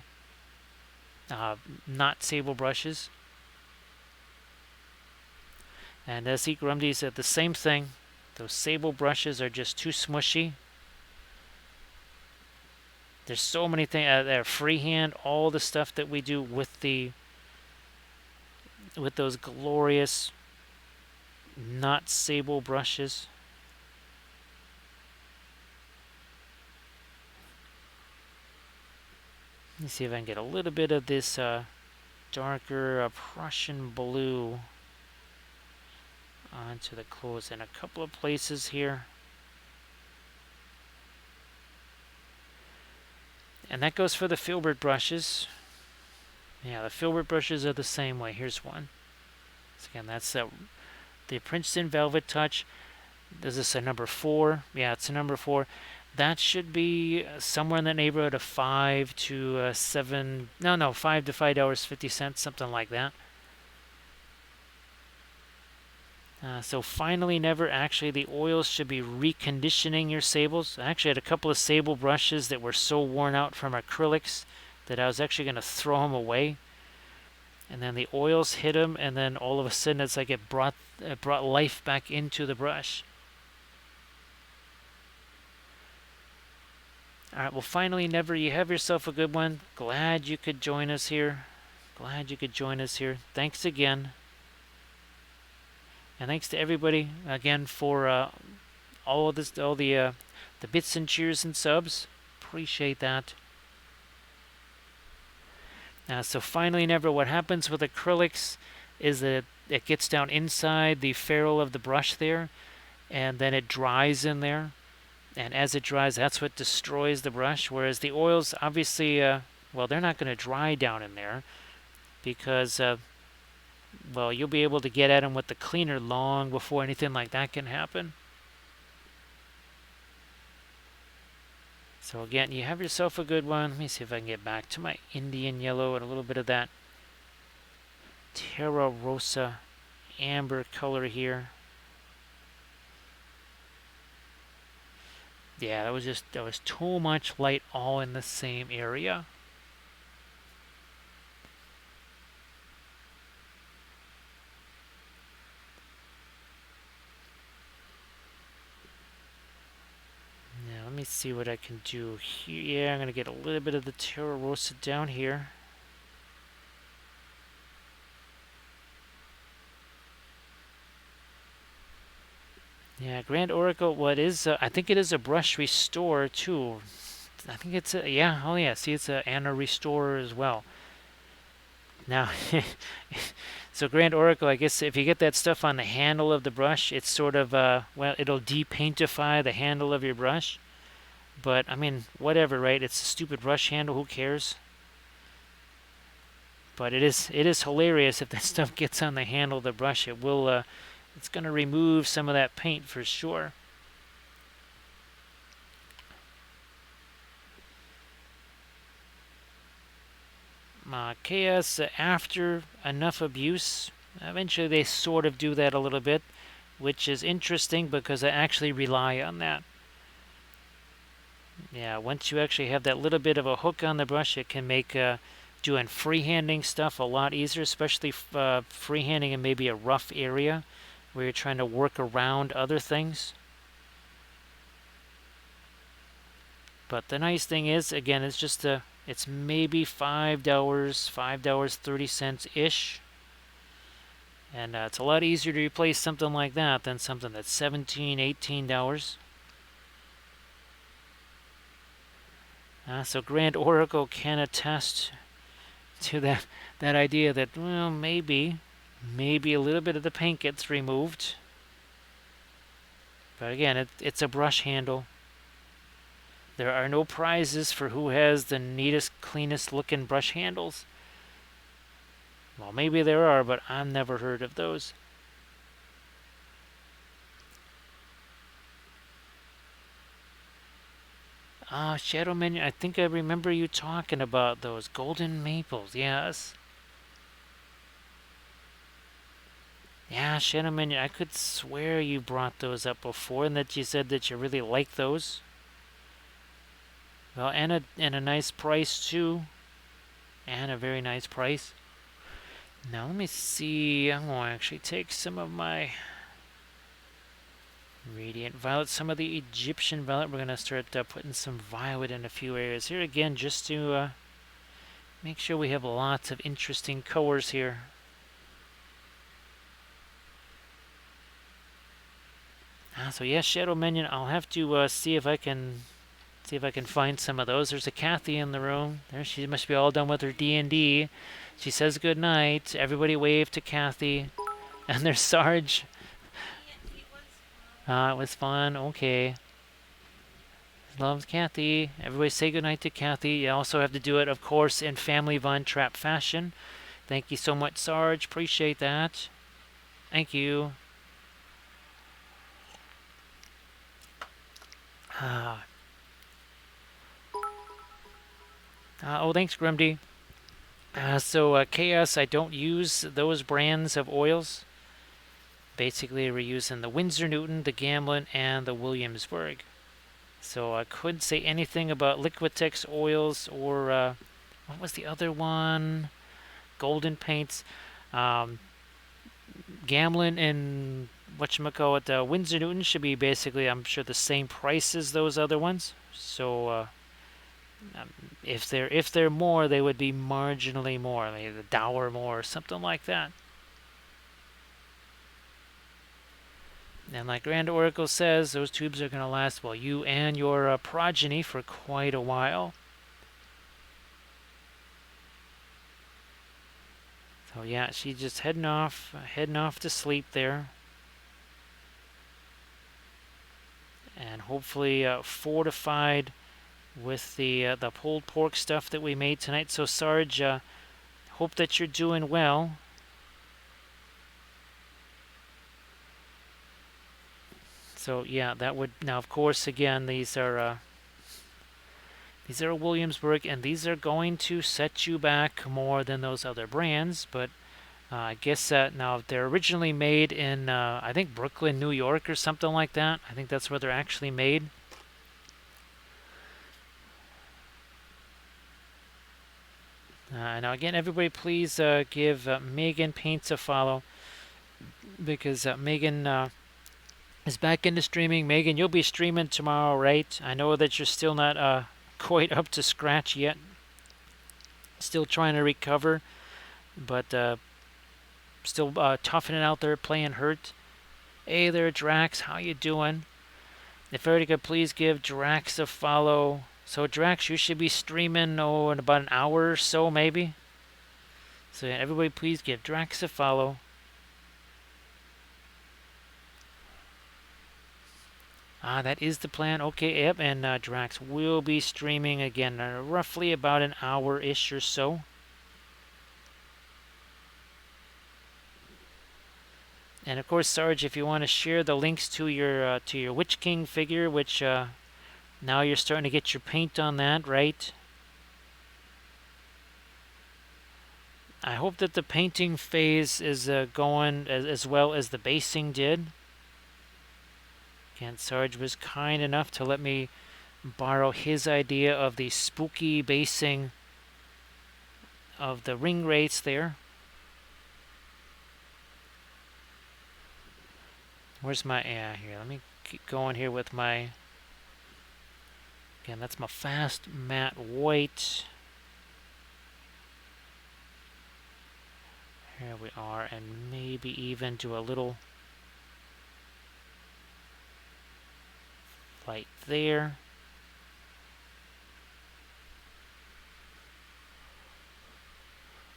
not sable brushes. And as Grumdy said, the same thing. Those sable brushes are just too smushy. There's so many things, they're freehand, all the stuff that we do with those glorious not sable brushes. Let me see if I can get a little bit of this darker Prussian blue onto the clothes in a couple of places here. And that goes for the filbert brushes. Yeah, the filbert brushes are the same way. Here's one. So again, that's the Princeton Velvet Touch. Is this a number 4? Yeah, it's a number 4. that should be somewhere in the neighborhood of 5 to 7. No, $5 to $5.50, something like that. So finally, never actually, the oils should be reconditioning your sables. I actually had a couple of sable brushes that were so worn out from acrylics that I was actually going to throw them away. And then the oils hit them, and then all of a sudden it's like it brought life back into the brush. All right, well, finally, Never, you have yourself a good one. Glad you could join us here. Thanks again. And thanks to everybody again for all of this, all the bits and cheers and subs. Appreciate that. So finally, Never, what happens with acrylics is that it gets down inside the ferrule of the brush there, and then it dries in there. And as it dries, that's what destroys the brush. Whereas the oils, obviously, well, they're not going to dry down in there because, well, you'll be able to get at them with the cleaner long before anything like that can happen. So again, you have yourself a good one. Let me see if I can get back to my Indian yellow and a little bit of that Terra Rosa amber color here. Yeah, that was too much light all in the same area. Now let me see what I can do here. Yeah, I'm gonna get a little bit of the Terra Rosa down here. Yeah, Grand Oracle, what is, I think it is a brush restore too. I think it's a, yeah, oh yeah, see, it's a, and a restorer as well. Now, so Grand Oracle, I guess if you get that stuff on the handle of the brush, it's sort of, well, it'll depaintify the handle of your brush. But, I mean, whatever, right? It's a stupid brush handle, who cares? But it is hilarious if that stuff gets on the handle of the brush. It will, it's going to remove some of that paint for sure. Chaos, after enough abuse, eventually they sort of do that a little bit, which is interesting because I actually rely on that. Yeah, once you actually have that little bit of a hook on the brush, it can make doing freehanding stuff a lot easier, especially freehanding in maybe a rough area where you're trying to work around other things. But the nice thing is, again, it's just it's maybe $5.30-ish. And it's a lot easier to replace something like that than something that's $17, $18. So Grand Oracle can attest to that idea that, well, maybe a little bit of the paint gets removed. But again, it's a brush handle. There are no prizes for who has the neatest, cleanest looking brush handles. Well, maybe there are, but I've never heard of those. Shadow Minion, I think I remember you talking about those golden maples, yes. Yeah, Shadow Minion, I could swear you brought those up before and that you said that you really like those. Well, and a nice price too. And a very nice price. Now let me see, I'm going to actually take some of my Radiant Violet, some of the Egyptian Violet. We're going to start putting some violet in a few areas here again, just to make sure we have lots of interesting colors here. So yes, Shadow Minion, I'll have to see if I can find some of those. There's a Kathy in the room. There, she must be all done with her D&D. She says good night. Everybody wave to Kathy. And there's Sarge. It was fun. Okay. Loves Kathy. Everybody say goodnight to Kathy. You also have to do it, of course, in Family Von Trapp fashion. Thank you so much, Sarge. Appreciate that. Thank you. Oh, thanks, Grimdy. Chaos, I don't use those brands of oils. Basically, we're using the Windsor Newton, the Gamblin, and the Williamsburg. So I couldn't say anything about Liquitex oils or what was the other one? Golden paints. Um, Gamblin and whatchamacallit, Windsor Newton should be basically, I'm sure, the same price as those other ones. So um, if they're more, they would be marginally more, like a dollar more or something like that. And like Grand Oracle says, those tubes are going to last, well, you and your progeny for quite a while. So yeah, she's just heading off to sleep there, and hopefully fortified with the pulled pork stuff that we made tonight. So Sarge, hope that you're doing well. So yeah, that would now, of course, again, these are Williamsburg, and these are going to set you back more than those other brands. But I guess now they're originally made in I think Brooklyn, New York, or something like that. I think that's where they're actually made. Now again, everybody, please give Megan Paints a follow, because Megan is back into streaming. Megan, you'll be streaming tomorrow, right? I know that you're still not quite up to scratch yet. Still trying to recover, but still toughing it out there, playing hurt. Hey there, Drax. How you doing? If everybody could please give Drax a follow. So Drax, you should be streaming in about an hour or so, maybe. So yeah, everybody, please give Drax a follow. That is the plan. Okay, yep, and Drax will be streaming again, roughly about an hour-ish or so. And of course, Sarge, if you want to share the links to your Witch King figure, which now you're starting to get your paint on that, right? I hope that the painting phase is going as well as the basing did. Again, Sarge was kind enough to let me borrow his idea of the spooky basing of the ring wraiths there. Where's my, yeah, here, let me keep going here with my, again, that's my fast matte white. Here we are, and maybe even do a little light there.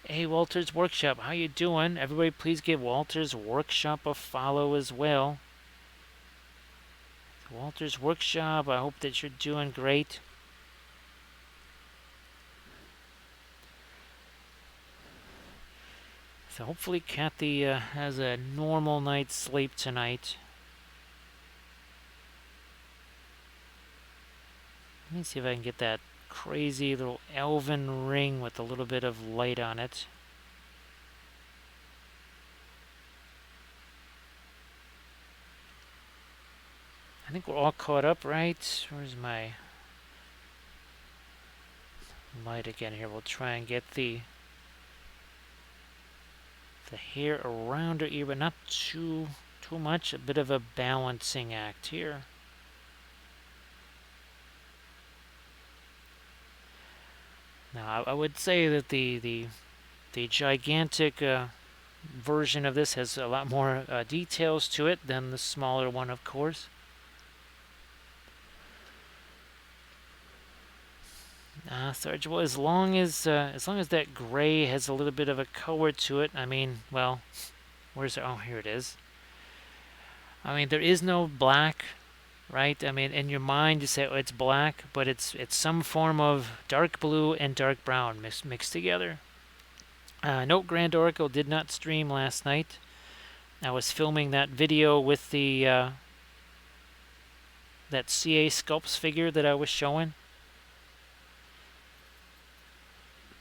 Hey, Walter's Workshop, how you doing? Everybody, please give Walter's Workshop a follow as well. Walter's Workshop, I hope that you're doing great. So hopefully Kathy has a normal night's sleep tonight. Let me see if I can get that crazy little elven ring with a little bit of light on it. I think we're all caught up, right? Where's my light again here? We'll try and get the hair around her ear, but not too much. A bit of a balancing act here. Now, I would say that the gigantic version of this has a lot more details to it than the smaller one, of course. Sarge, well, as long as that gray has a little bit of a color to it, I mean, well, where's it? Oh, here it is. I mean, there is no black, right? I mean, in your mind you say, oh, it's black, but it's some form of dark blue and dark brown mixed together. Note, Grand Oracle did not stream last night. I was filming that video with the that CA Sculpts figure that I was showing.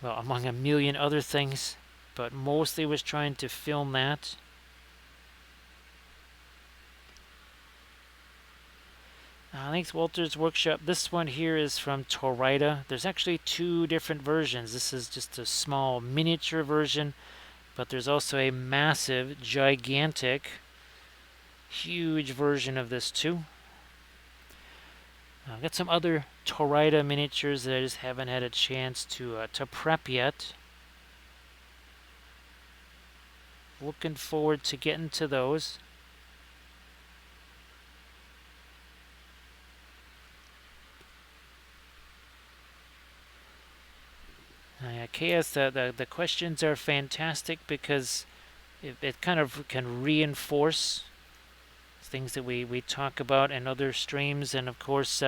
well, among a million other things, but mostly was trying to film that. Thanks, Walter's Workshop. This one here is from Torrida. There's actually two different versions. This is just a small miniature version, but there's also a massive, gigantic, huge version of this too. I've got some other Torrida miniatures that I just haven't had a chance to prep yet. Looking forward to getting to those. Chaos, the questions are fantastic because it kind of can reinforce things that we talk about in other streams, and of course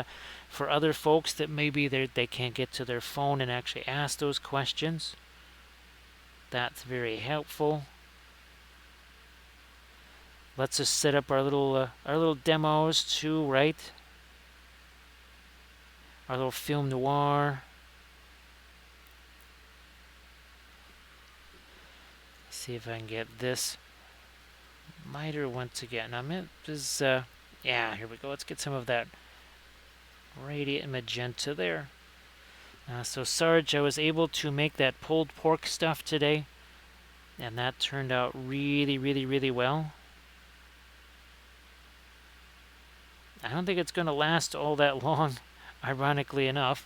for other folks that maybe they can't get to their phone and actually ask those questions, that's very helpful. Lets us set up our little demos too, right? Our little film noir. See if I can get this miter once again. Yeah, here we go. Let's get some of that radiant magenta there. So Sarge, I was able to make that pulled pork stuff today, and that turned out really, really, really well. I don't think it's going to last all that long, ironically enough.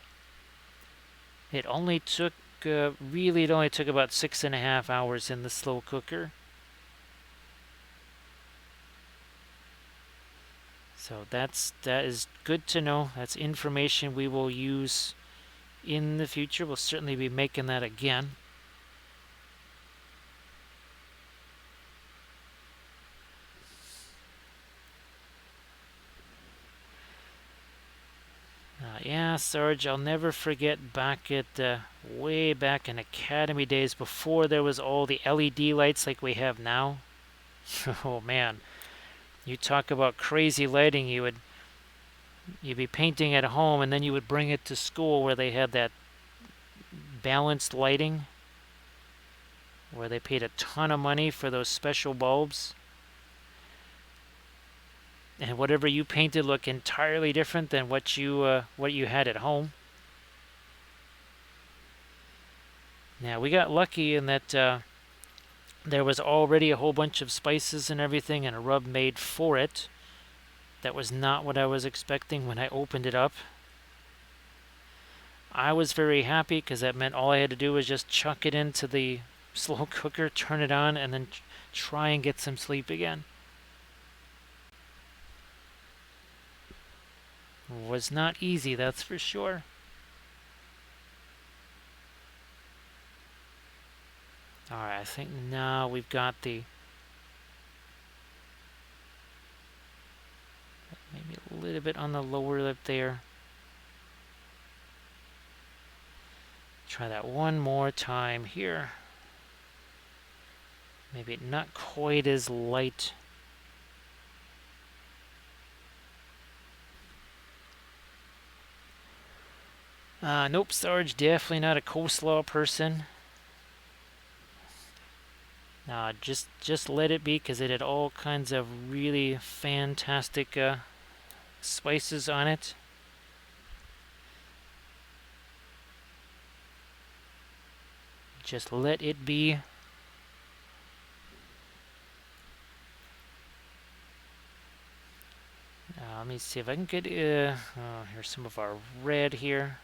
It only took, it only took about 6.5 hours in the slow cooker. So that is good to know. That's information we will use in the future. We'll certainly be making that again. Yeah, Sarge, I'll never forget back at way back in Academy days before there was all the LED lights like we have now. Oh man, you talk about crazy lighting. You'd be painting at home and then you would bring it to school where they had that balanced lighting, where they paid a ton of money for those special bulbs. And whatever you painted looked entirely different than what you had at home. Now we got lucky in that there was already a whole bunch of spices and everything and a rub made for it. That was not what I was expecting when I opened it up. I was very happy because that meant all I had to do was just chuck it into the slow cooker, turn it on, and then try and get some sleep again. Was not easy, that's for sure. Alright, I think now we've got the... maybe a little bit on the lower lip there. Try that one more time here. Maybe not quite as light. Nope, Sarge, definitely not a coleslaw person. Just let it be, because it had all kinds of really fantastic spices on it. Just let it be. Let me see if I can get... here's some of our red here.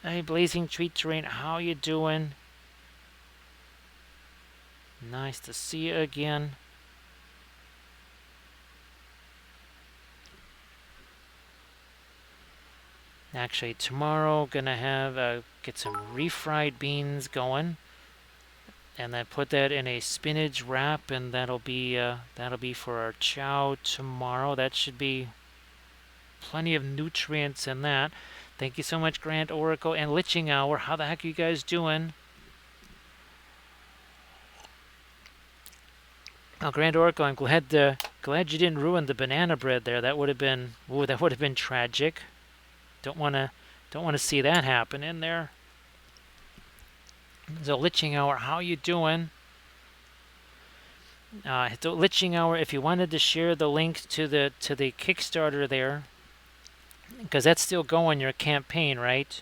Hey, Blazing Treat Terrain, how you doing? Nice to see you again. Actually, tomorrow gonna have get some refried beans going, and then put that in a spinach wrap, and that'll be for our chow tomorrow. That should be plenty of nutrients in that. Thank you so much, Grant Oracle and Liching Hour. How the heck are you guys doing? Oh, Grand Oracle, I'm glad you didn't ruin the banana bread there. That would have been tragic. don't wanna see that happen in there. So Liching Hour, how you doing? Liching Hour, if you wanted to share the link to the Kickstarter there, because that's still going, your campaign, right?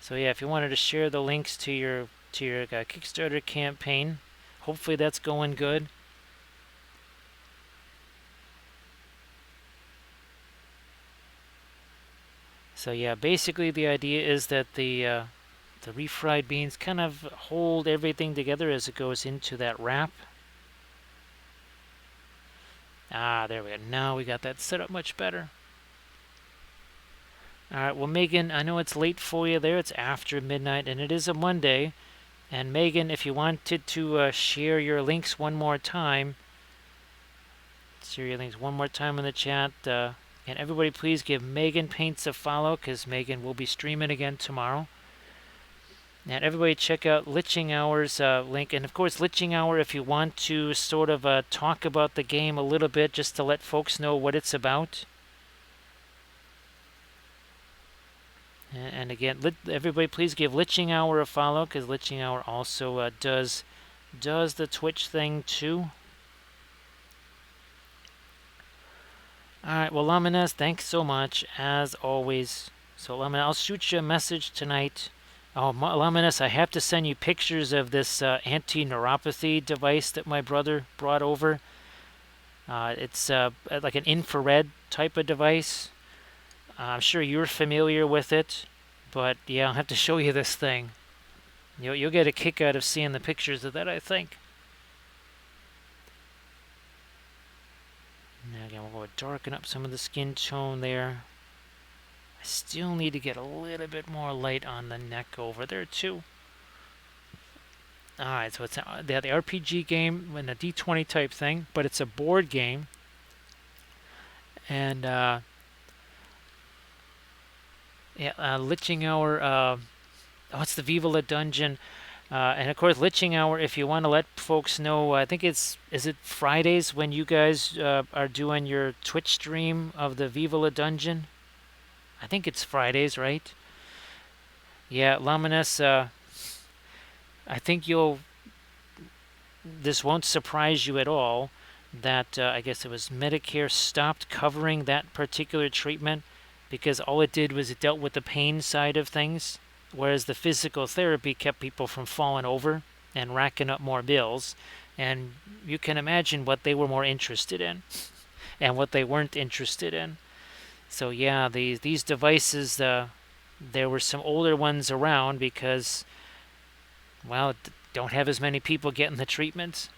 So yeah, if you wanted to share the links to your Kickstarter campaign, hopefully that's going good. So yeah, basically the idea is that the refried beans kind of hold everything together as it goes into that wrap. Ah, there we go. Now we got that set up much better. All right, well, Megan, I know it's late for you there. It's after midnight, and it is a Monday. And Megan, if you wanted to share your links one more time, share your links one more time in the chat. And everybody, please give Megan Paints a follow, because Megan will be streaming again tomorrow. And everybody check out Liching Hour's link. And of course, Liching Hour, if you want to sort of talk about the game a little bit, just to let folks know what it's about. And again, everybody please give Liching Hour a follow, because Liching Hour also does the Twitch thing too. Alright, well, Laminez, thanks so much, as always. So, Laminez, I'll shoot you a message tonight. Oh, Laminez, I have to send you pictures of this anti-neuropathy device that my brother brought over. It's like an infrared type of device. I'm sure you're familiar with it, but yeah, I'll have to show you this thing. You'll get a kick out of seeing the pictures of that, I think. Now again, we'll go darken up some of the skin tone there. I still need to get a little bit more light on the neck over there too. Alright, so it's the RPG game and a D20 type thing, but it's a board game. And Liching Hour, oh, it's the Viva La Dungeon. And of course, Liching Hour, if you want to let folks know, I think is it Fridays when you guys are doing your Twitch stream of the Viva La Dungeon? I think it's Fridays, right? Yeah, Laminus, I think this won't surprise you at all that I guess it was Medicare stopped covering that particular treatment, because all it did was it dealt with the pain side of things, whereas the physical therapy kept people from falling over and racking up more bills. And you can imagine what they were more interested in and what they weren't interested in. So yeah, these devices, there were some older ones around because, well, don't have as many people getting the treatments.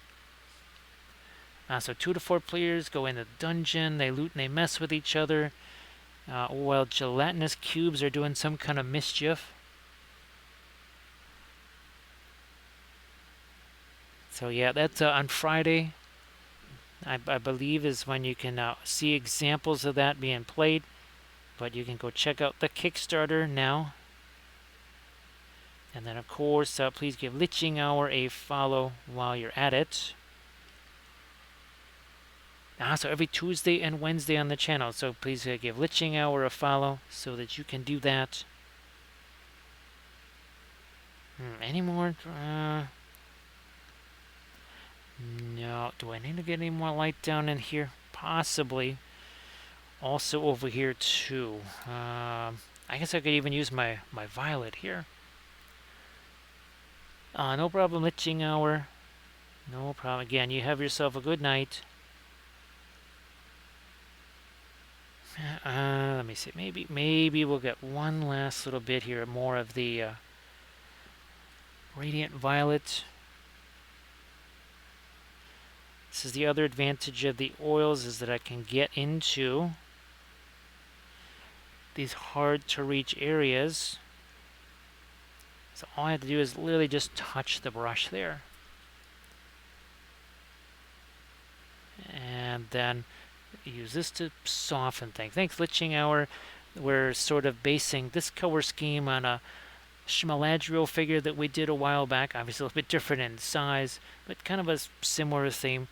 So 2 to 4 players go into the dungeon, they loot and they mess with each other. While gelatinous cubes are doing some kind of mischief. So yeah, that's on Friday. I believe is when you can see examples of that being played. But you can go check out the Kickstarter now. And then of course, please give Liching Hour a follow while you're at it. So every Tuesday and Wednesday on the channel. So please give Liching Hour a follow so that you can do that. Any more? No. Do I need to get any more light down in here? Possibly. Also over here too. I guess I could even use my violet here. No problem, Liching Hour. No problem. Again, you have yourself a good night. Let me see. Maybe we'll get one last little bit here, more of the Radiant Violet. This is the other advantage of the oils, is that I can get into these hard to reach areas. So all I have to do is literally just touch the brush there. And then use this to soften things. Thanks, Liching Hour. We're sort of basing this color scheme on a Galadriel figure that we did a while back. Obviously a little bit different in size, but kind of a similar theme.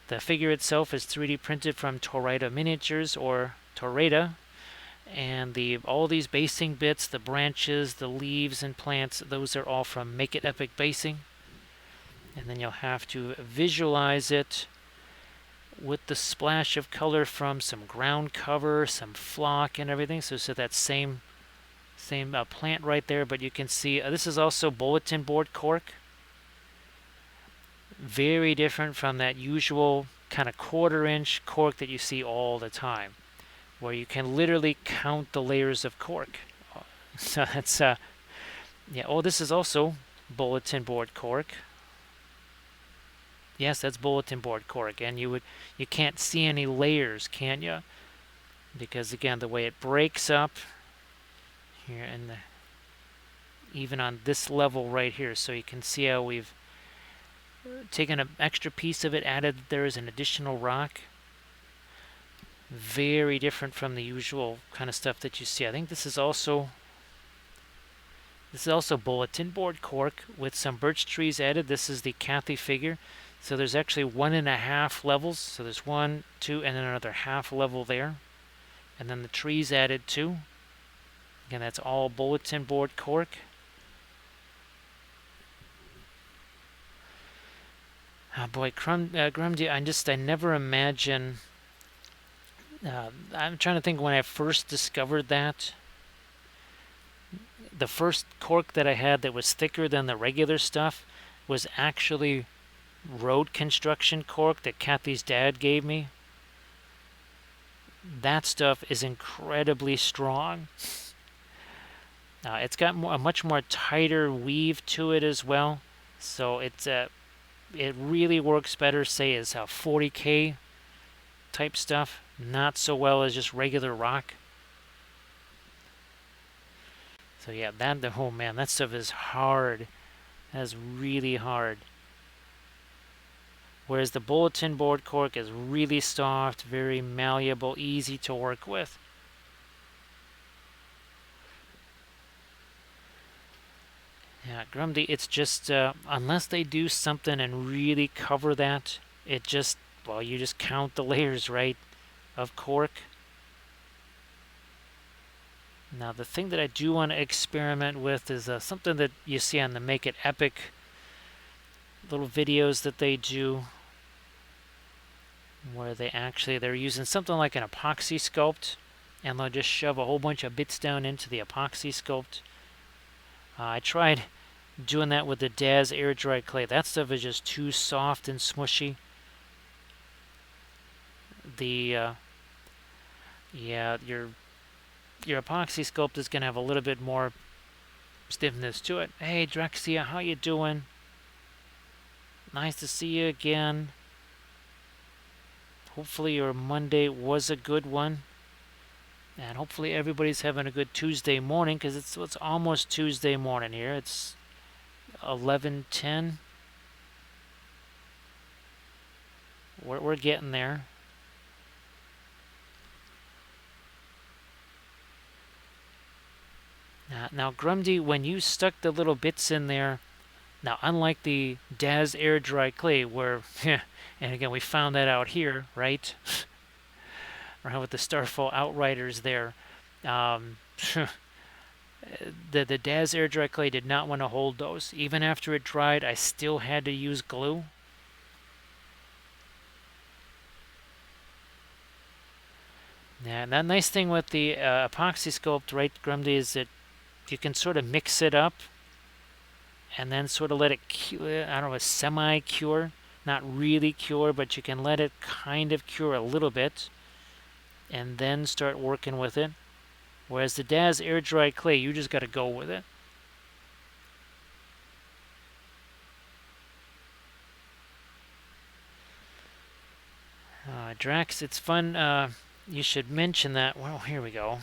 The figure itself is 3D printed from Torrida Miniatures, or Torrida. And all these basing bits, the branches, the leaves and plants, those are all from Make It Epic Basing. And then you'll have to visualize it with the splash of color from some ground cover, some flock and everything. So that same plant right there, but you can see this is also bulletin board cork. Very different from that usual kind of 1/4-inch cork that you see all the time, where you can literally count the layers of cork. So that's yeah. Oh, this is also bulletin board cork. Yes, that's bulletin board cork, and you can't see any layers, can you? Because again, the way it breaks up here, and even on this level right here, so you can see how we've taken an extra piece of it, added there is an additional rock. Very different from the usual kind of stuff that you see. I think this is also bulletin board cork with some birch trees added. This is the Kathy figure. So there's actually 1.5 levels. So there's 1, 2, and then another half level there. And then the trees added too. Again, that's all bulletin board cork. Oh boy, Grumdy, I never imagine. I'm trying to think when I first discovered that. The first cork that I had that was thicker than the regular stuff was actually road construction cork that Kathy's dad gave me. That stuff is incredibly strong. It's got a much more tighter weave to it as well, so it really works better, say, as a 40K type stuff. Not so well as just regular rock. So yeah, oh man, that stuff is hard. That's really hard. Whereas the bulletin board cork is really soft, very malleable, easy to work with. Yeah, Grumdy, it's just, unless they do something and really cover that, it just, well, you just count the layers, right, of cork. Now, the thing that I do want to experiment with is something that you see on the Make It Epic little videos that they do, where they're using something like an epoxy sculpt, and they'll just shove a whole bunch of bits down into the epoxy sculpt. I tried doing that with the Daz air dry clay. That stuff is just too soft and smushy. Yeah, your epoxy sculpt is going to have a little bit more stiffness to it. Hey, Drexia, how you doing? Nice to see you again. Hopefully your Monday was a good one. And hopefully everybody's having a good Tuesday morning, because it's almost Tuesday morning here. It's 11:10. We're getting there. Now, Grumdy, when you stuck the little bits in there, now unlike the Daz air dry clay, where, and again we found that out here, right? Right with the Starfall Outriders there. The Daz air dry clay did not want to hold those. Even after it dried, I still had to use glue. Yeah, and that nice thing with the epoxy sculpt, right, Grumdy, is that you can sort of mix it up and then sort of let it, I don't know, semi-cure. Not really cure, but you can let it kind of cure a little bit and then start working with it. Whereas the Daz air dry clay, you just got to go with it. Drax, it's fun. You should mention that. Well, here we go.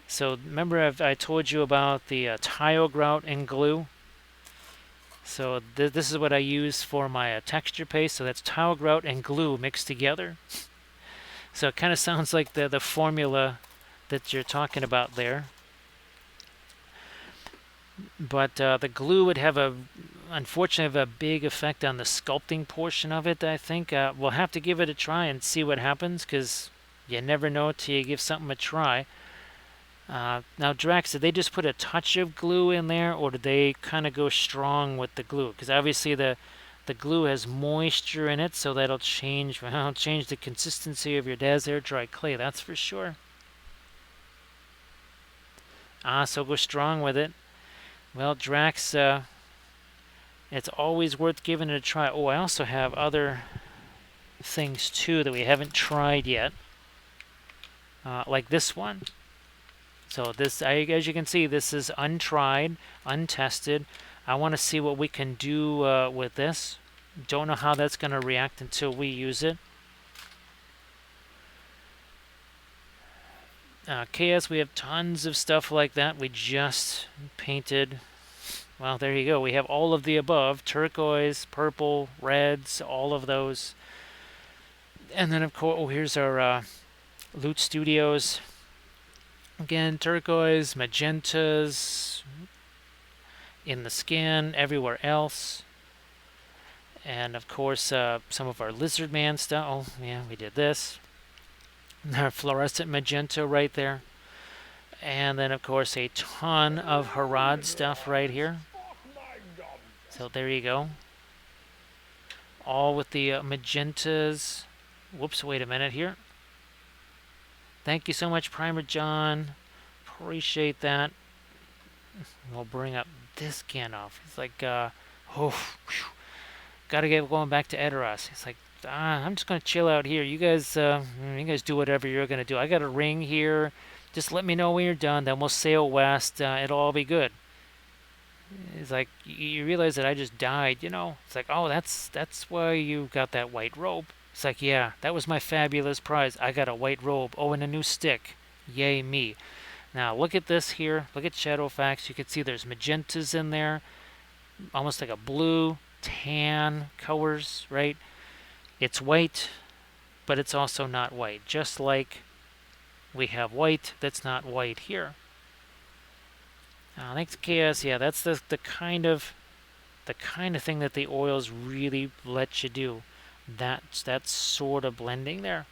So remember I told you about the tile grout and glue? So this is what I use for my texture paste. So that's tile grout and glue mixed together. So it kind of sounds like the formula that you're talking about there. But the glue would unfortunately have a big effect on the sculpting portion of it, I think. We'll have to give it a try and see what happens, because you never know till you give something a try. Now, Drax, did they just put a touch of glue in there, or did they kind of go strong with the glue? Because obviously the glue has moisture in it, so that'll change well, change the consistency of your dad's air dry clay. That's for sure. So go strong with it. Well, Drax, it's always worth giving it a try. Oh, I also have other things too that we haven't tried yet, like this one. So this, as you can see, this is untried, untested. I want to see what we can do with this. Don't know how that's going to react until we use it. KS, we have tons of stuff like that. We just painted. Well, there you go. We have all of the above: turquoise, purple, reds, all of those. And then, of course, oh, here's our Loot Studios. Again, turquoise, magentas in the skin, everywhere else. And of course, some of our lizard man stuff. Oh, yeah, we did this. Our fluorescent magenta right there. And then, of course, a ton of Harad stuff right here. So there you go. All with the magentas. Whoops, wait a minute here. Thank you so much, Primer John. Appreciate that. We'll bring up this Gandalf. It's like, gotta get going back to Edoras. It's like, I'm just gonna chill out here. You guys do whatever you're gonna do. I got a ring here. Just let me know when you're done. Then we'll sail west. It'll all be good. It's like you realize that I just died. It's like, oh, that's why you got that white robe. It's like, yeah, that was my fabulous prize. I got a white robe. Oh, and a new stick. Yay me. Now look at this here. Look at Shadowfax. You can see there's magentas in there, almost like a blue, tan colors, right? It's white, but it's also not white. Just like we have white that's not white here. Thanks, KS. Yeah, that's the kind of thing that the oils really let you do. That sort of blending there.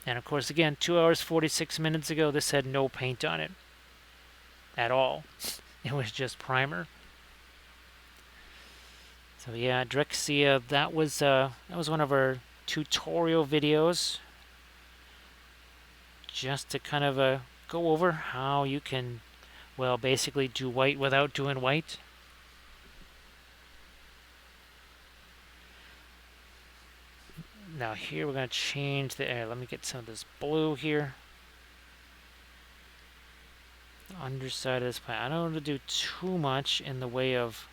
And of course, again, 2 hours 46 minutes ago, this had no paint on it at all. It was just primer. So yeah, Drexia, that was one of our tutorial videos, just to kind of go over how you can, well, basically do white without doing white. Now here we're going to change the air. Let me get some of this blue here. The underside of this plant. I don't want to do too much in the way of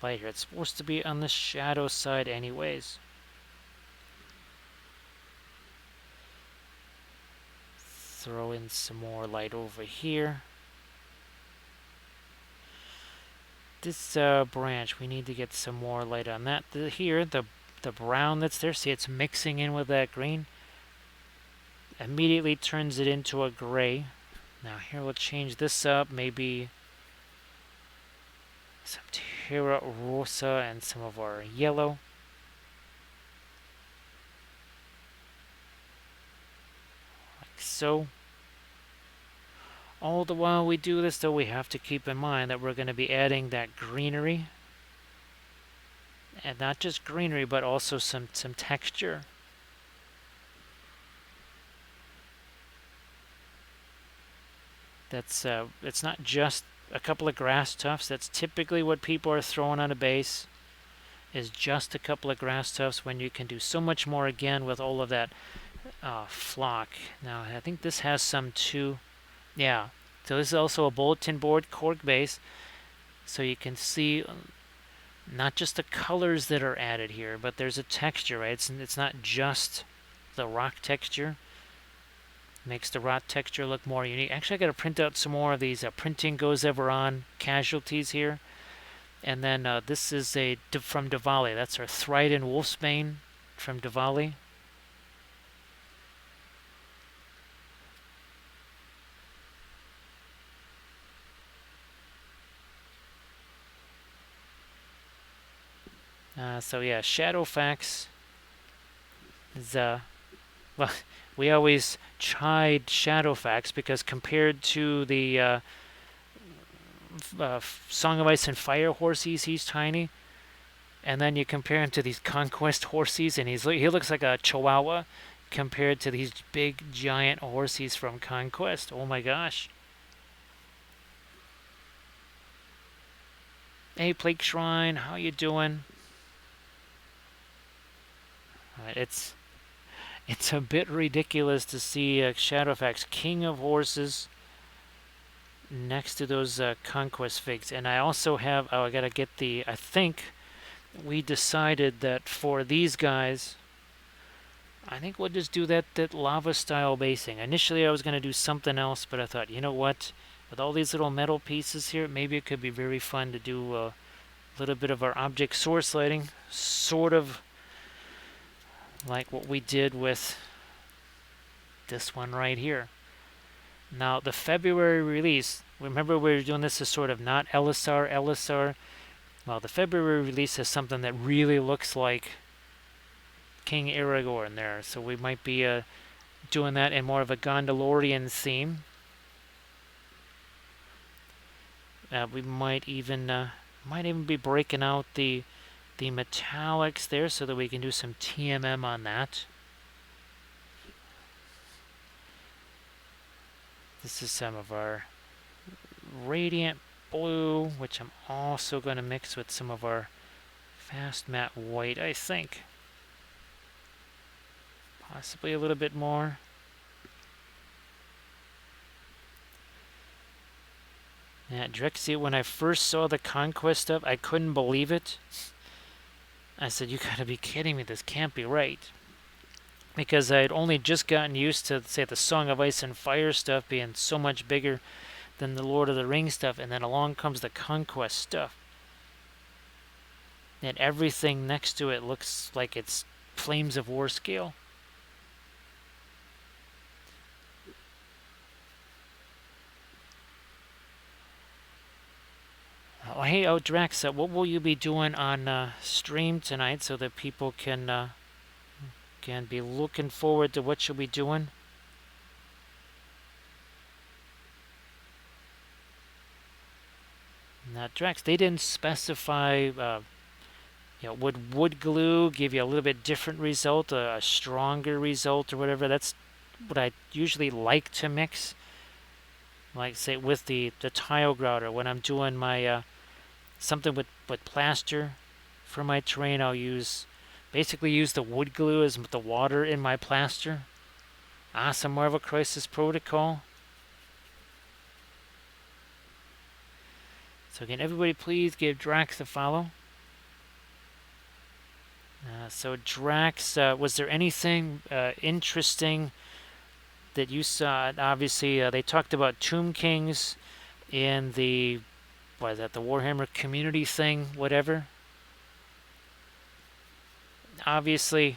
light here. It's supposed to be on the shadow side anyways. Throw in some more light over here. This branch, we need to get some more light on that. Here, the brown that's there, see it's mixing in with that green. Immediately turns it into a gray. Now here we'll change this up, maybe some Terra Rosa and some of our yellow. Like so. All the while we do this, though, we have to keep in mind that we're going to be adding that greenery. And not just greenery, but also some texture. That's it's not just a couple of grass tufts. That's typically what people are throwing on a base, is just a couple of grass tufts, when you can do so much more again with all of that flock. Now I think this has some too. Yeah, so this is also a bulletin board cork base, so you can see not just the colors that are added here, but there's a texture, right? It's not just the rock texture. Makes the rock texture look more unique. Actually, I got to print out some more of these printing goes ever on casualties here. And then this is from Diwali. That's our Thryden Wolfsbane from Diwali. So yeah, Shadowfax is well, We always chide Shadowfax because compared to the Song of Ice and Fire horses, he's tiny. And then you compare him to these Conquest horses, and he looks like a Chihuahua compared to these big giant horses from Conquest. Oh my gosh. Hey, Plague Shrine, how you doing? It's a bit ridiculous to see Shadowfax, King of Horses, next to those Conquest figs. And I also have, I gotta get I think we decided that for these guys, I think we'll just do that lava style basing. Initially I was gonna do something else, but I thought, you know what? With all these little metal pieces here, maybe it could be very fun to do a little bit of our object source lighting, sort of like what we did with this one right here. Now, the February release, remember we were doing this as sort of not LSR. Well, the February release has something that really looks like King Aragorn there, so we might be doing that in more of a Gondorian theme. We might even be breaking out the metallics there so that we can do some TMM on that. This is some of our radiant blue, which I'm also going to mix with some of our fast matte white, I think. Possibly a little bit more. Yeah, Drexy, when I first saw the Conquest stuff, I couldn't believe it. I said, you gotta be kidding me, this can't be right. Because I had only just gotten used to, say, the Song of Ice and Fire stuff being so much bigger than the Lord of the Rings stuff, and then along comes the Conquest stuff. And everything next to it looks like it's Flames of War scale. Oh, hey, Drax, what will you be doing on stream tonight so that people can be looking forward to what you'll be doing? Now, Drax, they didn't specify, would wood glue give you a little bit different result, a stronger result or whatever? That's what I usually like to mix. Like, say, with the tile grouter, when I'm doing my something with plaster for my terrain, I'll basically use the wood glue as the water in my plaster. Some Marvel Crisis Protocol. So again, everybody please give Drax a follow. So Drax, was there anything interesting that you saw? Obviously, they talked about Tomb Kings in the Warhammer community thing, whatever. Obviously,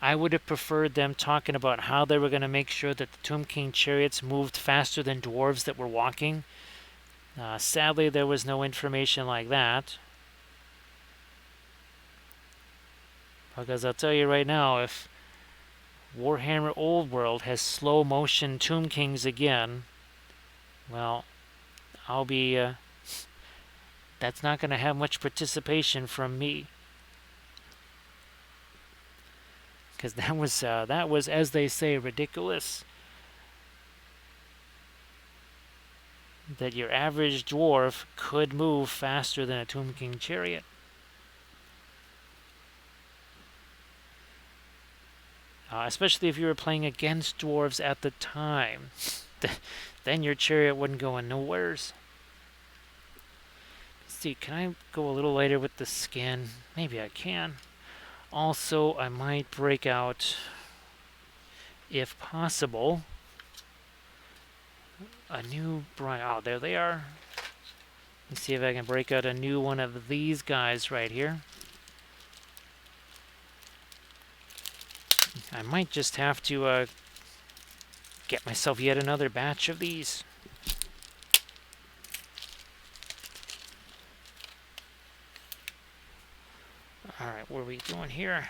I would have preferred them talking about how they were going to make sure that the Tomb King chariots moved faster than dwarves that were walking. Sadly, there was no information like that. Because I'll tell you right now, if Warhammer Old World has slow motion Tomb Kings again, well, I'll be... that's not going to have much participation from me. Because that was, as they say, ridiculous. That your average dwarf could move faster than a Tomb King chariot. Especially if you were playing against dwarves at the time. Then your chariot wouldn't go nowheres. Let's see, can I go a little lighter with the skin? Maybe I can. Also, I might break out, if possible, a new bright. Oh, there they are. Let's see if I can break out a new one of these guys right here. I might just have to get myself yet another batch of these. Alright, what are we doing here?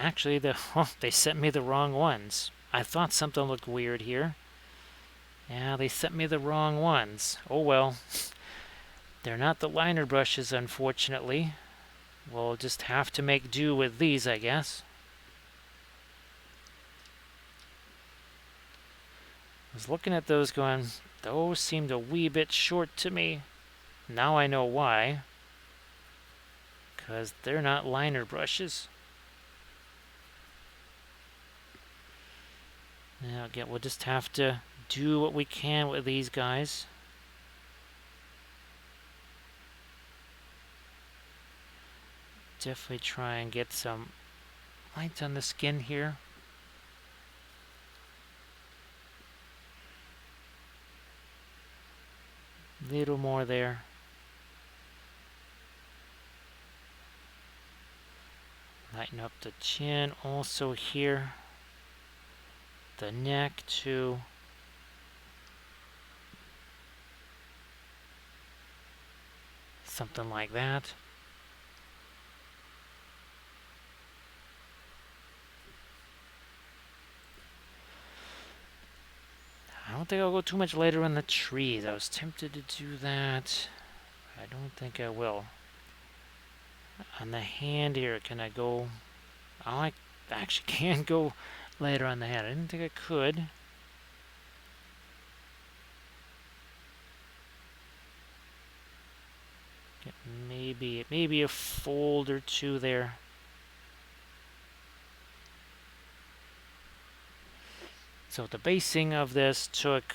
Actually, they sent me the wrong ones. I thought something looked weird here. Yeah, they sent me the wrong ones. Oh well. They're not the liner brushes, unfortunately. We'll just have to make do with these, I guess. I was looking at those going, those seemed a wee bit short to me. Now I know why. Because they're not liner brushes. Now again, we'll just have to do what we can with these guys. Definitely try and get some light on the skin here. Little more there. Lighten up the chin also here. The neck too. Something like that. I don't think I'll go too much later on the trees. I was tempted to do that. I don't think I will. On the hand here, can I go... Oh, I actually can go later on the hand. I didn't think I could. Maybe a fold or two there. So the basing of this took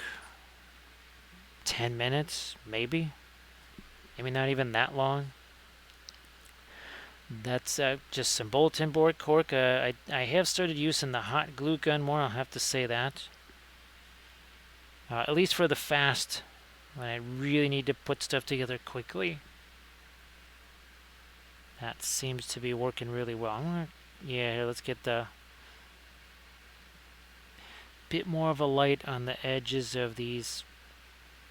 10 minutes, maybe. Maybe not even that long. That's just some bulletin board cork. I have started using the hot glue gun more, I'll have to say that. At least for the fast, when I really need to put stuff together quickly. That seems to be working really well. Yeah, here, let's get the bit more of a light on the edges of these.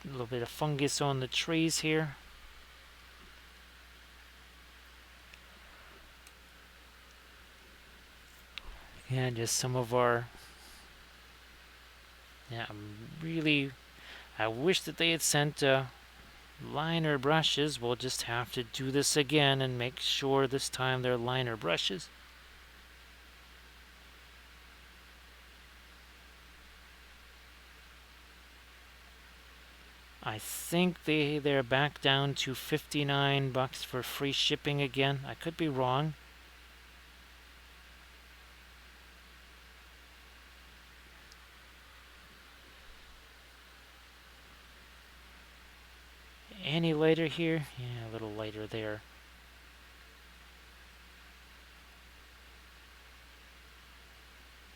A little bit of fungus on the trees here. And just some of our... Yeah, I wish that they had sent liner brushes. We'll just have to do this again and make sure this time they're liner brushes. I think they're back down to $59 for free shipping again. I could be wrong. Any lighter here? Yeah, a little lighter there.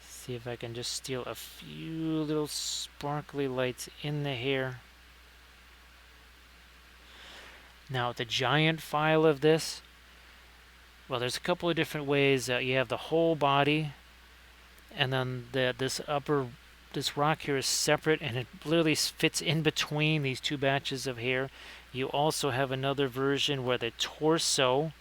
See if I can just steal a few little sparkly lights in the hair. Now, the giant file of this, well, there's a couple of different ways. You have the whole body, and then this rock here is separate, and it literally fits in between these two batches of hair. You also have another version where the torso,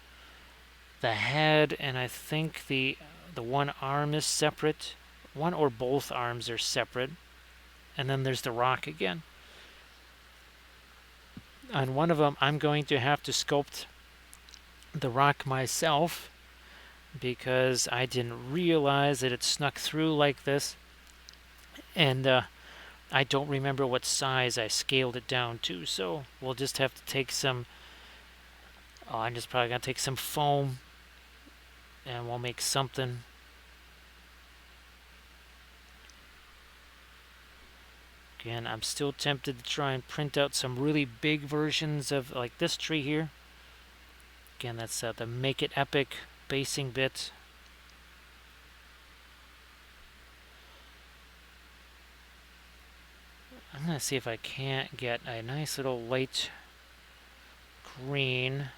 the head, and I think the one arm is separate. One or both arms are separate. And then there's the rock again. On one of them, I'm going to have to sculpt the rock myself because I didn't realize that it snuck through like this. And I don't remember what size I scaled it down to, so we'll just have to take some... I'm just probably going to take some foam and we'll make something. Again, I'm still tempted to try and print out some really big versions of like this tree here. Again, that's the Make It Epic basing bit. I'm going to see if I can't get a nice little light green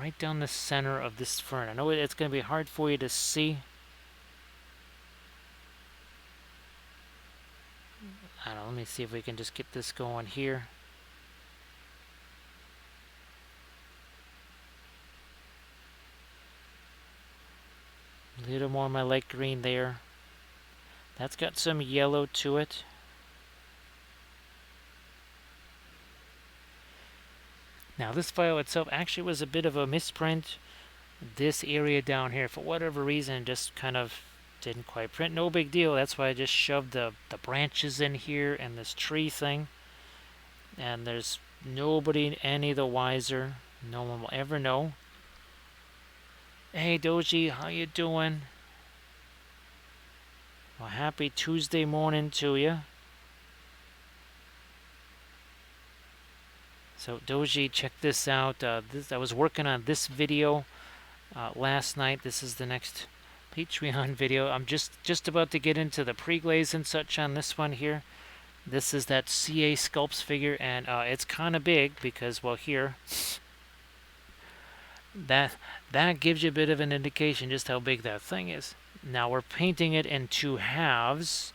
right down the center of this fern. I know it's going to be hard for you to see. I don't know, let me see if we can just get this going here. A little more of my light green there. That's got some yellow to it. Now this file itself actually was a bit of a misprint. This area down here, for whatever reason, just kind of didn't quite print. No big deal. That's why I just shoved the branches in here and this tree thing. And there's nobody any the wiser. No one will ever know. Hey Doji, how you doing? Well, happy Tuesday morning to you. So Doji, check this out. I was working on this video last night. This is the next Patreon video. I'm just about to get into the pre-glaze and such on this one here. This is that CA Sculpts figure, and it's kind of big because, well, here, that gives you a bit of an indication just how big that thing is. Now we're painting it in 2 halves,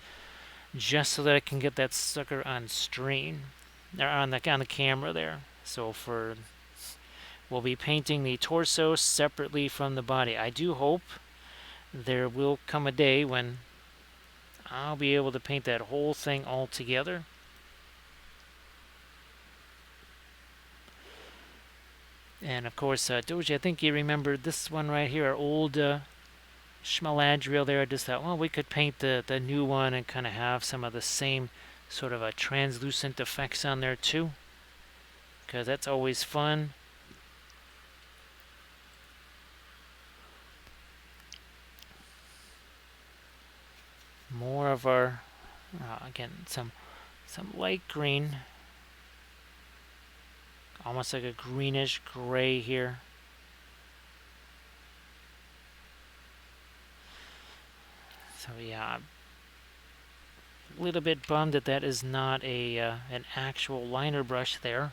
just so that I can get that sucker on stream, or on the camera there. So we'll be painting the torso separately from the body. I do hope there will come a day when I'll be able to paint that whole thing all together. And of course, Doji, I think you remember this one right here, our old Galadriel there. I just thought, well, we could paint the new one and kind of have some of the same sort of a translucent effects on there too, because that's always fun. More of our, again, some light green, almost like a greenish gray here. So yeah, a little bit bummed that that is not a an actual liner brush there.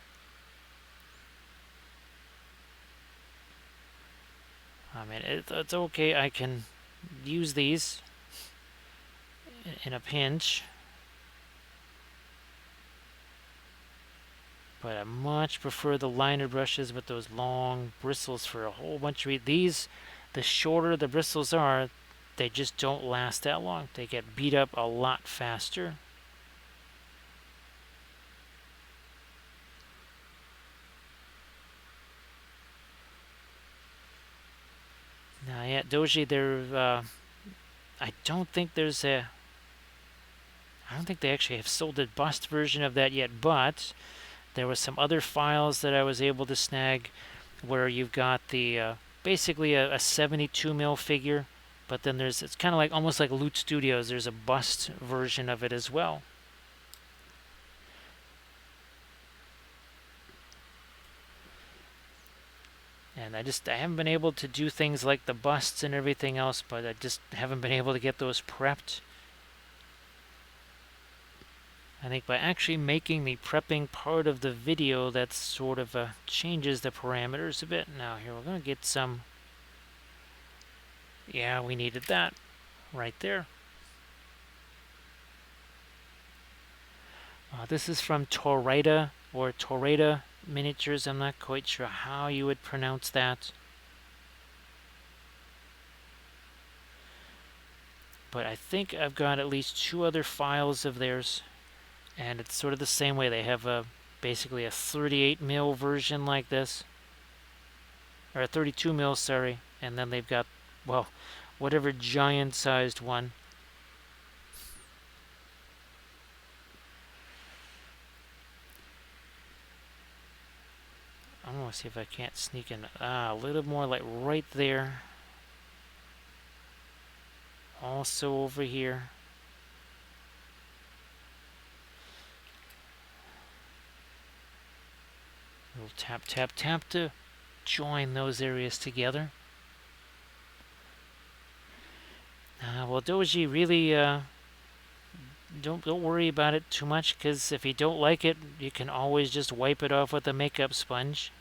I mean, it's okay. I can use these in a pinch, but I much prefer the liner brushes with those long bristles for a whole bunch of these. The shorter the bristles are, they just don't last that long. They get beat up a lot faster. Now, yeah, Doji, I don't think there's a... I don't think they actually have sold a bust version of that yet, but there were some other files that I was able to snag where you've got the basically a 72 mil figure, but then it's kind of like almost like Loot Studios. There's a bust version of it as well. And I haven't been able to do things like the busts and everything else, but I just haven't been able to get those prepped. I think by actually making the prepping part of the video, that sort of changes the parameters a bit. Now here we're going to get some... Yeah, we needed that right there. This is from Torrida, or Torrida Miniatures. I'm not quite sure how you would pronounce that. But I think I've got at least 2 other files of theirs. And it's sort of the same way. They have basically a 38 mil version like this. Or a 32 mil, sorry. And then they've got, well, whatever giant-sized one. I'm going to see if I can't sneak in a little more, like right there. Also over here. We'll tap, tap, tap to join those areas together. Well, Doji, really don't worry about it too much, because if you don't like it, you can always just wipe it off with a makeup sponge.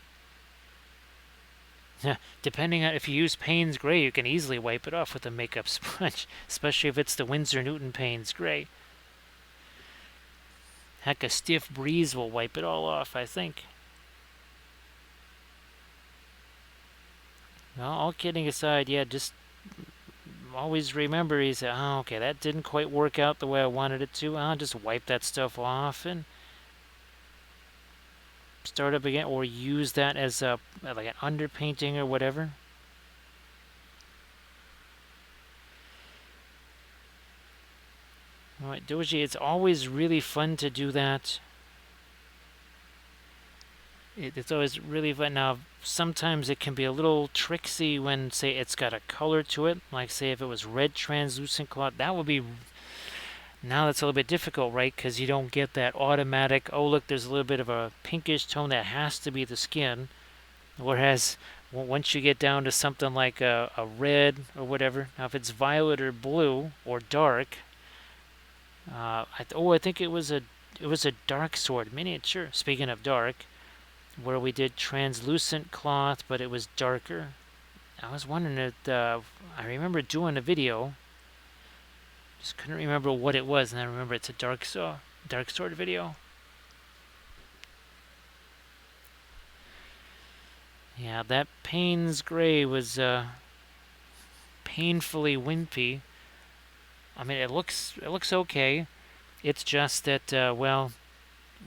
Depending on if you use Payne's Gray, you can easily wipe it off with a makeup sponge, especially if it's the Winsor Newton Payne's Gray. Heck, a stiff breeze will wipe it all off, I think. No, all kidding aside, yeah, just always remember, he said, oh, okay, that didn't quite work out the way I wanted it to. I'll just wipe that stuff off and start up again, or use that as a like an underpainting or whatever. All right, Doji, it's always really fun to do that. It's always really fun. Now, sometimes it can be a little tricksy when, say, it's got a color to it. Like, say, if it was red translucent cloth, that would be... Now that's a little bit difficult, right? Because you don't get that automatic, oh, look, there's a little bit of a pinkish tone that has to be the skin. Whereas, once you get down to something like a red or whatever, now if it's violet or blue or dark, I think it was a dark sword miniature. Speaking of dark, where we did translucent cloth, but it was darker. I was wondering if I remember doing a video. Just couldn't remember what it was, and I remember it's a dark sword video. Yeah, that Payne's Gray was painfully wimpy. I mean, it looks okay. It's just that well,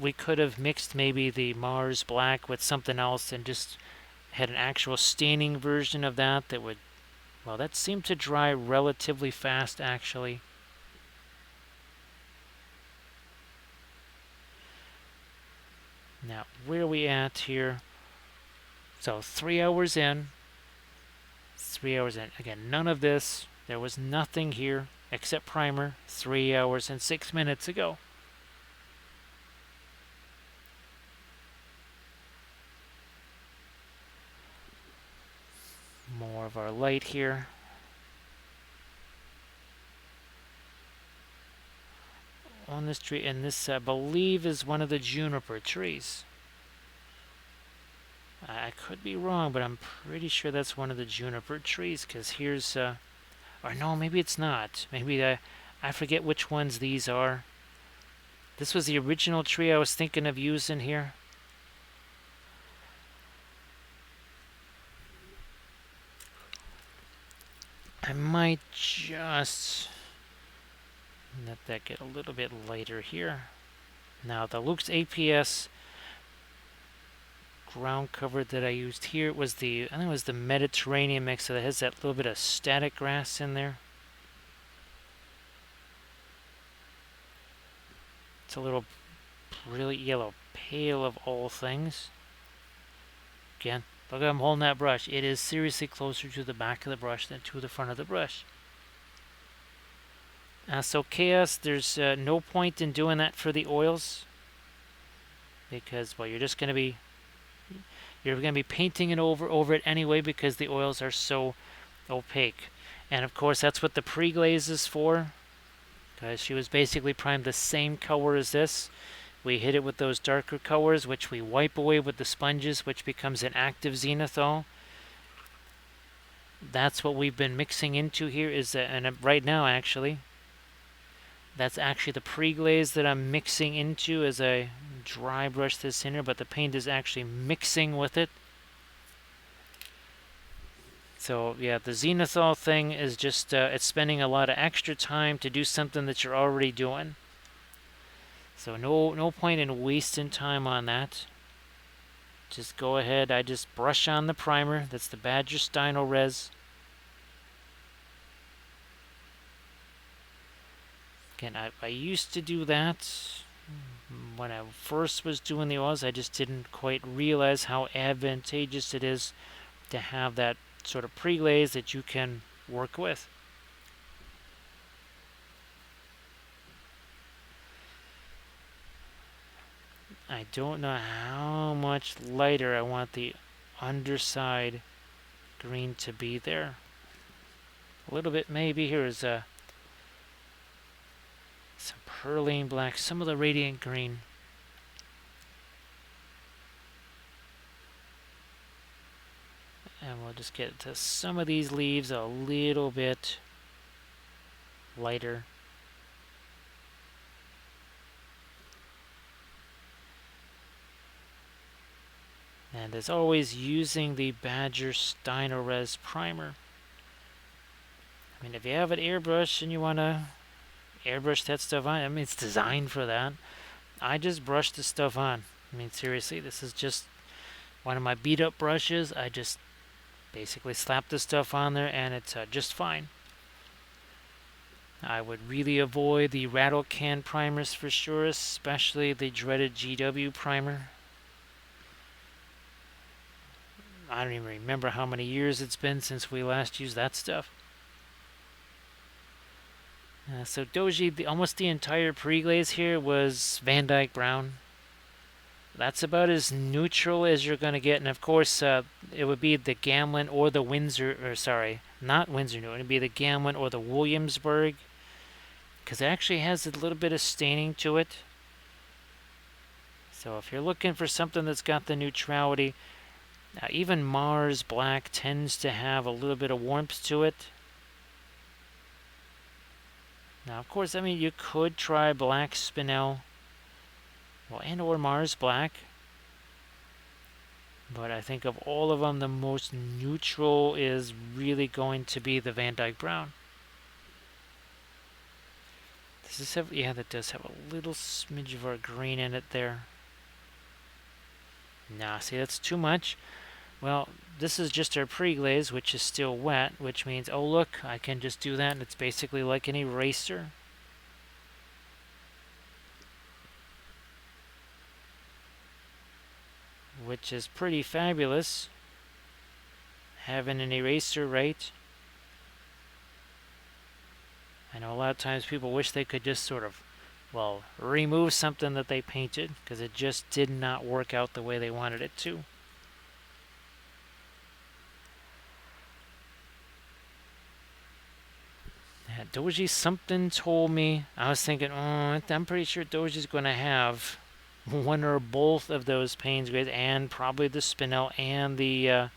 we could have mixed maybe the Mars Black with something else and just had an actual staining version of that would, well, that seemed to dry relatively fast, actually. Now, where are we at here? So, 3 hours in. 3 hours in. Again, none of this. There was nothing here except primer 3 hours and 6 minutes ago. More of our light here. On this tree, and this I believe is one of the juniper trees. I could be wrong, but I'm pretty sure that's one of the juniper trees, because here's or no, maybe it's not. Maybe I forget which ones these are. This was the original tree I was thinking of using here. I might just let that get a little bit lighter here. Now, the Luke's APS ground cover that I used here was I think it was the Mediterranean mix, so it has that little bit of static grass in there. It's a little really yellow, pale of all things. Again, look at I'm holding that brush. It is seriously closer to the back of the brush than to the front of the brush. So Chaos, there's no point in doing that for the oils, because, well, you're going to be painting it over it anyway, because the oils are so opaque. And of course, that's what the pre-glaze is for, because she was basically primed the same color as this. We hit it with those darker colors, which we wipe away with the sponges, which becomes an active zenithal. That's what we've been mixing into here, and right now, actually, that's actually the pre-glaze that I'm mixing into as I dry brush this in here, but the paint is actually mixing with it. So yeah, the zenithal thing is just, it's spending a lot of extra time to do something that you're already doing. So no point in wasting time on that. Just go ahead, I just brush on the primer. That's the Badger Steino Res. Again, I used to do that when I first was doing the oils. I just didn't quite realize how advantageous it is to have that sort of pre-glaze that you can work with. I don't know how much lighter I want the underside green to be there. A little bit maybe. Here's some Perlene black, some of the radiant green. And we'll just get to some of these leaves a little bit lighter. And as always, using the Badger Steino Res primer. I mean, if you have an airbrush and you want to airbrush that stuff on, I mean, it's designed for that. I just brush the stuff on. I mean, seriously, this is just one of my beat up brushes. I just basically slap the stuff on there and it's just fine. I would really avoid the rattle can primers for sure, especially the dreaded GW primer. I don't even remember how many years it's been since we last used that stuff. So Doji, almost the entire pre-glaze here was Van Dyke Brown. That's about as neutral as you're going to get. And of course, it would be the Gamlin or the Windsor, or sorry, not Windsor Newton. It would be the Gamlin or the Williamsburg, because it actually has a little bit of staining to it. So if you're looking for something that's got the neutrality, even Mars Black tends to have a little bit of warmth to it. Now, of course, I mean, you could try Black Spinel, well, and or Mars Black. But I think of all of them, the most neutral is really going to be the Van Dyke Brown. Does this have, yeah, that does have a little smidge of our green in it there. Nah, see, that's too much. Well, this is just our pre-glaze, which is still wet, which means, oh look, I can just do that, and it's basically like an eraser. Which is pretty fabulous, having an eraser, right? I know a lot of times people wish they could just sort of, well, remove something that they painted, because it just did not work out the way they wanted it to. Yeah, Doji, something told me, I was thinking, oh, I'm pretty sure Doji's going to have one or both of those Payne's grades, and probably the Spinel and the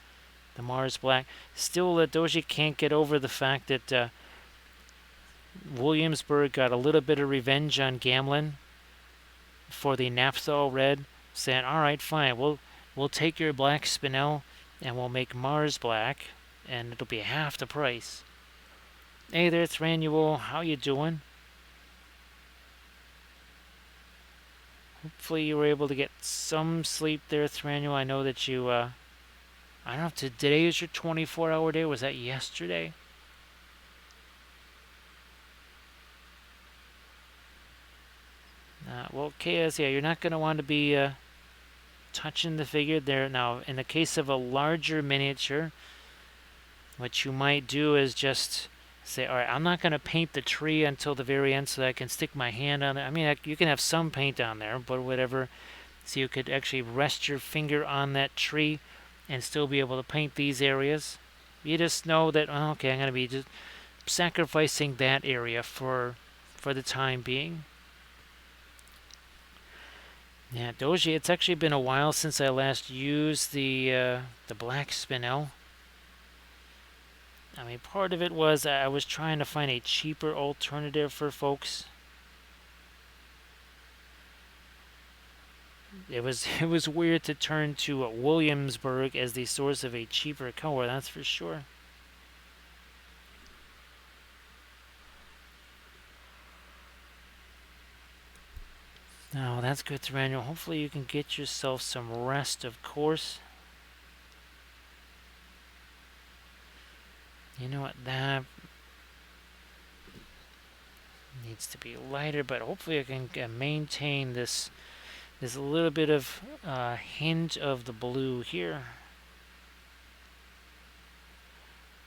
Mars Black. Still, Doji can't get over the fact that Williamsburg got a little bit of revenge on Gamlin for the Naphthol Red, saying, all right, fine, we'll take your Black Spinel and we'll make Mars Black, and it'll be half the price. Hey there, Thranuel, how you doing? Hopefully you were able to get some sleep there, Thranuel. I know that you, I don't know if today is your 24-hour day. Was that yesterday? Well, KS, yeah, you're not going to want to be touching the figure there. Now, in the case of a larger miniature, what you might do is just say, all right, I'm not going to paint the tree until the very end so that I can stick my hand on it. I mean, you can have some paint on there, but whatever. So you could actually rest your finger on that tree and still be able to paint these areas. You just know that, oh, okay, I'm going to be just sacrificing that area for the time being. Yeah, Doji, it's actually been a while since I last used the Black Spinel. I mean, part of it was I was trying to find a cheaper alternative for folks. It was weird to turn to Williamsburg as the source of a cheaper color, that's for sure. Oh, that's good, Thranuel. Hopefully you can get yourself some rest, of course. You know what, that needs to be lighter, but hopefully I can maintain this little bit of hint of the blue here.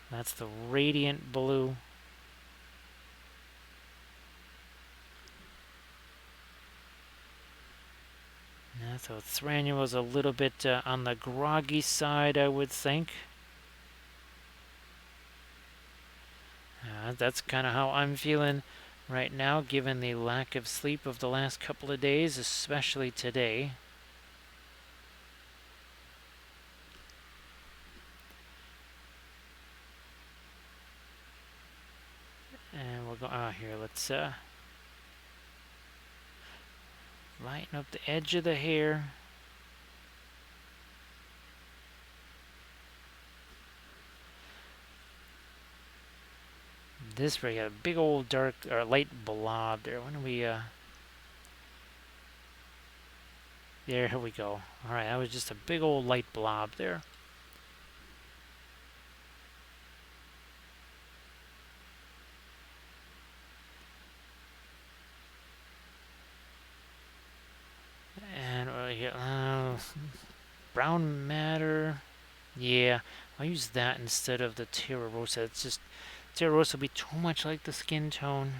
That's the radiant blue. Yeah, so Thranuel was a little bit on the groggy side, I would think. That's kind of how I'm feeling right now, given the lack of sleep of the last couple of days, especially today. And we'll go, here, let's lighten up the edge of the hair. this we got a big old dark or light blob there. When do we there we go. Alright, that was just a big old light blob there. And here, brown matter. Yeah, I'll use that instead of the Terra Rosa. It's just Terra Rosa will be too much like the skin tone.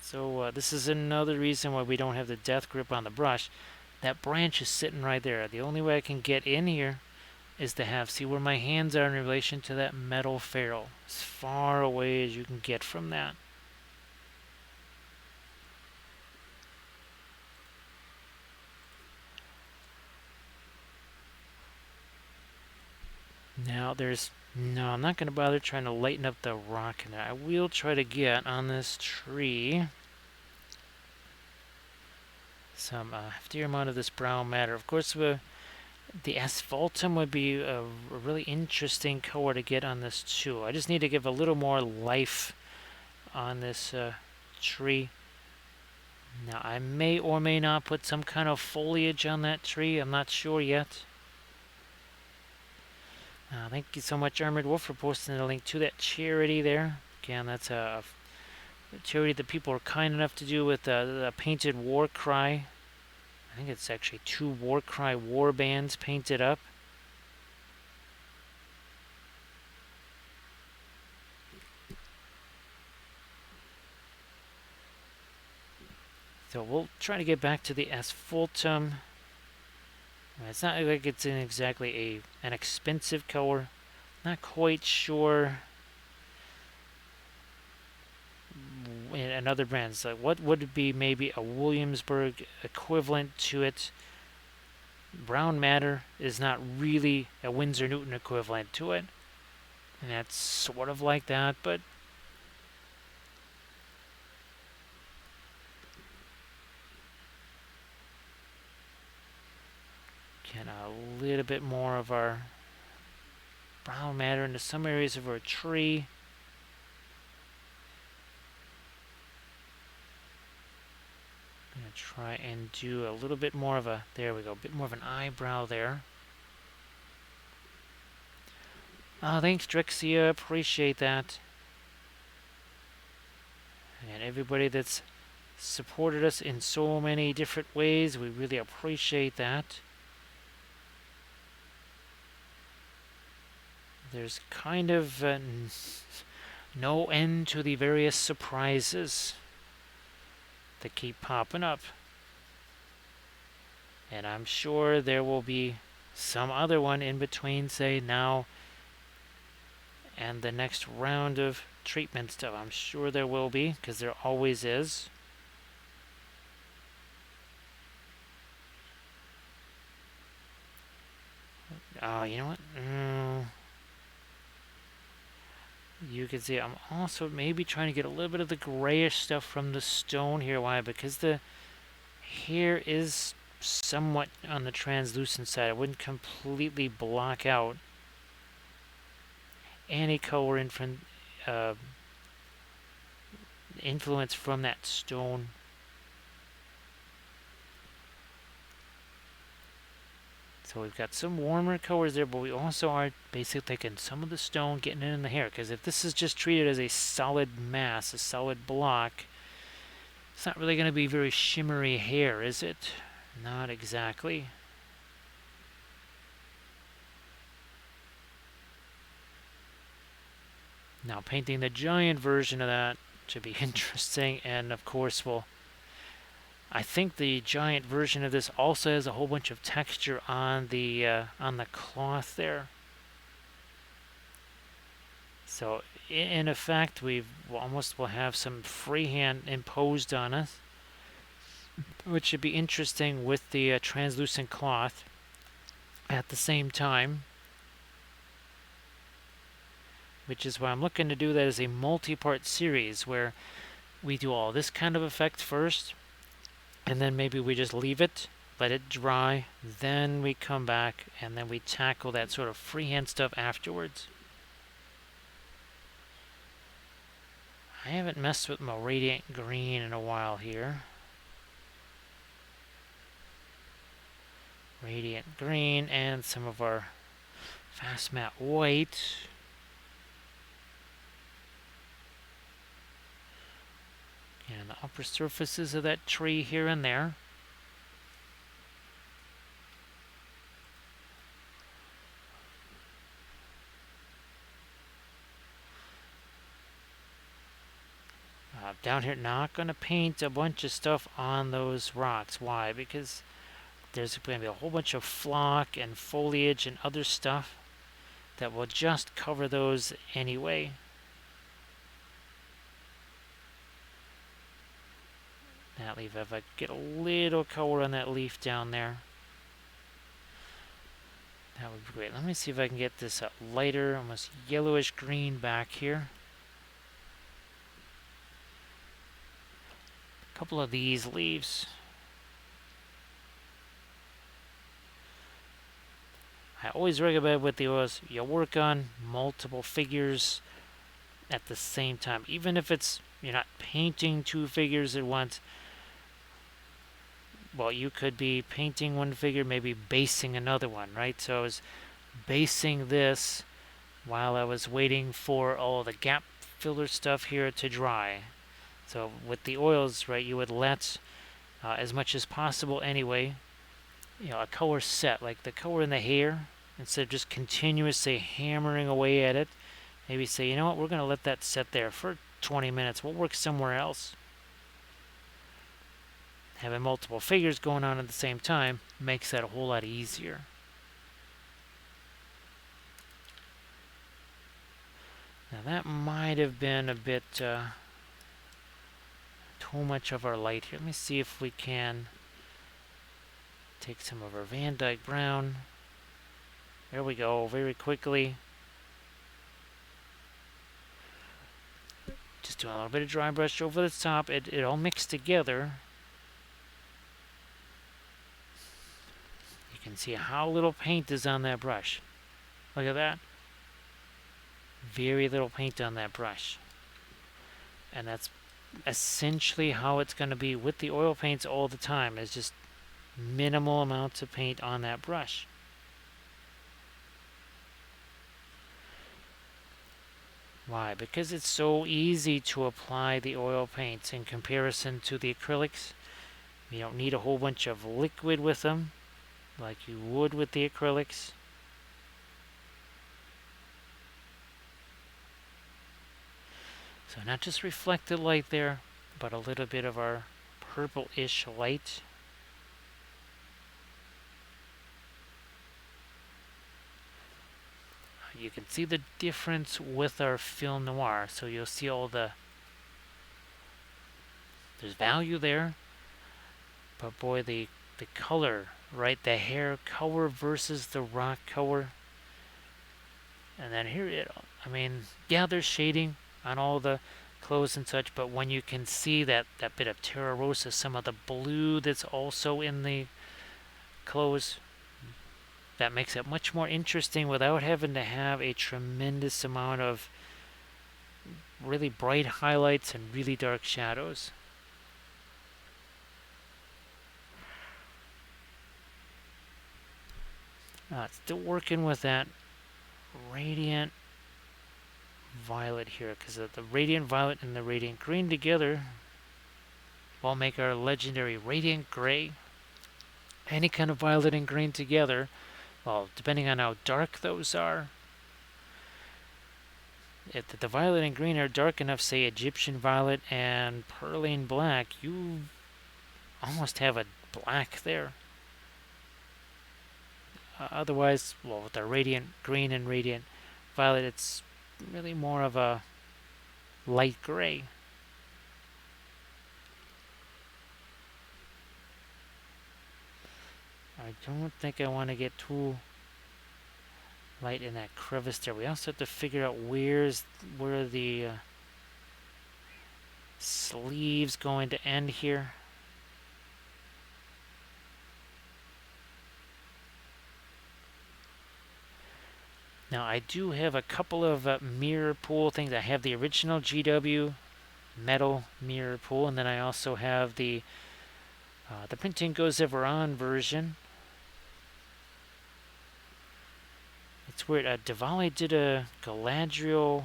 So this is another reason why we don't have the death grip on the brush. That branch is sitting right there. The only way I can get in here is to see where my hands are in relation to that metal ferrule. As far away as you can get from that. Now no, I'm not going to bother trying to lighten up the rock in there. I will try to get on this tree some heftier amount of this brown matter. Of course, the asphaltum would be a really interesting color to get on this too. I just need to give a little more life on this tree. Now, I may or may not put some kind of foliage on that tree. I'm not sure yet. Thank you so much, Armored Wolf, for posting the link to that charity there. Again, that's a charity that people are kind enough to do with the painted war cry. I think it's actually 2 war cry war bands painted up. So we'll try to get back to the asphaltum. It's not like it's in exactly an expensive color. Not quite sure in other brands. Like what would be maybe a Williamsburg equivalent to it? Brown matter is not really a Winsor Newton equivalent to it. And that's sort of like that, but get a little bit more of our brown matter into some areas of our tree. I'm going to try and do a little bit more of a, there we go, a bit more of an eyebrow there. Thanks, Drixia, appreciate that. And everybody that's supported us in so many different ways, we really appreciate that. There's kind of no end to the various surprises that keep popping up. And I'm sure there will be some other one in between, say, now and the next round of treatment stuff. I'm sure there will be, because there always is. You know what? You can see I'm also maybe trying to get a little bit of the grayish stuff from the stone here. Why? Because the hair is somewhat on the translucent side. I wouldn't completely block out any color influence from that stone. So we've got some warmer colors there, but we also are basically taking some of the stone, getting it in the hair. Because if this is just treated as a solid mass, a solid block, it's not really going to be very shimmery hair, is it? Not exactly. Now painting the giant version of that should be interesting, and of course I think the giant version of this also has a whole bunch of texture on the cloth there. So in effect, we almost will have some freehand imposed on us, which should be interesting with the translucent cloth at the same time. Which is why I'm looking to do that as a multi-part series where we do all this kind of effect first, and then maybe we just leave it, let it dry, then we come back, and then we tackle that sort of freehand stuff afterwards. I haven't messed with my radiant green in a while here. Radiant green and some of our fast matte white. And the upper surfaces of that tree here and there. Down here, not going to paint a bunch of stuff on those rocks. Why? Because there's going to be a whole bunch of flock and foliage and other stuff that will just cover those anyway. That leaf, if I get a little color on that leaf down there, that would be great. Let me see if I can get this lighter, almost yellowish green back here. A couple of these leaves. I always recommend with the oils, you work on multiple figures at the same time. Even if you're not painting two figures at once. Well, you could be painting one figure, maybe basing another one, right? So I was basing this while I was waiting for all the gap filler stuff here to dry. So with the oils, right, you would let as much as possible anyway, a color set, like the color in the hair, instead of just continuously hammering away at it. Maybe say, you know what, we're going to let that set there for 20 minutes. We'll work somewhere else. Having multiple figures going on at the same time makes that a whole lot easier. Now that might have been a bit too much of our light here. Let me see if we can take some of our Van Dyke Brown. There we go, very quickly. Just doing a little bit of dry brush over the top. It all mixed together. You can see how little paint is on that brush. Look at that. Very little paint on that brush. And that's essentially how it's going to be with the oil paints all the time. It's just minimal amounts of paint on that brush. Why? Because it's so easy to apply the oil paints in comparison to the acrylics. You don't need a whole bunch of liquid with them like you would with the acrylics. So not just reflected light there, but a little bit of our purple-ish light. You can see the difference with our film noir. So you'll see all there's value there, but boy, the color, right? The hair color versus the rock color. And then here, yeah, there's shading on all the clothes and such, but when you can see that bit of Terra Rosa, some of the blue that's also in the clothes, that makes it much more interesting without having to have a tremendous amount of really bright highlights and really dark shadows. Still working with that radiant violet here, because the radiant violet and the radiant green together will make our legendary radiant gray. Any kind of violet and green together, well, depending on how dark those are, if the violet and green are dark enough, say Egyptian violet and pearline black, you almost have a black there. Otherwise, well, with the radiant green and radiant violet, it's really more of a light gray. I don't think I want to get too light in that crevice there. We also have to figure out where the sleeves going to end here. Now I do have a couple of mirror pool things. I have the original GW metal mirror pool, and then I also have the printing goes ever on version. It's weird. Diwali did a Galadriel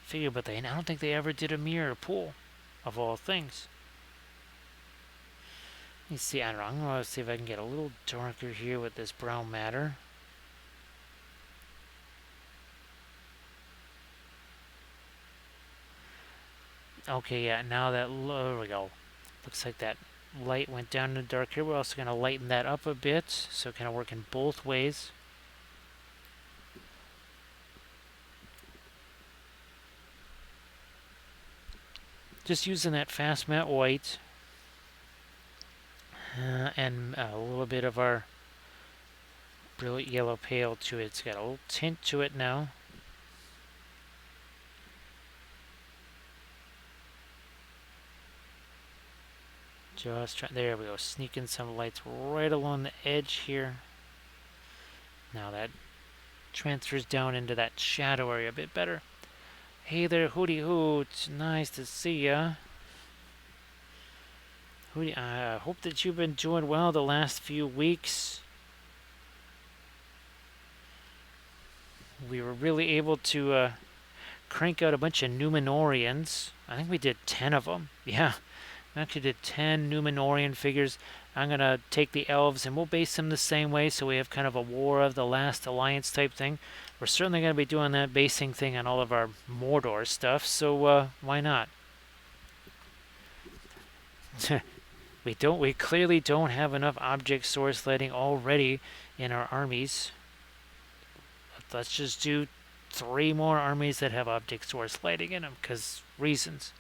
figure, but I don't think they ever did a mirror pool, of all things. Let me see. I don't know. I'm gonna see if I can get a little darker here with this brown matter. Okay, yeah. Now that there we go. Looks like that light went down to dark here. We're also gonna lighten that up a bit, so kind of working both ways. Just using that fast matte white and a little bit of our brilliant yellow pale to it. It's got a little tint to it now. Just try, there we go, sneaking some lights right along the edge here. Now that transfers down into that shadow area a bit better. Hey there, Hooty Hoot, nice to see ya. Hooty, I hope that you've been doing well the last few weeks. We were really able to crank out a bunch of Numenorians. I think we did 10 of them. Yeah, we actually did 10 Numenorian figures. I'm going to take the elves and we'll base them the same way, so we have kind of a War of the Last Alliance type thing. We're certainly going to be doing that basing thing on all of our Mordor stuff, so why not? We clearly don't have enough object source lighting already in our armies. Let's just do 3 more armies that have object source lighting in them, because reasons.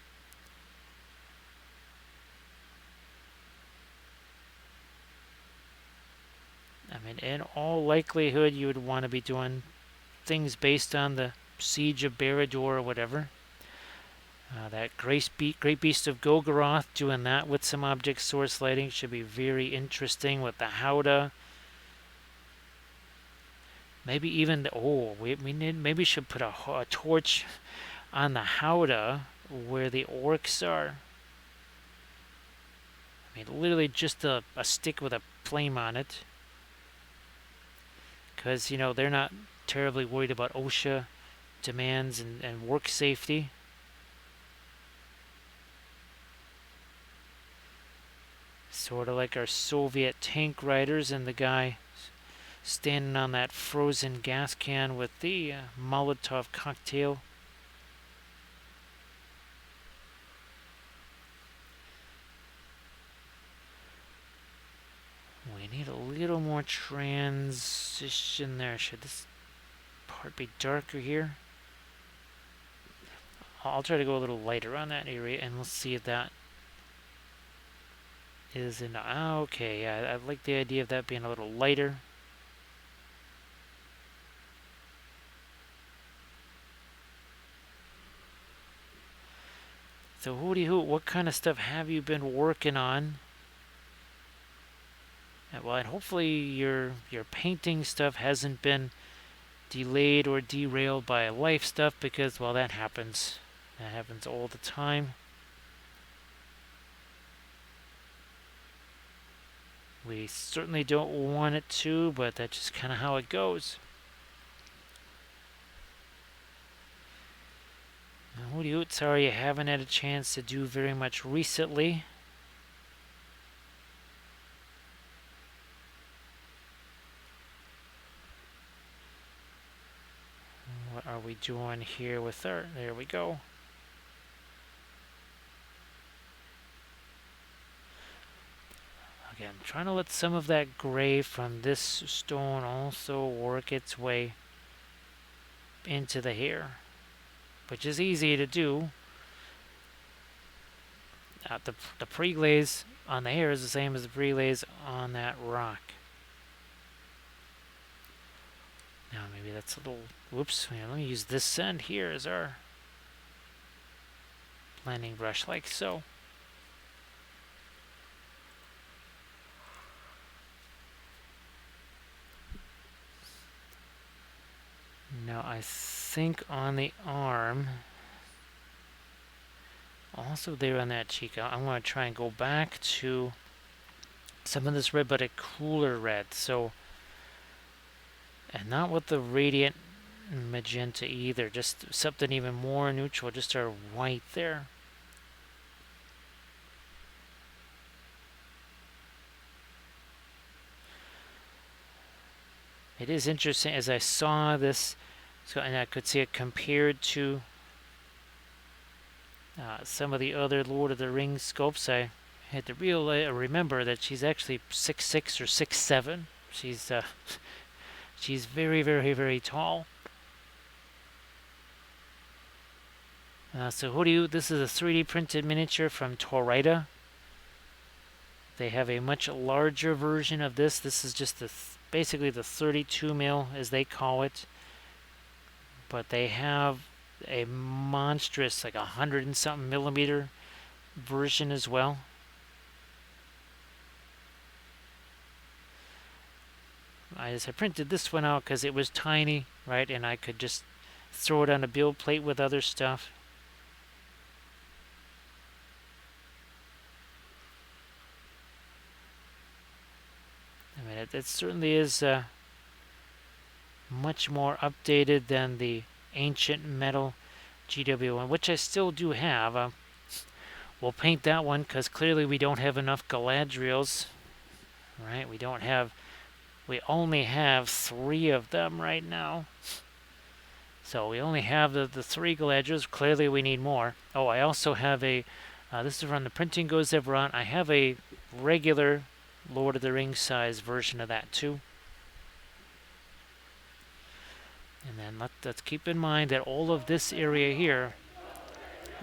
I mean, in all likelihood, you would want to be doing things based on the Siege of Barad-dûr or whatever. That Great Beast of Golgoroth, doing that with some object source lighting should be very interesting with the Howdah. Maybe even maybe should put a torch on the Howdah where the orcs are. I mean, literally just a stick with a flame on it. Because, you know, they're not terribly worried about OSHA demands and work safety. Sort of like our Soviet tank riders and the guy standing on that frozen gas can with the Molotov cocktail. We need a little more transition there. Should this part be darker here? I'll try to go a little lighter on that area, and we'll see if that is in. Okay, yeah, I like the idea of that being a little lighter. So, Hooty Hoot, what kind of stuff have you been working on? Well, and hopefully your painting stuff hasn't been delayed or derailed by life stuff, because, well, that happens. That happens all the time. We certainly don't want it to, but that's just kind of how it goes. Now, Hooty Hoot, sorry you haven't had a chance to do very much recently. What are we doing here with our... There we go. Again, trying to let some of that gray from this stone also work its way into the hair, which is easy to do. The pre-glaze on the hair is the same as the pre-glaze on that rock. Now maybe that's a little... Whoops, let me use this end here as our blending brush, like so. Now I think on the arm, Also there on that cheek. I want to try and go back to some of this red, but a cooler red. So, and not with the radiant magenta either. Just something even more neutral. Just our white there. It is interesting as I saw this, and I could see it compared to some of the other Lord of the Rings sculpts. I had to remember that she's actually 6'6" or 6'7". She's very, very, very tall. So this is a 3D printed miniature from Torrida. They have a much larger version of this. This is just basically the 32 mil, as they call it. But they have a monstrous, like 100 and something millimeter version as well. I printed this one out because it was tiny, right? And I could just throw it on a build plate with other stuff. I mean, it certainly is much more updated than the ancient metal GW1, which I still do have. We'll paint that one because clearly we don't have enough Galadriels, right? We only have 3 of them right now. So we only have the 3 Galadriels. Clearly we need more. Oh, I also have this is from the Printing Goes Ever On. I have a regular Lord of the Rings size version of that too. And then let's keep in mind that all of this area here,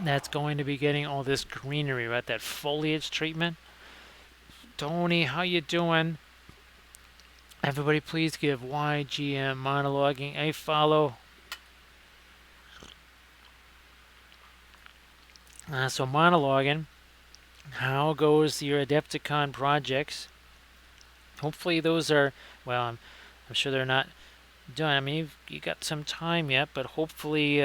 that's going to be getting all this greenery, right? That foliage treatment. Tony, how you doing? Everybody please give YGM Monologuing a follow. So monologuing, how goes your Adepticon projects? Hopefully those are, well, I'm sure they're not done. I mean, you got some time yet, but hopefully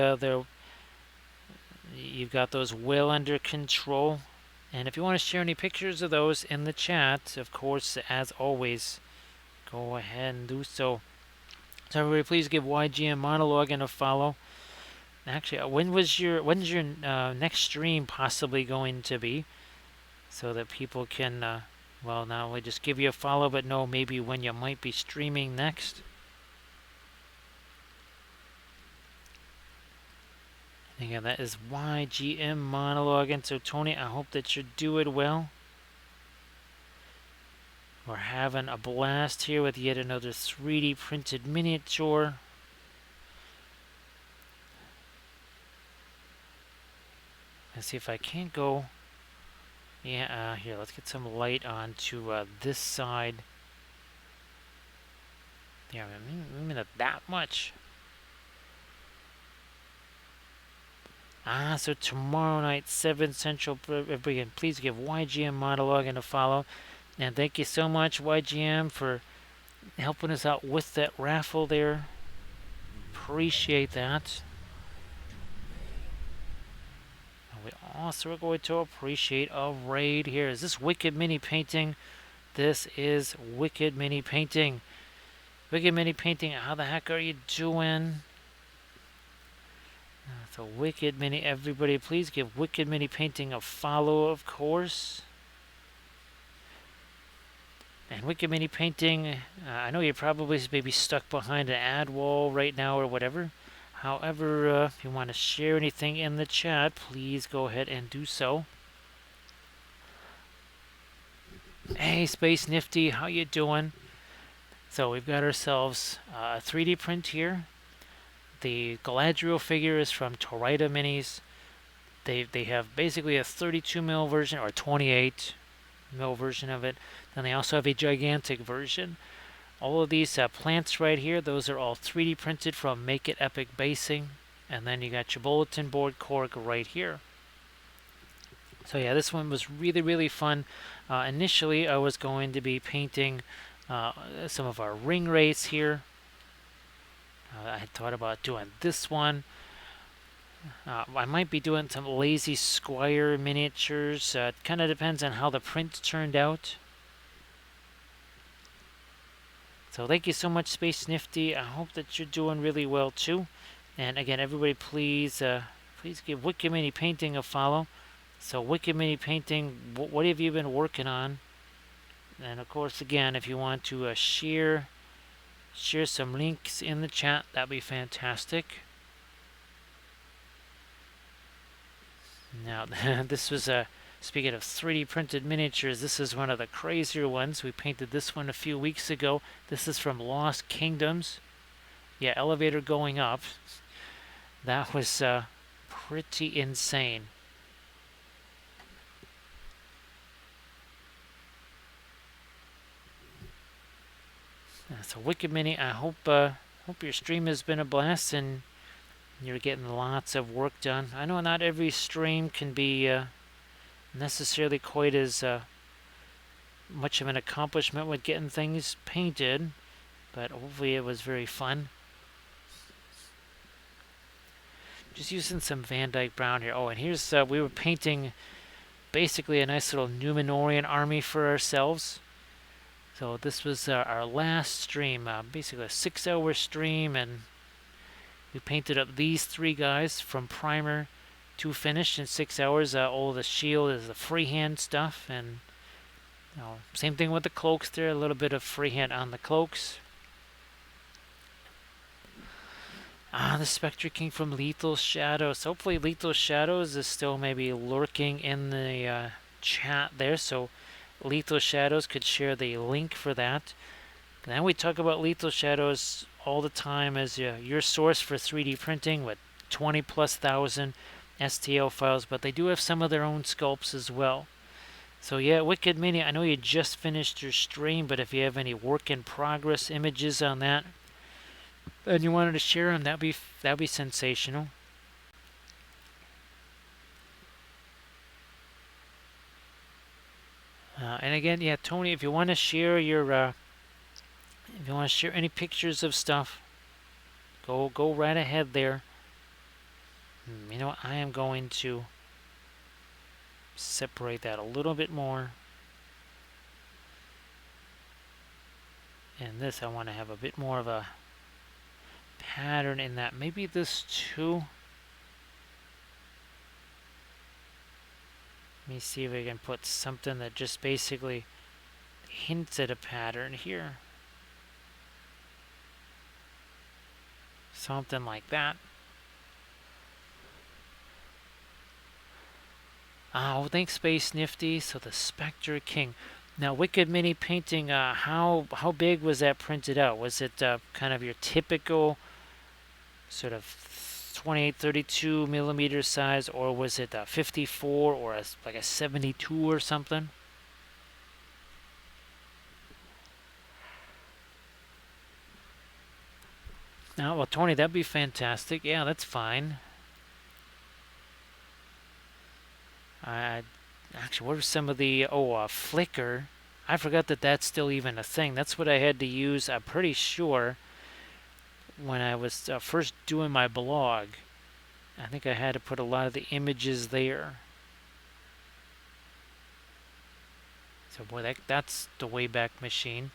you've got those well under control. And if you want to share any pictures of those in the chat, of course, as always, go ahead and do so. So everybody, please give YGM Monologuing a follow. Actually, when's your next stream possibly going to be, so that people can well, not only just give you a follow, but know maybe when you might be streaming next. And again, that is YGM Monologuing. So Tony, I hope that you're doing well. We're having a blast here with yet another 3D printed miniature. Let's see if I can't go. Yeah, here, let's get some light onto this side. Yeah, maybe not that much. So tomorrow night, 7 Central. Everybody, please give YGM Monologuing a follow. And thank you so much, YGM, for helping us out with that raffle there. Appreciate that. We also are going to appreciate a raid here. Is this Wicked Mini Painting? This is Wicked Mini Painting. Wicked Mini Painting, how the heck are you doing? So Wicked Mini, everybody, please give Wicked Mini Painting a follow, of course. And Wicked Mini Painting, I know you're probably maybe stuck behind an ad wall right now or whatever. However, if you want to share anything in the chat, please go ahead and do so. Hey, Space Nifty, how you doing? So we've got ourselves a 3D print here. The Galadriel figure is from Torrida Minis. They have basically a 32 mil version or 28 mil version of it. Then they also have a gigantic version. All of these plants right here, those are all 3D printed from Make It Epic Basing. And then you got your bulletin board cork right here. So yeah, this one was really, really fun. Initially, I was going to be painting some of our ring race here. I had thought about doing this one. I might be doing some Lazy Squire miniatures. It kind of depends on how the print turned out. So thank you so much, Space Nifty. I hope that you're doing really well too. And again, everybody, please give Wicked Mini Painting a follow. So Wicked Mini Painting, what have you been working on? And of course, again, if you want to share some links in the chat, that'd be fantastic. Now, this was speaking of 3D printed miniatures, this is one of the crazier ones. We painted this one a few weeks ago. This is from Lost Kingdoms. Yeah, elevator going up. That was pretty insane. So Wicked Mini, I hope your stream has been a blast and you're getting lots of work done. I know not every stream can be necessarily quite as much of an accomplishment with getting things painted, but hopefully it was very fun. Just using some Van Dyke Brown here. Oh, and here's we were painting basically a nice little Numenorian army for ourselves. So this was our last stream, basically a 6-hour stream, and we painted up these 3 guys from primer to finish in 6 hours. All the shield is the freehand stuff, and same thing with the cloaks there, a little bit of freehand on the cloaks. The Spectre King from Lethal Shadows. Hopefully Lethal Shadows is still maybe lurking in the chat there, so Lethal Shadows could share the link for that. And then we talk about Lethal Shadows all the time as your source for 3D printing with 20,000+ STL files, but they do have some of their own sculpts as well. So yeah, Wicked Mini, I know you just finished your stream, but if you have any work in progress images on that and you wanted to share them, that'd be sensational. And again, yeah, Tony, if you want to share any pictures of stuff, go right ahead there. You know what? I am going to separate that a little bit more. And this, I want to have a bit more of a pattern in that. Maybe this too. Let me see if I can put something that just basically hints at a pattern here. Something like that. Oh, thanks, Space Nifty. So the Spectre King. Now, Wicked Mini Painting, how big was that printed out? Was it kind of your typical sort of 28, 32 millimeter size, or was it a 54 or like a 72 or something? Oh, well, Tony, that'd be fantastic. Yeah, that's fine. Actually, what are some of the... Flickr. I forgot that that's still even a thing. That's what I had to use, I'm pretty sure, when I was first doing my blog. I think I had to put a lot of the images there. So boy, that's the Wayback Machine.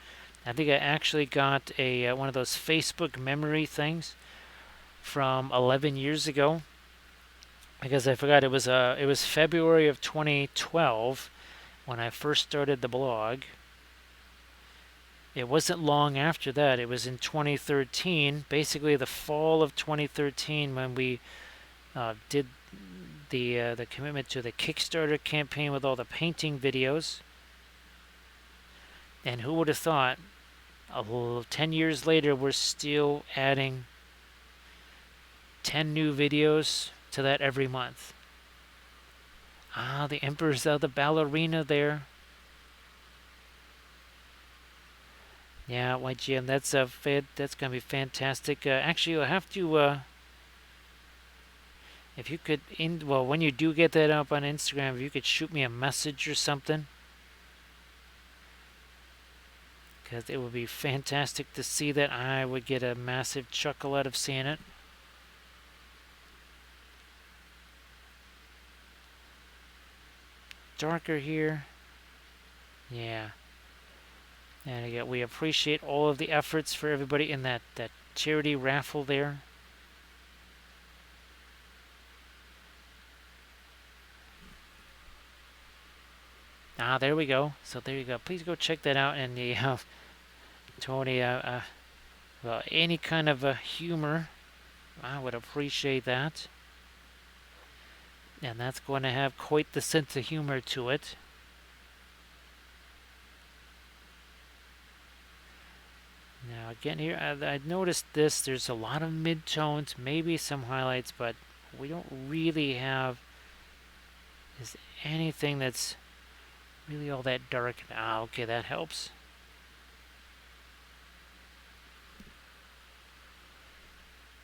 I think I actually got a one of those Facebook memory things from 11 years ago, because I forgot it was February of 2012 when I first started the blog. It wasn't long after that. It was in 2013, basically the fall of 2013, when we did the commitment to the Kickstarter campaign with all the painting videos. And who would have thought, 10 years later, we're still adding 10 new videos to that every month. The Emperor's the ballerina there. Yeah, YGM, that's gonna be fantastic. Actually, you'll have to, if you could, when you do get that up on Instagram, if you could shoot me a message or something, because it would be fantastic to see that. I would get a massive chuckle out of seeing it. darker here. Yeah. And again, we appreciate all of the efforts for everybody in that charity raffle there. Ah, there we go. So there you go. Please go check that out. And the Tony, well, any kind of humor, I would appreciate that. And that's going to have quite the sense of humor to it. Now again here, I noticed this, there's a lot of mid-tones, maybe some highlights, but we don't really have anything that's really all that dark. Ah, okay, that helps.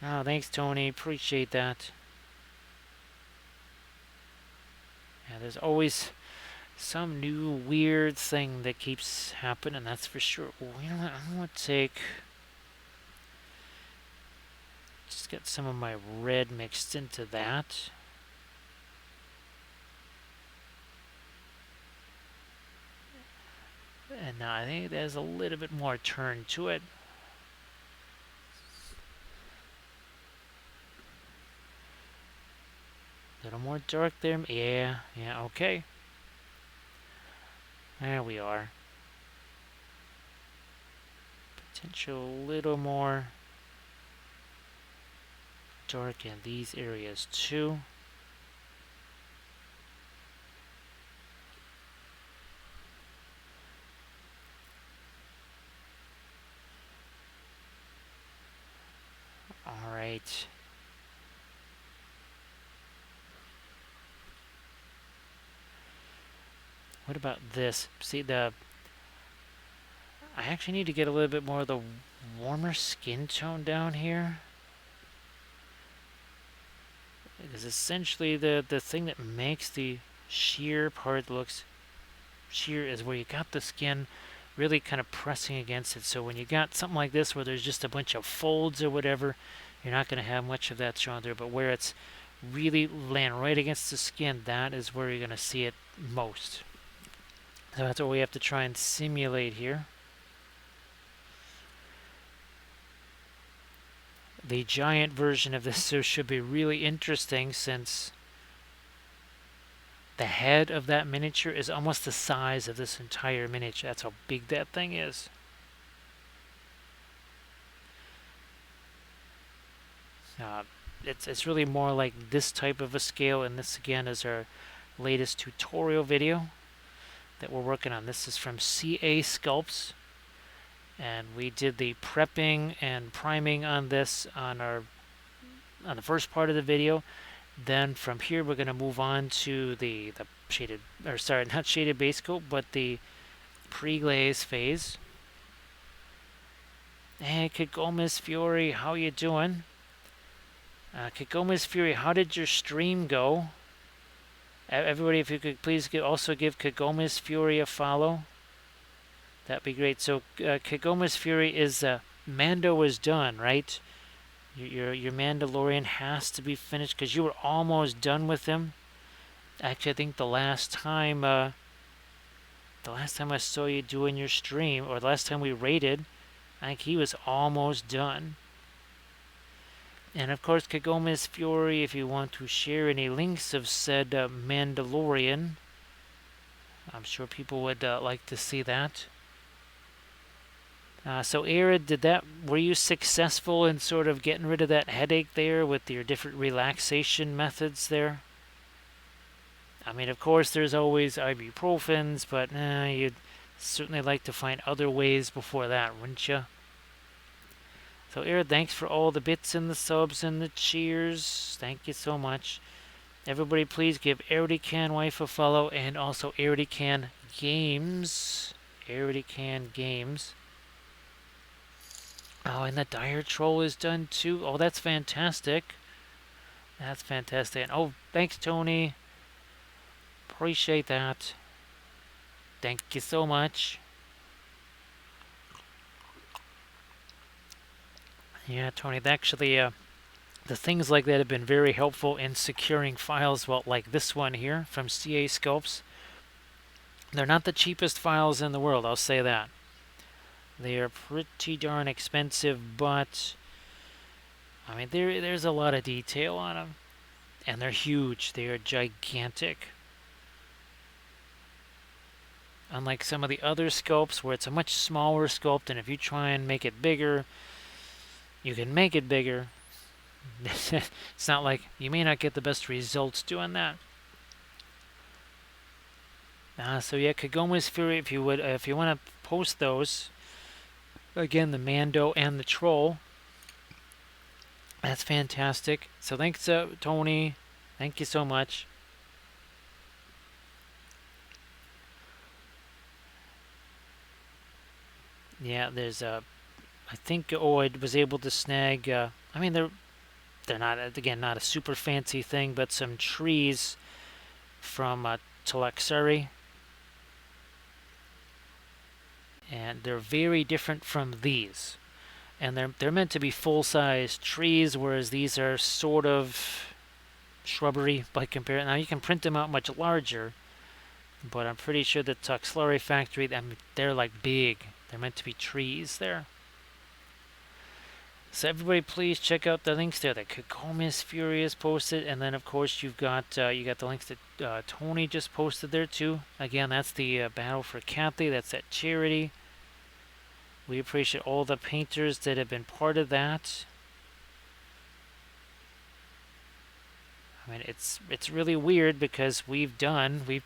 Oh, thanks, Tony. Appreciate that. Yeah, there's always some new weird thing that keeps happening, that's for sure. Well, you know what? I'm going to take... just get some of my red mixed into that. And now I think there's a little bit more turn to it. A little more dark there. Yeah, okay. There we are. Potential a little more dark in these areas too. All right. What about this? See, I actually need to get a little bit more of the warmer skin tone down here. Because essentially the thing that makes the sheer part looks sheer is where you got the skin really kind of pressing against it. So when you got something like this where there's just a bunch of folds or whatever, you're not going to have much of that shown there. But where it's really laying right against the skin, that is where you're going to see it most. So that's what we have to try and simulate here. The giant version of this should be really interesting, since the head of that miniature is almost the size of this entire miniature. That's how big that thing is. It's really more like this type of a scale, and this again is our latest tutorial video that we're working on. This is from CA Sculpts, and we did the prepping and priming on this on the first part of the video. Then from here we're going to move on to the shaded, or sorry, not shaded base coat, but the pre-glaze phase. Hey, Kagoma's Fury, how you doing? Kagoma's Fury, how did your stream go? Everybody, if you could please also give Kagoma's Fury a follow. That'd be great. So Kagoma's Fury is Mando is done, right? Your Mandalorian has to be finished because you were almost done with him. Actually, I think the last time I saw you doing your stream, or the last time we raided, I think he was almost done. And of course, Kagoma's Fury, if you want to share any links of said Mandalorian, I'm sure people would like to see that. So Arid, were you successful in sort of getting rid of that headache there with your different relaxation methods there? I mean, of course, there's always ibuprofens, but you'd certainly like to find other ways before that, wouldn't you? So Arid, thanks for all the bits and the subs and the cheers. Thank you so much. Everybody, please give Aridican Wife a follow, and also Aridican Games. Aridican Games. Oh, and the Dire Troll is done too. Oh, that's fantastic. That's fantastic. And oh, thanks, Tony. Appreciate that. Thank you so much. Yeah, Tony, actually, the things like that have been very helpful in securing files, well, like this one here from CA Sculpts. They're not the cheapest files in the world, I'll say that. They are pretty darn expensive, but I mean, there's a lot of detail on them. And they're huge. They are gigantic. Unlike some of the other sculpts where it's a much smaller sculpt, and if you try and make it bigger, you can make it bigger. It's not like you may not get the best results doing that. So yeah, Kagoma's Fury. If you want to post those, again, the Mando and the Troll. That's fantastic. So thanks, Tony. Thank you so much. Yeah, there's I think I was able to snag. I mean, they're not, again, not a super fancy thing, but some trees from Talaxari, and they're very different from these. And they're meant to be full-size trees, whereas these are sort of shrubbery by comparison. Now you can print them out much larger, but I'm pretty sure the Talaxari factory, I mean, they're like big. They're meant to be trees there. So everybody, please check out the links there that Kagoma's Fury has posted, and then of course you got the links that Tony just posted there too. Again, that's the Battle for Kathy. That's that charity. We appreciate all the painters that have been part of that. I mean, it's really weird because we've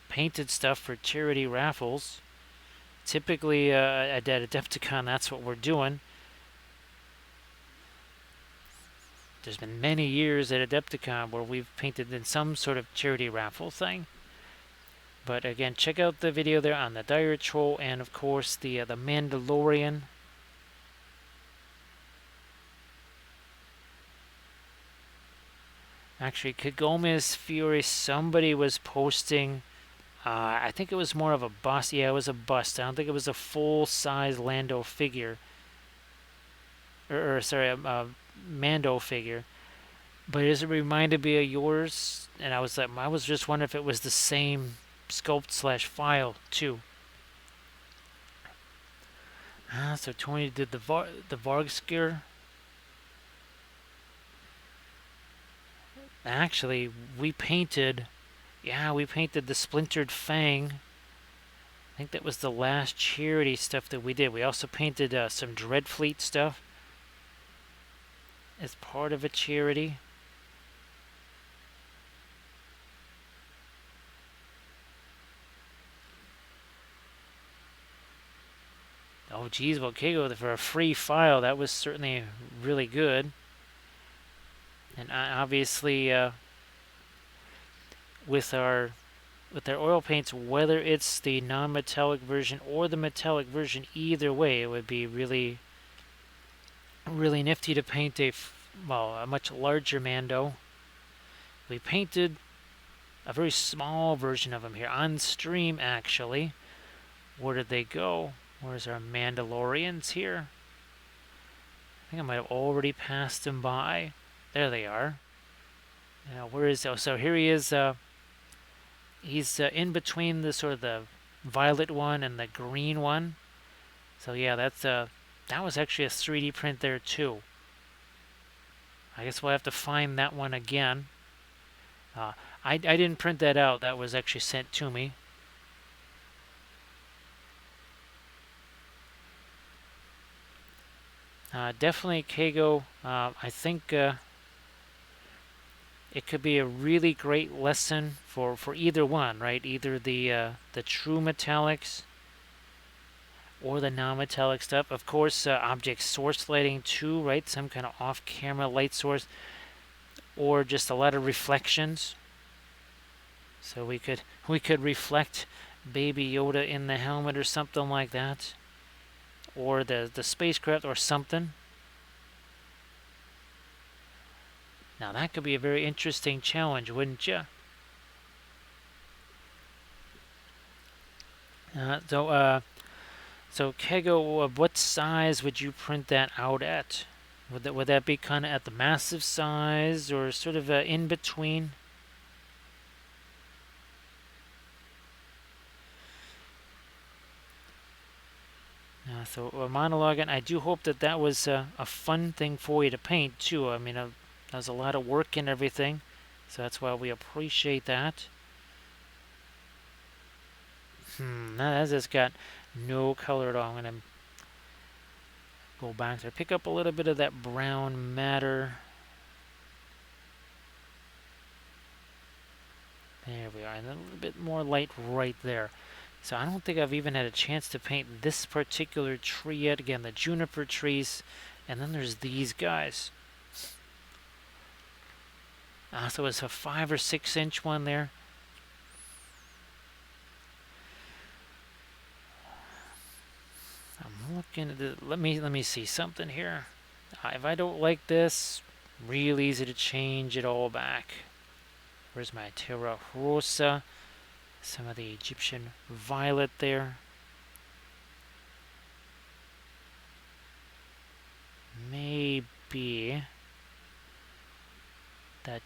painted stuff for charity raffles. Typically, at Adepticon, that's what we're doing. There's been many years at Adepticon where we've painted in some sort of charity raffle thing. But again, check out the video there on the Dire Troll and of course the Mandalorian. Actually, Kagoma's Fury, somebody was posting, I think it was more of a bust. Yeah, it was a bust. I don't think it was a full-size Lando figure. Sorry, a Mando figure. But it reminded me of yours, and I was just wondering if it was the same sculpt / file too. So Tony did the Vargskir. Actually, we painted the Splintered Fang. I think that was the last charity stuff that we did. We also painted some Dreadfleet stuff as part of a charity. Oh geez, well, Kago, for a free file, that was certainly really good. And obviously, with our oil paints, whether it's the non-metallic version or the metallic version, either way, it would be really, really nifty to paint a much larger Mando. We painted a very small version of him here on stream, actually. Where did they go? Where's our Mandalorians here? I think I might have already passed them by. There they are. Now, where is... Oh, so here he is. He's in between the sort of the violet one and the green one. So yeah, that was actually a 3D print there too. I guess we'll have to find that one again. I didn't print that out. That was actually sent to me. Definitely Kago. I think it could be a really great lesson for either one, right? Either the true metallics or the non-metallic stuff. Of course, object source lighting too, right? Some kind of off-camera light source, or just a lot of reflections. So we could reflect Baby Yoda in the helmet or something like that, or the spacecraft or something. Now that could be a very interesting challenge, wouldn't you? So Kego, what size would you print that out at? Would that be kind of at the massive size or sort of in between? So monologuing, I do hope that that was a fun thing for you to paint too. I mean, that was a lot of work and everything, so that's why we appreciate that. Now that's just got no color at all. I'm gonna go back there, pick up a little bit of that brown matter. There we are, and a little bit more light right there. So I don't think I've even had a chance to paint this particular tree yet. Again, the juniper trees, and then there's these guys. So it's a 5 or 6 inch one there. I'm looking at the, let me see something here. If I don't like this, real easy to change it all back. Where's my Terra Rosa? Some of the Egyptian violet there. Maybe that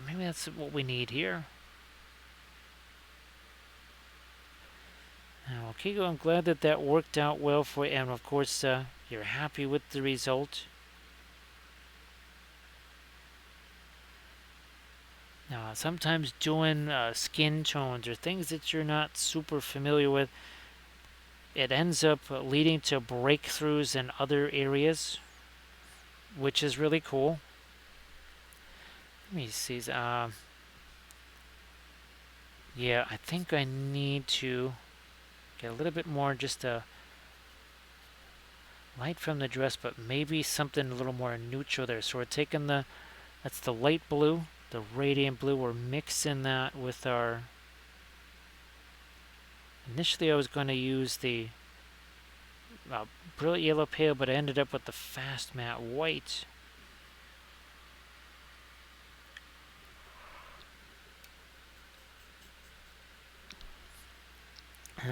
maybe that's what we need here. Now, Kiko, I'm glad that that worked out well for you, and of course you're happy with the result. Now, sometimes doing skin tones or things that you're not super familiar with, it ends up leading to breakthroughs in other areas, which is really cool. Let me see. Yeah, I think I need to get a little bit more just light from the dress, but maybe something a little more neutral there. So we're taking that's the light blue, the radiant blue. We're mixing that with our... Initially I was going to use the brilliant yellow pale, but I ended up with the fast matte white.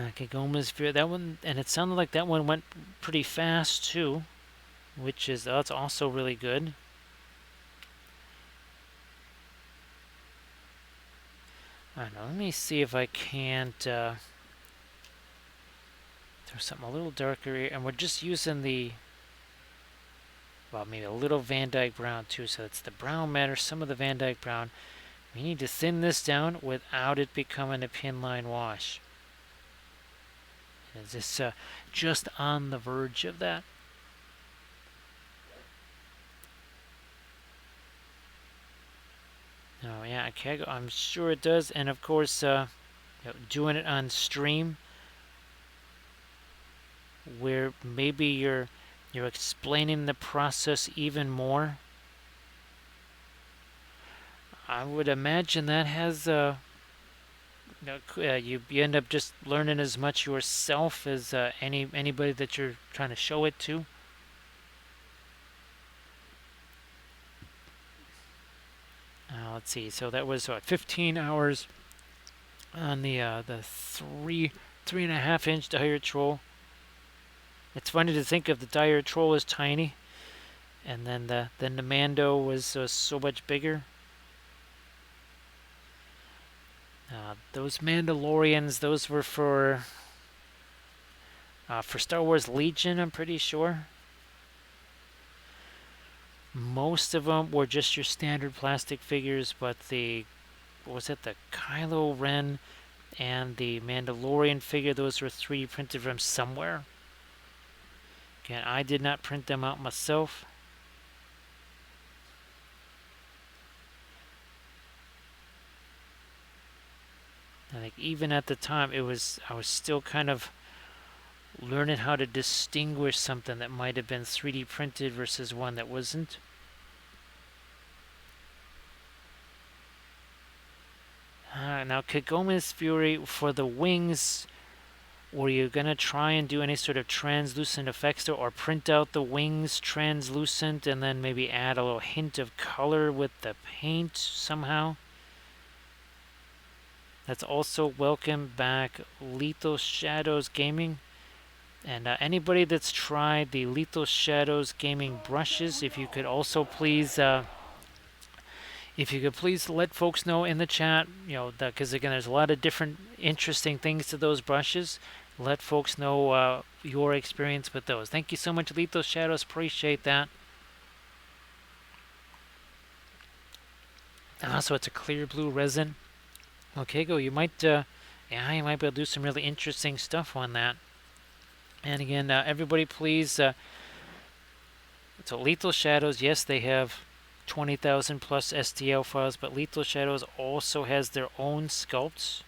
Okay, Goma's Fear, that one, and it sounded like that one went pretty fast too, which is, that's also really good. I don't know, let me see if I can't throw something a little darker here, and we're just using the, well, maybe a little Van Dyke brown too, so it's the brown matter, some of the Van Dyke brown. We need to thin this down without it becoming a pin line wash. Is this just on the verge of that? Oh yeah, okay, I'm sure it does, and of course, doing it on stream, where maybe you're explaining the process even more. I would imagine that has you end up just learning as much yourself as anybody that you're trying to show it to. Let's see. So that was 15 hours on the 3.5 inch dire troll. It's funny to think of the dire troll as tiny, and then the Mando was so much bigger. Those Mandalorians, those were for Star Wars Legion, I'm pretty sure. Most of them were just your standard plastic figures, but what was it, the Kylo Ren and the Mandalorian figure, those were 3D printed from somewhere. Again, I did not print them out myself. I think even at the time, I was still kind of learning how to distinguish something that might have been 3D printed versus one that wasn't. Now, Kagome's Fury, for the wings, were you going to try and do any sort of translucent effects there, or print out the wings translucent and then maybe add a little hint of color with the paint somehow? That's also welcome back, Lethal Shadows Gaming. And anybody that's tried the Lethal Shadows Gaming brushes, if you could also please, let folks know in the chat, because again, there's a lot of different interesting things to those brushes. Let folks know your experience with those. Thank you so much, Lethal Shadows. Appreciate that. So it's a clear blue resin. Okay, go. You might, yeah, you might be able to do some really interesting stuff on that. And again, everybody, please. So Lethal Shadows, yes, they have 20,000 plus STL files, but Lethal Shadows also has their own sculpts.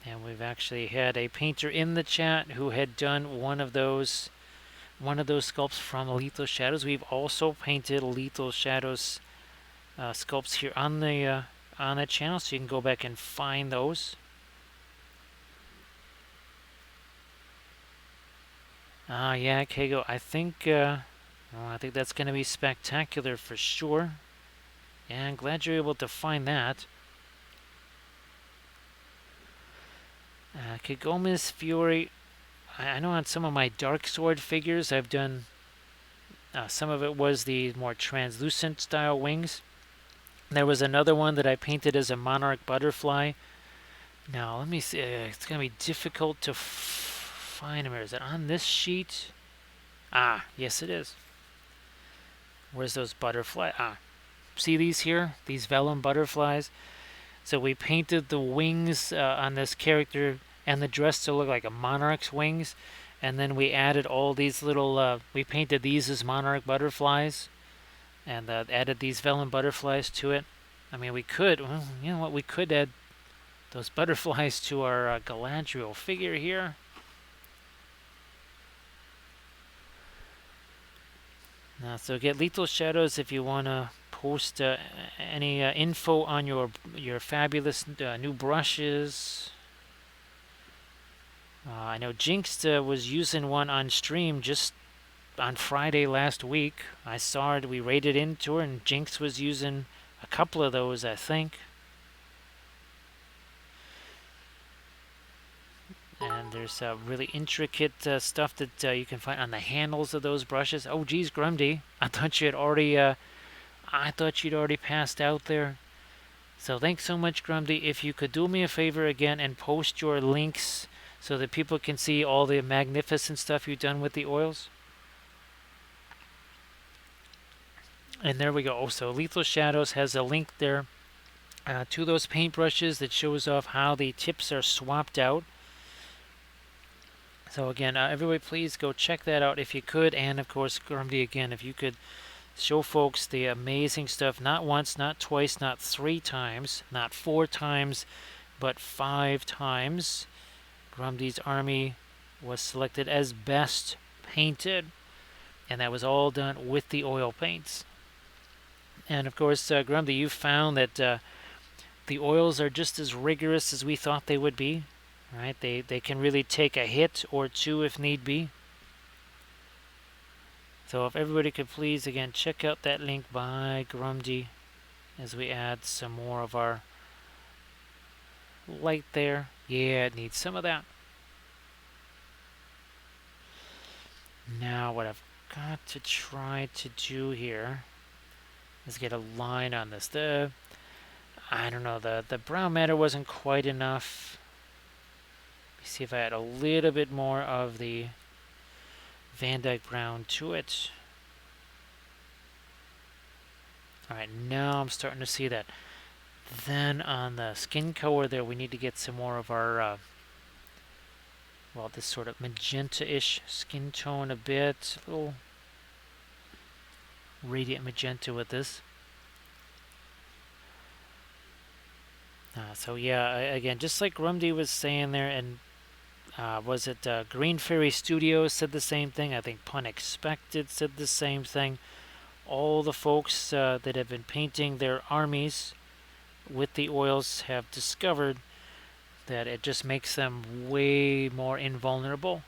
And we've actually had a painter in the chat who had done one of those sculpts from Lethal Shadows. We've also painted Lethal Shadows sculpts here on the channel, so you can go back and find those. Yeah, Kago, I think that's going to be spectacular for sure. Yeah, I'm glad you're able to find that. Kagoma's Fury. I know on some of my Dark Sword figures, I've done. Some of it was the more translucent style wings. There was another one that I painted as a monarch butterfly. Now, let me see. It's going to be difficult to find them. Is it on this sheet? Yes, it is. Where's those butterfly? See these here? These vellum butterflies? So we painted the wings on this character and the dress to look like a monarch's wings. And then we added all these little, we painted these as monarch butterflies. And added these vellum butterflies to it. I mean, we could, well, you know what, we could add those butterflies to our Galadriel figure here. So get Lethal Shadows if you want to post any info on your fabulous new brushes. I know Jinx was using one on stream just on Friday last week. I saw it, we raided into her, and Jinx was using a couple of those, I think. And there's really intricate stuff that you can find on the handles of those brushes. Oh, geez, Grundy, I thought you'd already passed out there. So thanks so much, Grundy. If you could do me a favor again and post your links so that people can see all the magnificent stuff you've done with the oils. And there we go. Oh, so Lethal Shadows has a link there to those paintbrushes that shows off how the tips are swapped out. So again, everybody please go check that out if you could. And of course, Grundy, again, if you could show folks the amazing stuff, not once, not twice, not 3 times, not 4 times, but 5 times. Grundy's army was selected as best painted. And that was all done with the oil paints. And of course, Grundy, you found that the oils are just as rigorous as we thought they would be. Right? They can really take a hit or two if need be. So if everybody could please, again, check out that link by Grundy as we add some more of our light there. Yeah, it needs some of that. Now what I've got to try to do here is get a line on this. I don't know, the brown matter wasn't quite enough. See if I add a little bit more of the Van Dyke brown to it. Alright, now I'm starting to see that. Then on the skin color there, we need to get some more of our, well, this sort of magenta-ish skin tone a bit. A little radiant magenta with this. So yeah, again, just like Grundy was saying there, and was it Green Fairy Studios said the same thing? I think Pun Expected said the same thing. All the folks that have been painting their armies with the oils have discovered that it just makes them way more invulnerable.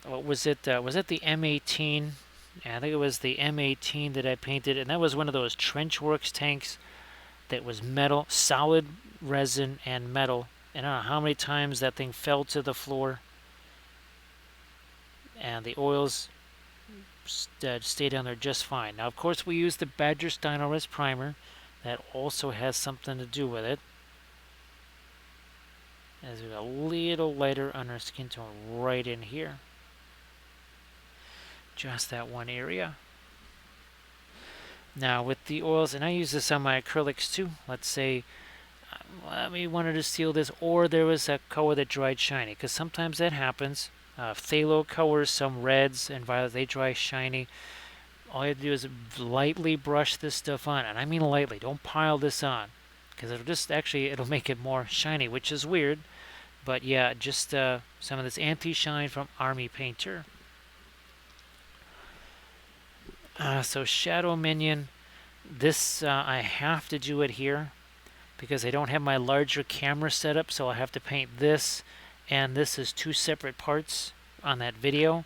What was it? Was it the M18? Yeah, I think it was the M18 that I painted, and that was one of those Trenchworks tanks that was metal, solid resin and metal. And I don't know how many times that thing fell to the floor. And the oils stayed down there just fine. Now, of course, we used the Badger Steinolrest primer. That also has something to do with it. as a little lighter on our skin tone right in here. Just that one area. Now with the oils, and I use this on my acrylics too. Let's say we wanted to seal this, or there was a color that dried shiny, because sometimes that happens. Phthalo colors, some reds and violets, they dry shiny. All you have to do is lightly brush this stuff on, and I mean lightly. Don't pile this on, because it'll make it more shiny, which is weird. But yeah, just some of this anti-shine from Army Painter. So Shadow Minion, this I have to do it here because I don't have my larger camera set up, so I have to paint this and this as two separate parts on that video.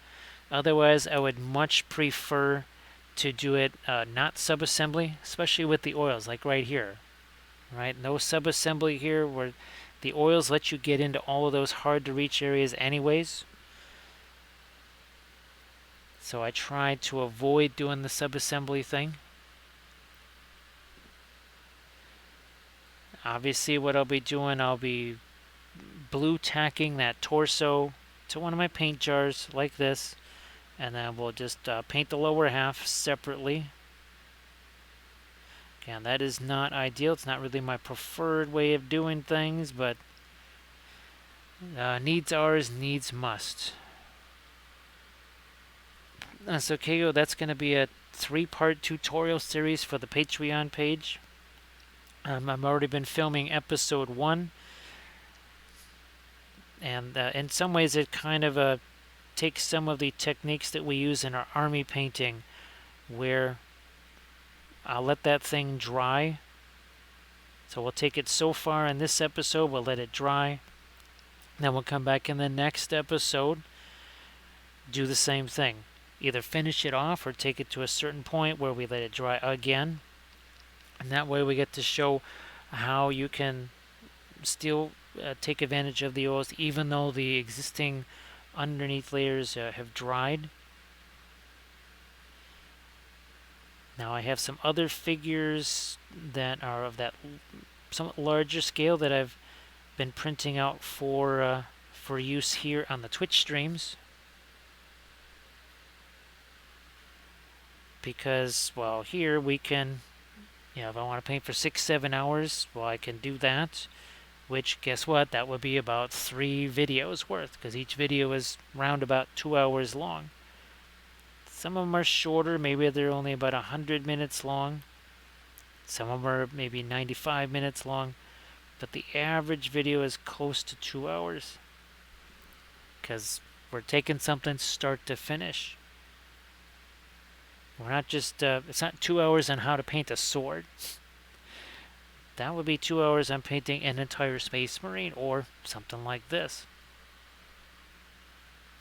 Otherwise, I would much prefer to do it not sub-assembly, especially with the oils, like right here. Right? No sub-assembly here, where the oils let you get into all of those hard-to-reach areas anyways. So I tried to avoid doing the sub-assembly thing. Obviously what I'll be doing, I'll be blue tacking that torso to one of my paint jars like this, and then we'll just paint the lower half separately. Again, that is not ideal. It's not really my preferred way of doing things, but needs are as needs must. So KO, that's going to be a 3-part tutorial series for the Patreon page. I've already been filming episode 1, and in some ways it kind of takes some of the techniques that we use in our army painting, where I'll let that thing dry. So we'll take it so far in this episode, we'll let it dry. Then we'll come back in the next episode, do the same thing. Either finish it off or take it to a certain point where we let it dry again. And that way we get to show how you can still take advantage of the oils even though the existing underneath layers have dried. Now I have some other figures that are of that somewhat larger scale that I've been printing out for use here on the Twitch streams. Because, well, here we can, if I want to paint for 6-7 hours, well, I can do that. Which, guess what? That would be about 3 videos worth, because each video is round about 2 hours long. Some of them are shorter, maybe they're only about 100 minutes long. Some of them are maybe 95 minutes long. But the average video is close to 2 hours. Because we're taking something start to finish. We're not just, it's not 2 hours on how to paint a sword. That would be 2 hours on painting an entire Space Marine or something like this.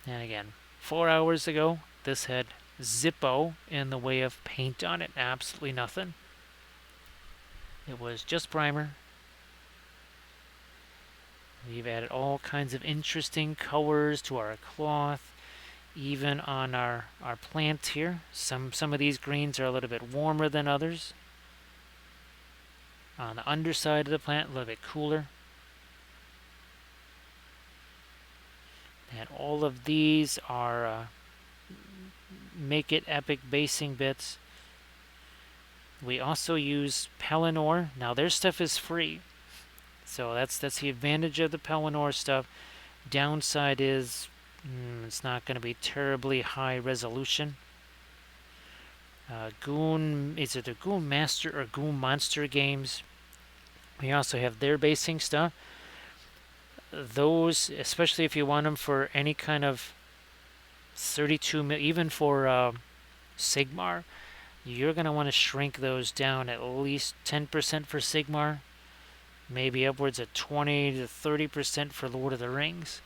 And again, 4 hours ago, this had Zippo in the way of paint on it. Absolutely nothing. It was just primer. We've added all kinds of interesting colors to our cloth. Even on our plant here, some of these greens are a little bit warmer than others. On the underside of the plant, a little bit cooler. And all of these are Make It Epic basing bits. We also use Pellinor. Now their stuff is free, so that's the advantage of the Pellinor stuff. Downside is it's not going to be terribly high resolution. It's either Goon Master or Goon Monster games. We also have their basing stuff. Those, especially if you want them for any kind of 32, even for Sigmar, you're going to want to shrink those down at least 10% for Sigmar. Maybe upwards of 20 to 30% for Lord of the Rings.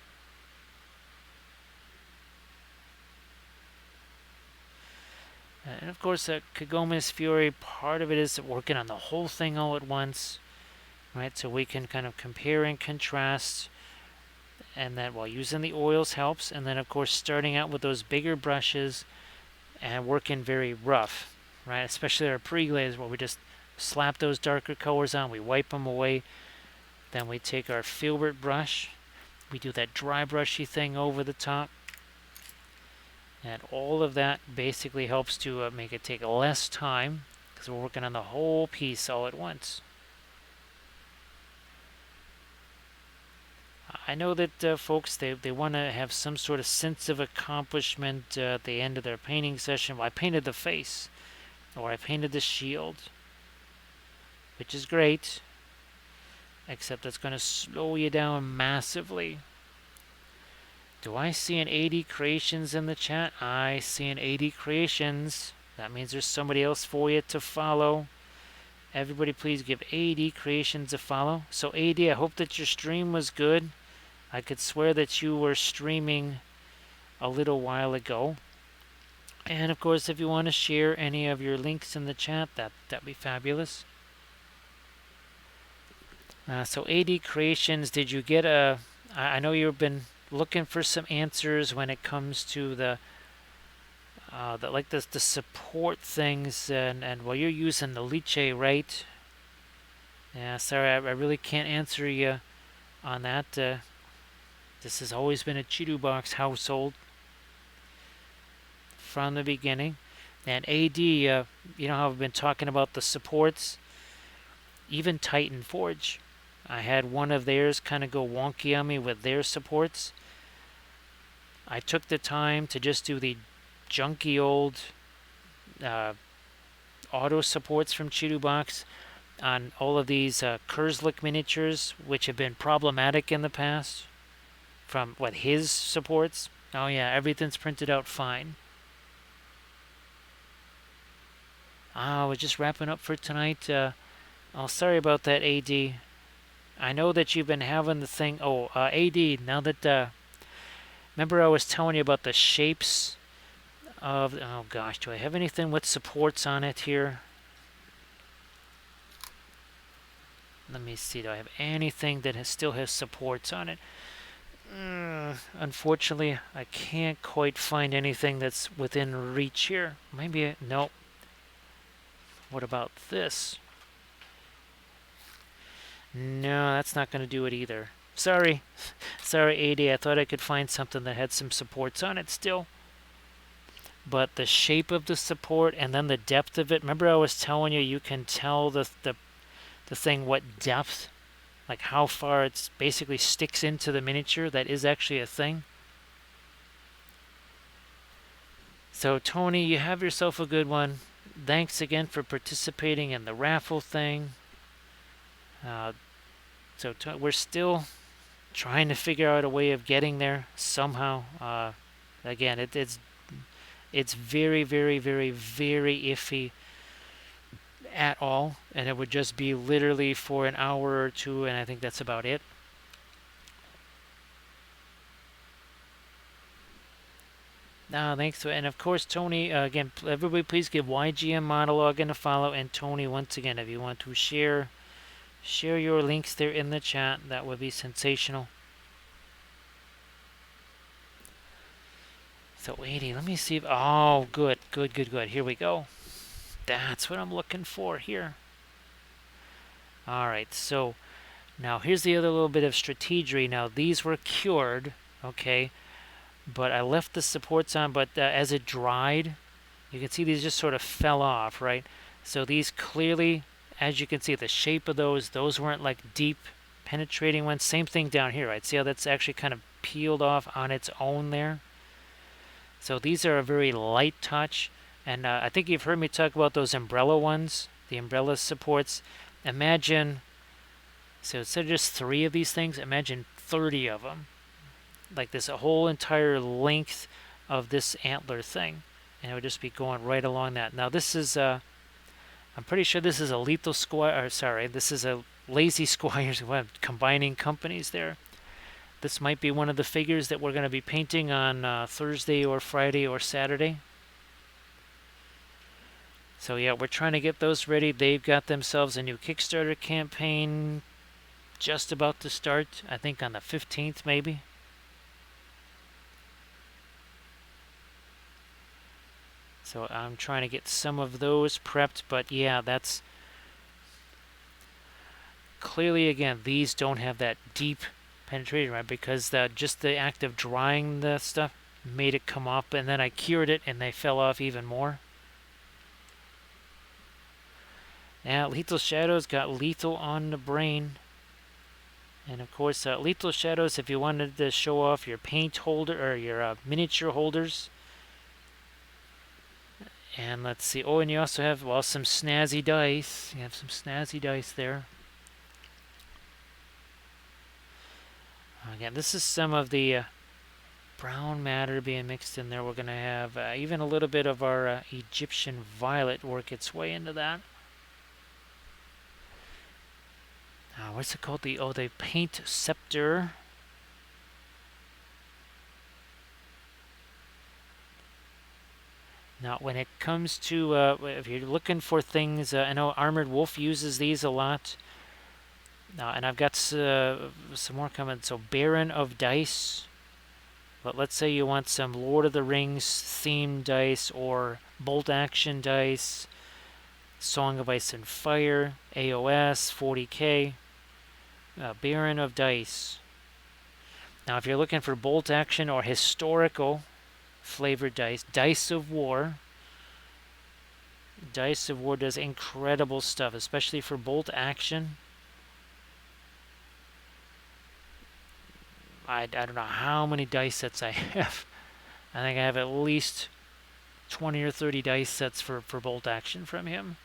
And of course, Kagome's Fury, part of it is working on the whole thing all at once, right? So we can kind of compare and contrast, and that while using the oils helps. And then, of course, starting out with those bigger brushes and working very rough, right? Especially our pre-glaze, where we just slap those darker colors on, we wipe them away. Then we take our Filbert brush We do that dry brushy thing over the top. And all of that basically helps to make it take less time because we're working on the whole piece all at once. I know that folks, they want to have some sort of sense of accomplishment at the end of their painting session. Well, I painted the face, or I painted the shield, which is great, except it's going to slow you down massively. Do I see an 80 creations in the chat? I see an 80 creations. That means there's somebody else for you to follow. Everybody please give AD Creations a follow. So AD, I hope that your stream was good. I could swear that you were streaming a little while ago. And of course, if you want to share any of your links in the chat, that'd be fabulous. So AD Creations, did you get a... I know you've been looking for some answers when it comes to the support things, and well, you're using the Liche, right? Yeah, sorry, I really can't answer you on that. This has always been a Chidu Box household from the beginning. And AD, you know how I've been talking about the supports? Even Titan Forge, I had one of theirs kind of go wonky on me with their supports. I took the time to just do the junky old auto supports from Chidu Box on all of these Kurzlik miniatures, which have been problematic in the past from what his supports. Oh yeah, everything's printed out fine. We're just wrapping up for tonight. Oh, sorry about that, AD. I know that you've been having the thing. Oh, AD, now that... remember I was telling you about the shapes of... Oh gosh, do I have anything with supports on it here? Let me see, do I have anything that still has supports on it? Unfortunately, I can't quite find anything that's within reach here. Maybe, no. What about this? No, that's not going to do it either. Sorry. Sorry, AD. I thought I could find something that had some supports on it still. But the shape of the support and then the depth of it. Remember I was telling you, you can tell the thing what depth, like how far it basically sticks into the miniature. That is actually a thing. So Tony, you have yourself a good one. Thanks again for participating in the raffle thing. So we're still trying to figure out a way of getting there somehow. Again, it's very, very, very, very iffy at all, and it would just be literally for an hour or two, and I think that's about it. Thanks. And of course, Tony, again, everybody please give YGM Monologue a follow, and Tony, once again, if you want to share your links there in the chat, that would be sensational. So 80, let me see if, oh, good. Here we go. That's what I'm looking for here. Alright, so now here's the other little bit of strategy. Now these were cured, okay, but I left the supports on, but as it dried, you can see these just sort of fell off, right? So these clearly, as you can see, the shape of those weren't like deep penetrating ones. Same thing down here, right? See how that's actually kind of peeled off on its own there? So these are a very light touch. And I think you've heard me talk about those umbrella ones, the umbrella supports. Imagine, so instead of just 3 of these things, imagine 30 of them. Like this whole entire length of this antler thing. And it would just be going right along that. Now this is, I'm pretty sure this is a Lethal Squire, or sorry, this is a Lazy Squires, combining companies there. This might be one of the figures that we're going to be painting on Thursday or Friday or Saturday. So yeah, we're trying to get those ready. They've got themselves a new Kickstarter campaign just about to start, I think on the 15th maybe. So I'm trying to get some of those prepped, but yeah, that's clearly, again, these don't have that deep penetration, right? Because just the act of drying the stuff made it come up, and then I cured it, and they fell off even more. Yeah, Lethal Shadows got lethal on the brain. And of course, Lethal Shadows, if you wanted to show off your paint holder or your miniature holders. And let's see. Oh, and you also have, well, some snazzy dice. You have some snazzy dice there. Again, this is some of the brown matter being mixed in there. We're going to have even a little bit of our Egyptian violet work its way into that. What's it called? The paint scepter. Now, when it comes to, if you're looking for things, I know Armored Wolf uses these a lot. And I've got some more coming. So, Baron of Dice. But let's say you want some Lord of the Rings themed dice or bolt action dice. Song of Ice and Fire, AOS, 40k. Baron of Dice. Now, if you're looking for bolt action or historical flavored dice, Dice of War. Dice of War does incredible stuff, especially for bolt action. I don't know how many dice sets I have. I think I have at least 20 or 30 dice sets for bolt action from him.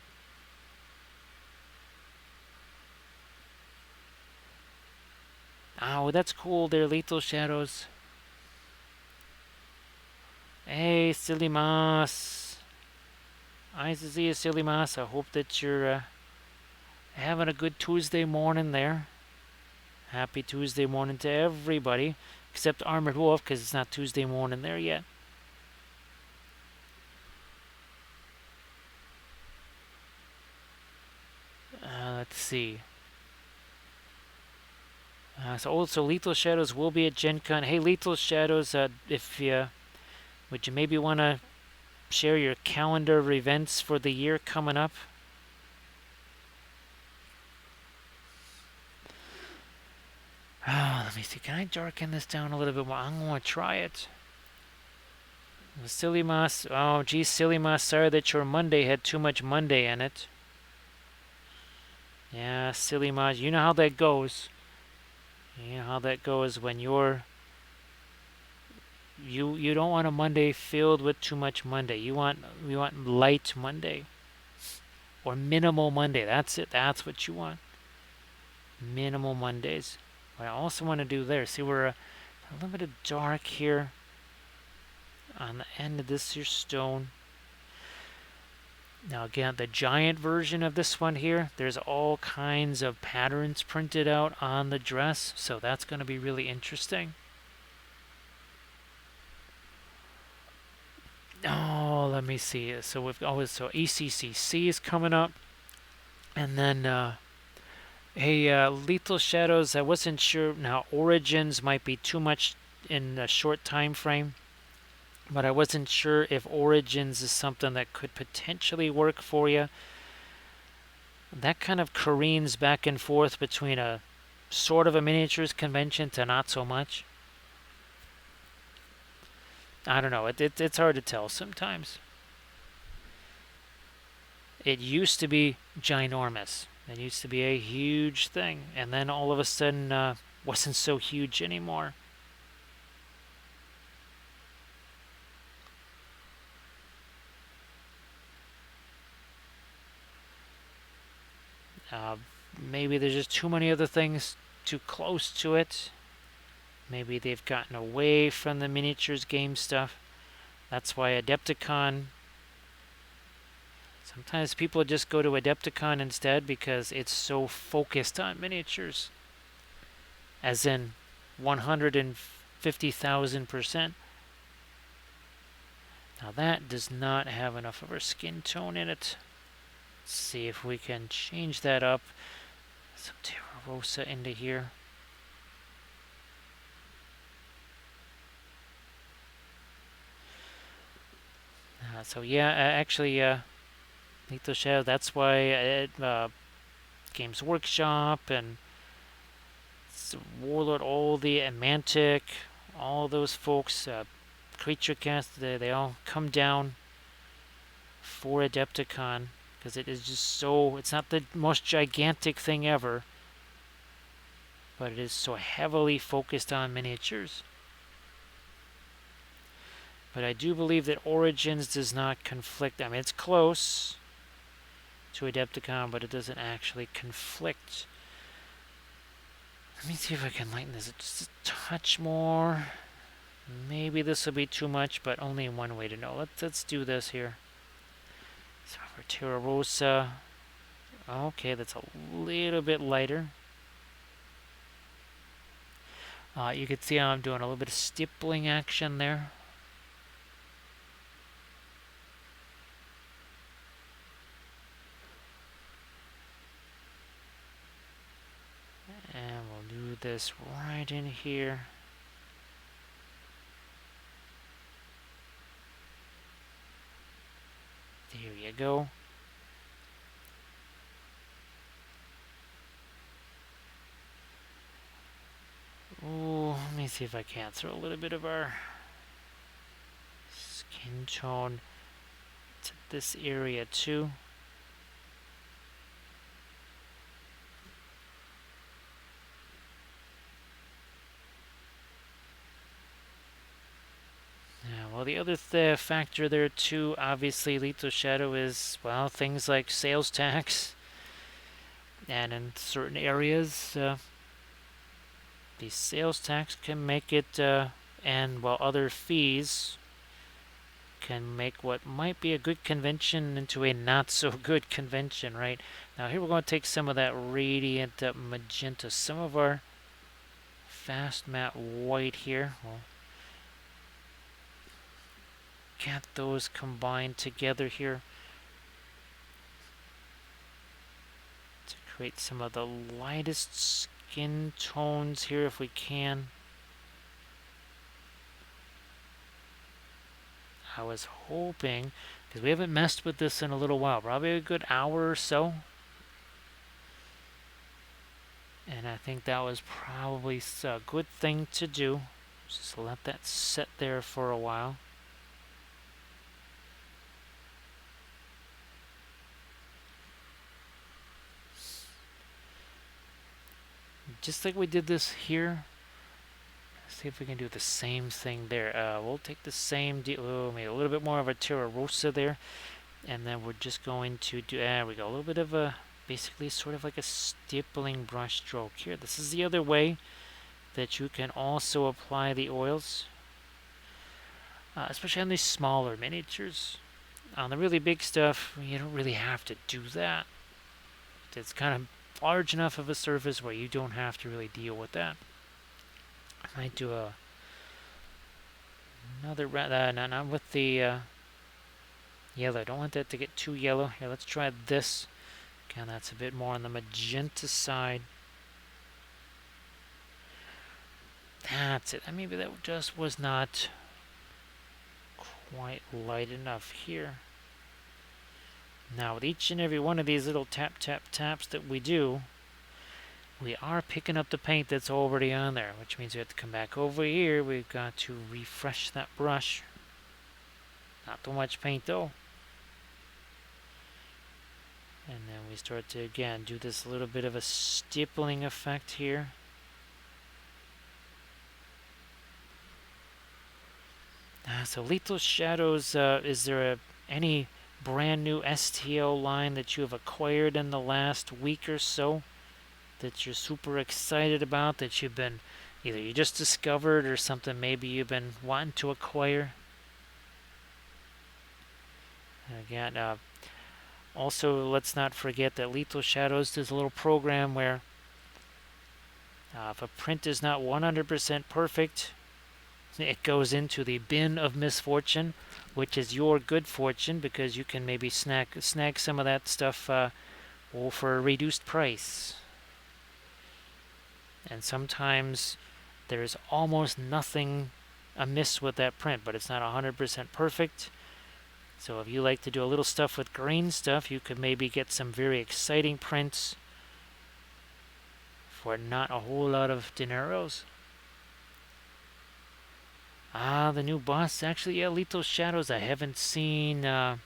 Oh, that's cool. They're Lethal Shadows. Hey, Silly Moss. Nice to see you, Silly Moss. I hope that you're having a good Tuesday morning there. Happy Tuesday morning to everybody, except Armored Wolf, because it's not Tuesday morning there yet. Let's see. So Lethal Shadows will be at Gen Con. Hey, Lethal Shadows, if you would you maybe want to share your calendar of events for the year coming up? Let me see. Can I darken this down a little bit more? I'm going to try it. Silly Moss. Oh, geez, Silly Moss. Sorry that your Monday had too much Monday in it. Yeah, Silly Moss. You know how that goes. You know how that goes when you don't want a Monday filled with too much Monday. You want light Monday or minimal Monday. That's it. That's what you want. Minimal Mondays. What I also want to do there. See, we're a little bit of dark here on the end of this here stone. Now again, the giant version of this one here, there's all kinds of patterns printed out on the dress, so that's going to be really interesting. Oh, let me see. So we've always ECCC is coming up, and then hey, Lethal Shadows. I wasn't sure. Now Origins might be too much in a short time frame. But I wasn't sure if Origins is something that could potentially work for you. That kind of careens back and forth between a sort of a miniatures convention to not so much. I don't know. It's hard to tell sometimes. It used to be ginormous. It used to be a huge thing. And then all of a sudden wasn't so huge anymore. Maybe there's just too many other things too close to it. Maybe they've gotten away from the miniatures game stuff. That's why Adepticon. Sometimes people just go to Adepticon instead because it's so focused on miniatures. As in 150,000%. Now that does not have enough of our skin tone in it. Let's see if we can change that up. Some Terra Rosa into here. So yeah, actually, Lethal Shadow. That's why Games Workshop and Warlord, all the Mantic, all those folks, Creature Cast, they all come down for Adepticon because it is just so. It's not the most gigantic thing ever, but it is so heavily focused on miniatures. But I do believe that Origins does not conflict. I mean, it's close to Adepticon, but it doesn't actually conflict. Let me see if I can lighten this just a touch more. Maybe this will be too much, but only one way to know. Let's do this here. So for Terra Rosa, okay, that's a little bit lighter. You can see how I'm doing a little bit of stippling action there. And we'll do this right in here. There you go. Ooh, let me see if I can't throw a little bit of our skin tone to this area too. Yeah, well, the other factor there too, obviously, Lethal Shadow is, well, things like sales tax. And in certain areas, the sales tax can make it, and while other fees can make what might be a good convention into a not so good convention, right? Now here we're going to take some of that radiant magenta, some of our fast matte white here. We'll get those combined together here to create some of the lightest skin tones here if we can. I was hoping, because we haven't messed with this in a little while, probably a good hour or so. And I think that was probably a good thing to do. Just let that sit there for a while. Just like we did this here. Let's see if we can do the same thing there. We'll take the same deal. Maybe a little bit more of a Terra Rosa there. And then we're just going to do, there we go, a little bit of a, basically sort of like a stippling brush stroke here. This is the other way that you can also apply the oils. Especially on these smaller miniatures. On the really big stuff, you don't really have to do that. It's kind of large enough of a surface where you don't have to really deal with that. I might do another, not with the yellow. I don't want that to get too yellow. Here, let's try this. Again, that's a bit more on the magenta side. That's it. Maybe that just was not quite light enough here. Now, with each and every one of these little tap, tap, taps that we do, we are picking up the paint that's already on there, which means we have to come back over here. We've got to refresh that brush. Not too much paint, though. And then we start to, again, do this little bit of a stippling effect here. So Lethal Shadows, is there any brand new STL line that you have acquired in the last week or so that you're super excited about, that you've been, either you just discovered or something maybe you've been wanting to acquire? Again, also let's not forget that Lethal Shadows does a little program where if a print is not 100% perfect, it goes into the bin of misfortune, which is your good fortune, because you can maybe snag some of that stuff for a reduced price. And sometimes there's almost nothing amiss with that print, but it's not 100% perfect. So if you like to do a little stuff with green stuff, you could maybe get some very exciting prints for not a whole lot of dineros. Ah, the new boss. Actually, yeah, Lethal Shadows. I haven't seen the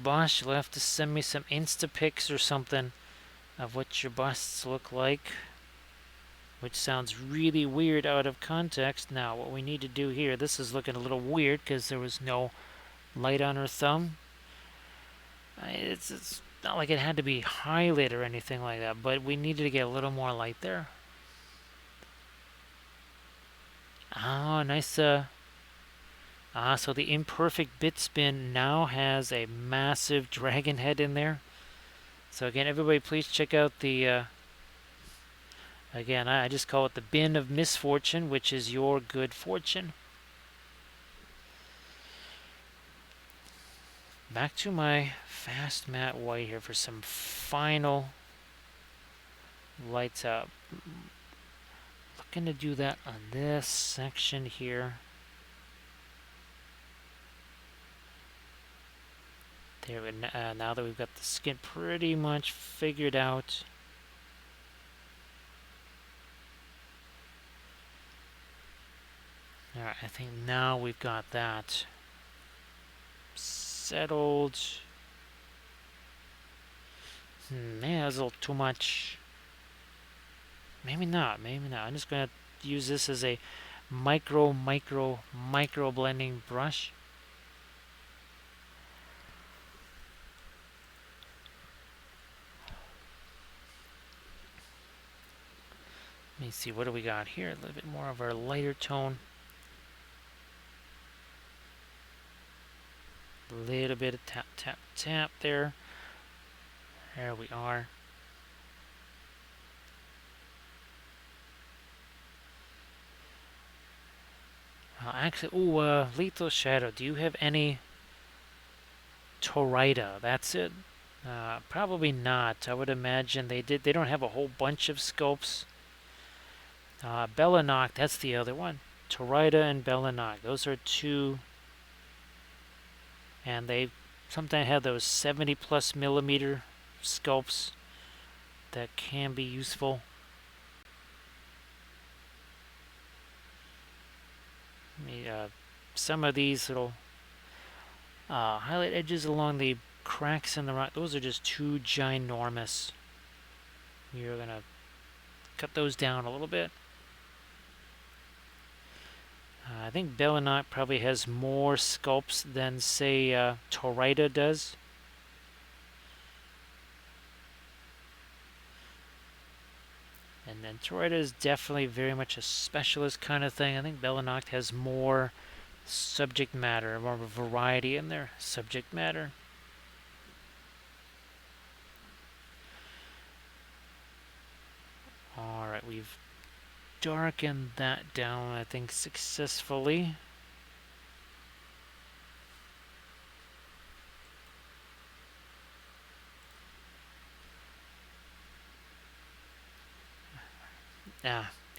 boss. You'll have to send me some Insta pics or something of what your busts look like, which sounds really weird out of context. Now, what we need to do here, this is looking a little weird because there was no light on her thumb. It's not like it had to be highlit or anything like that, but we needed to get a little more light there. Oh, nice. So the imperfect bit spin now has a massive dragon head in there. So again, everybody please check out the, again, I just call it the bin of misfortune, which is your good fortune. Back to my fast matte white here for some final lights out. Looking to do that on this section here. There, now that we've got the skin pretty much figured out. Alright, I think now we've got that settled. Man, that was a little too much. Maybe not. I'm just going to use this as a micro blending brush. Let me see, what do we got here? A little bit more of our lighter tone. A little bit of tap there. There we are. Actually, Lethal Shadow, do you have any Torrida? That's it? Probably not. I would imagine they don't have a whole bunch of sculpts. Bellanok, that's the other one. Torrida and Bellanok, those are two. And they sometimes have those 70+ millimeter sculpts that can be useful. Some of these little highlight edges along the cracks in the rock, those are just too ginormous. You're going to cut those down a little bit. I think Bellanok probably has more sculpts than, say, Torrida does. And then Torrida is definitely very much a specialist kind of thing. I think Bellanok has more subject matter, more variety in their subject matter. Alright, we've darkened that down, I think, successfully.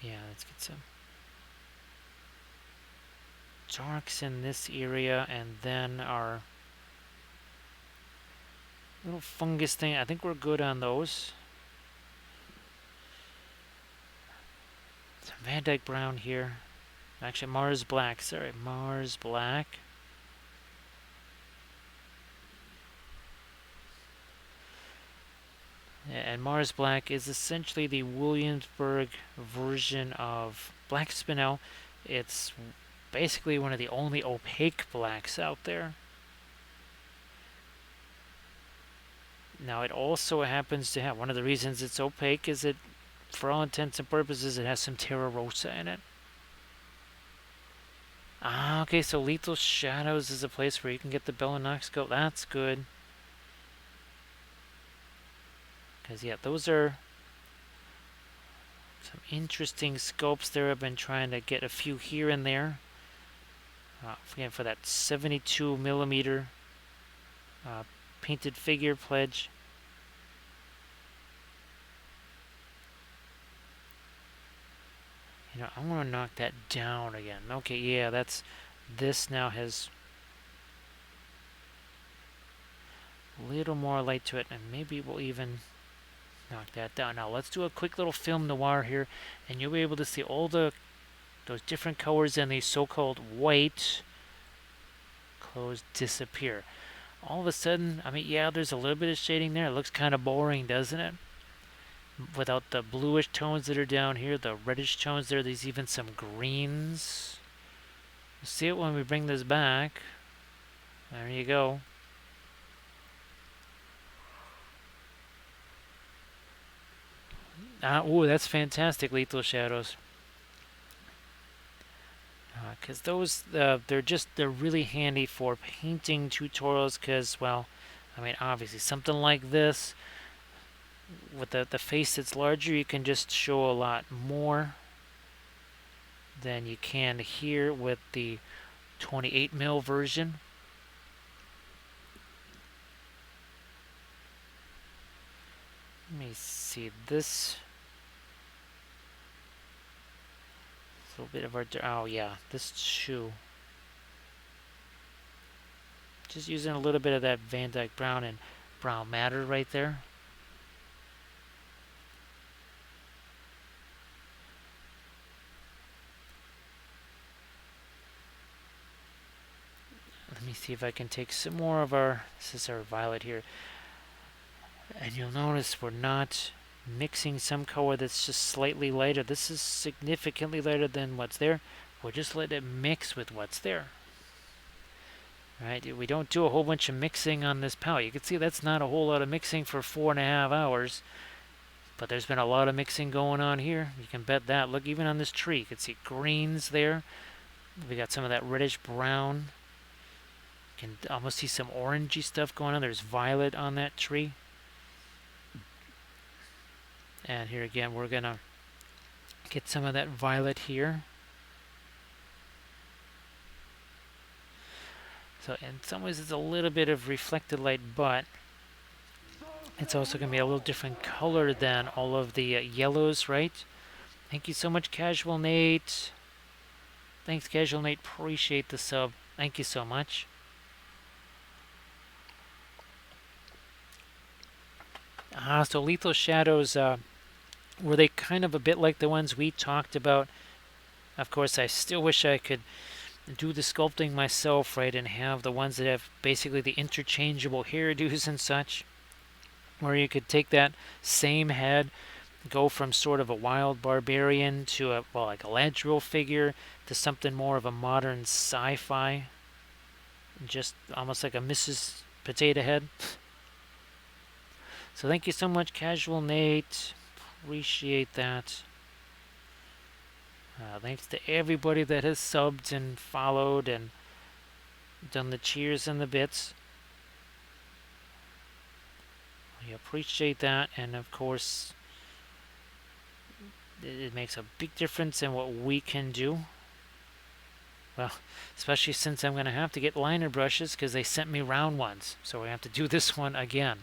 Yeah, let's get some darks in this area, and then our little fungus thing. I think we're good on those. Some Van Dyke Brown here. Actually, Mars Black. Sorry, Mars Black. And Mars Black is essentially the Williamsburg version of Black Spinel. It's basically one of the only opaque blacks out there. Now, it also happens to have, one of the reasons it's opaque is that, for all intents and purposes, it has some Terra Rosa in it. Okay, so Lethal Shadows is a place where you can get the Bellanok scope. That's good. Because, yeah, those are some interesting scopes there. I've been trying to get a few here and there. Again, for that 72 millimeter painted figure pledge. You know, I want to knock that down again. Okay, yeah, this now has a little more light to it, and maybe we'll even Knock that down. Now let's do a quick little film noir here, and you'll be able to see all those different colors and these so-called white clothes disappear. All of a sudden, I mean, yeah, there's a little bit of shading there. It looks kind of boring, doesn't it? Without the bluish tones that are down here, the reddish tones there, there's even some greens. You'll see it when we bring this back. There you go. Oh, that's fantastic, Lethal Shadows. Because those, they're really handy for painting tutorials. Because, well, I mean, obviously something like this with the face that's larger, you can just show a lot more than you can here with the 28mm version. Let me see this. A little bit of our, oh yeah, this shoe. Just using a little bit of that Van Dyke brown and brown matter right there. Let me see if I can take some more of our, this is our violet here. And you'll notice we're not mixing some color that's just slightly lighter. This is significantly lighter than what's there. We'll just let it mix with what's there. Right? We don't do a whole bunch of mixing on this palette. You can see that's not a whole lot of mixing for 4.5 hours. But there's been a lot of mixing going on here. You can bet that. Look, even on this tree, you can see greens there. We got some of that reddish brown. You can almost see some orangey stuff going on. There's violet on that tree. And here again, we're going to get some of that violet here. So in some ways it's a little bit of reflected light, but it's also going to be a little different color than all of the yellows, right? Thank you so much, Casual Nate. Thanks, Casual Nate. Appreciate the sub. Thank you so much. So Lethal Shadows, were they kind of a bit like the ones we talked about? Of course, I still wish I could do the sculpting myself, right, and have the ones that have basically the interchangeable hairdos and such, where you could take that same head, go from sort of a wild barbarian to a, well, like a Galadriel figure to something more of a modern sci-fi, just almost like a Mrs. Potato Head. So thank you so much, Casual Nate. Appreciate that. Thanks to everybody that has subbed and followed and done the cheers and the bits. We appreciate that, and of course it makes a big difference in what we can do. Well, especially since I'm going to have to get liner brushes because they sent me round ones, so we have to do this one again.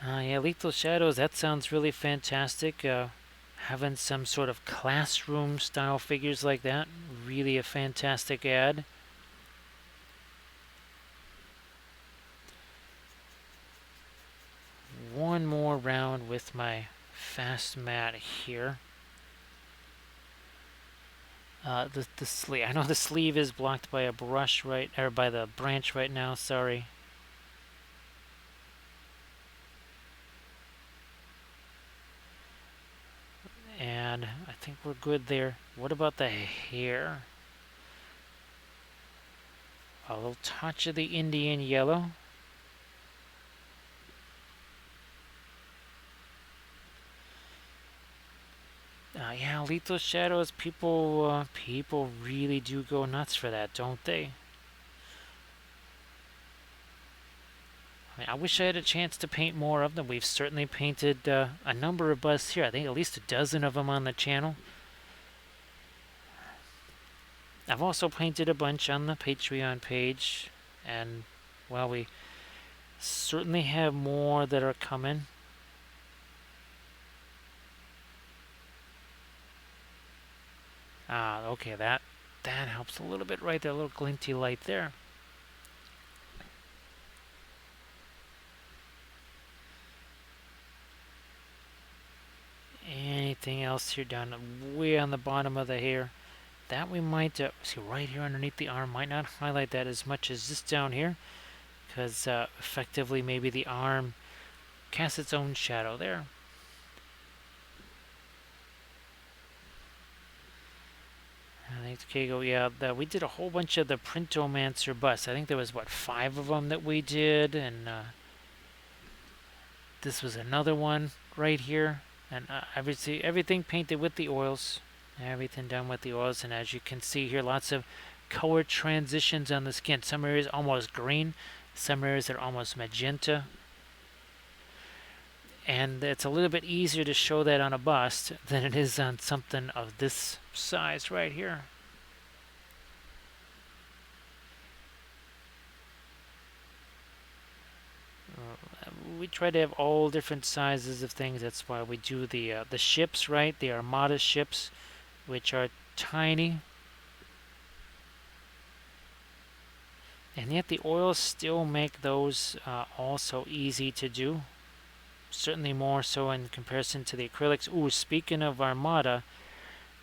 Yeah, Lethal Shadows, that sounds really fantastic. Having some sort of classroom style figures like that, really a fantastic ad. One more round with my fast mat here. The sleeve, I know the sleeve is blocked by a brush right, or by the branch right now, sorry. And I think we're good there. What about the hair? A little touch of the Indian yellow. Yeah, Lethal Shadows, people really do go nuts for that, don't they? I mean, I wish I had a chance to paint more of them. We've certainly painted a number of busts here. I think at least a dozen of them on the channel. I've also painted a bunch on the Patreon page. And, well, we certainly have more that are coming. Okay, that helps a little bit right there. A little glinty light there. Anything else here down way on the bottom of the hair? That we might see right here underneath the arm. Might not highlight that as much as this down here, because effectively maybe the arm casts its own shadow there. I think Kago, yeah, we did a whole bunch of the Printomancer busts. I think there was, what, 5 of them that we did, and this was another one right here. And obviously everything painted with the oils. Everything done with the oils, and as you can see here, lots of color transitions on the skin. Some areas almost green, some areas are almost magenta. And it's a little bit easier to show that on a bust than it is on something of this size right here. We try to have all different sizes of things. That's why we do the ships, right? The Armada ships, which are tiny. And yet the oils still make those also easy to do. Certainly more so in comparison to the acrylics. Ooh, speaking of Armada,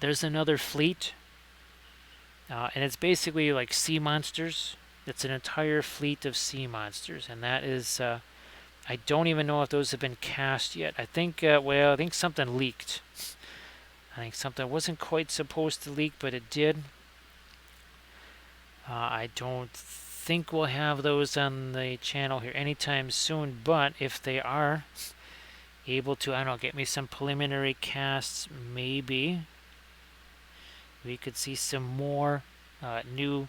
there's another fleet. And it's basically like sea monsters. It's an entire fleet of sea monsters. And that is, I don't even know if those have been cast yet. I think, well, I think something leaked. I think something wasn't quite supposed to leak, but it did. I don't think we'll have those on the channel here anytime soon, but if they are able to, I don't know, get me some preliminary casts, maybe we could see some more new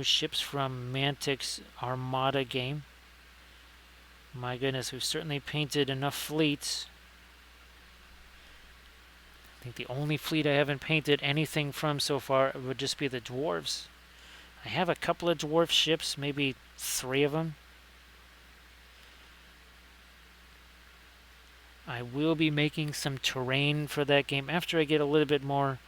ships from Mantic's Armada game. My goodness, we've certainly painted enough fleets. I think the only fleet I haven't painted anything from so far would just be the dwarves. I have a couple of dwarf ships, maybe 3 of them. I will be making some terrain for that game after I get a little bit more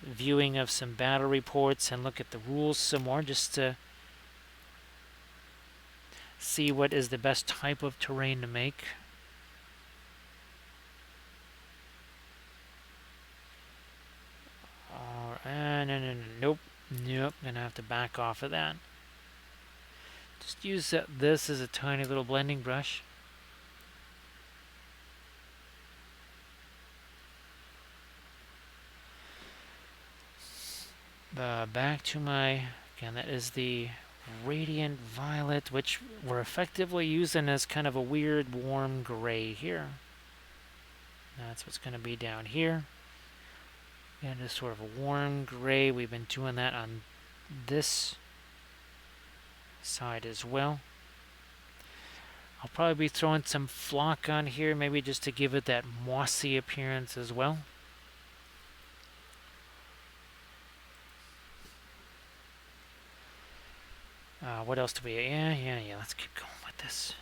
viewing of some battle reports and look at the rules some more, just to see what is the best type of terrain to make. Nope. Gonna have to back off of that. Just use this as a tiny little blending brush. Back to my, again, that is the Radiant Violet, which we're effectively using as kind of a weird warm gray here. That's what's going to be down here. And just sort of a warm gray. We've been doing that on this side as well. I'll probably be throwing some flock on here, maybe just to give it that mossy appearance as well. What else do we... Yeah, let's keep going with this.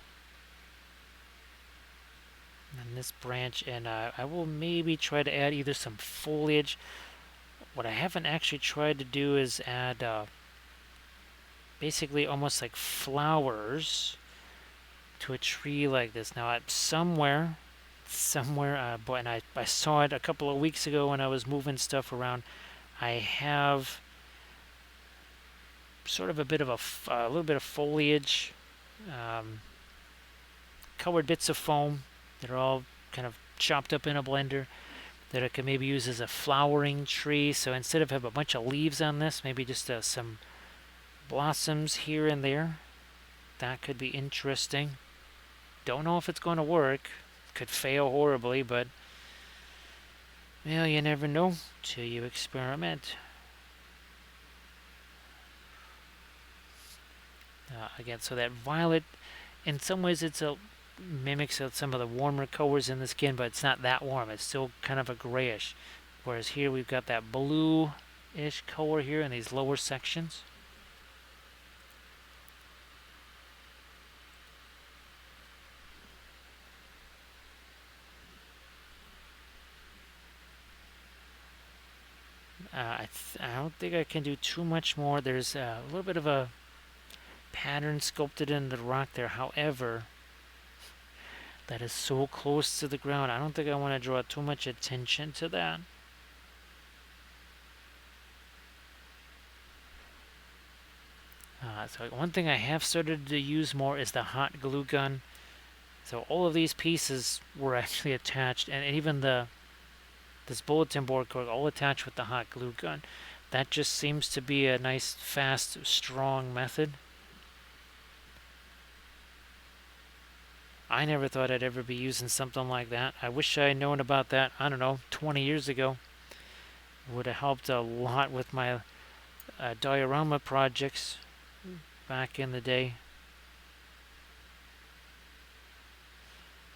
And this branch, and I will maybe try to add either some foliage. What I haven't actually tried to do is add basically almost like flowers to a tree like this. Now, somewhere, and I saw it a couple of weeks ago when I was moving stuff around. I have sort of a little bit of foliage, colored bits of foam that are all kind of chopped up in a blender that I could maybe use as a flowering tree. So instead of have a bunch of leaves on this, maybe just some blossoms here and there. That could be interesting. Don't know if it's going to work. Could fail horribly, but well, you never know till you experiment. Again, so that violet, in some ways it's mimics some of the warmer colors in the skin, but it's not that warm. It's still kind of a grayish. Whereas here we've got that blue-ish color here in these lower sections. I don't think I can do too much more. There's a little bit of a pattern sculpted in the rock there. However, That is so close to the ground. I don't think I want to draw too much attention to that. So one thing I have started to use more is the hot glue gun. So all of these pieces were actually attached, and even this bulletin board cord all attached with the hot glue gun. That just seems to be a nice, fast, strong method. I never thought I'd ever be using something like that. I wish I had known about that, I don't know, 20 years ago. It would have helped a lot with my diorama projects back in the day.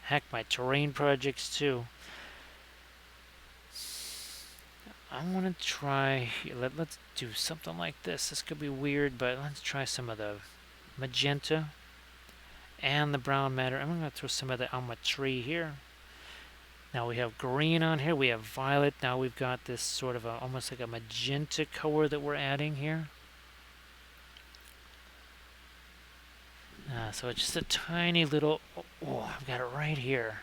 Heck, my terrain projects too. I want to try, let's do something like this. This could be weird, but let's try some of the magenta and the brown matter. I'm going to throw some of that on my tree here. Now we have green on here, we have violet. Now we've got this sort of almost like a magenta color that we're adding here. So it's just a tiny little, oh, I've got it right here.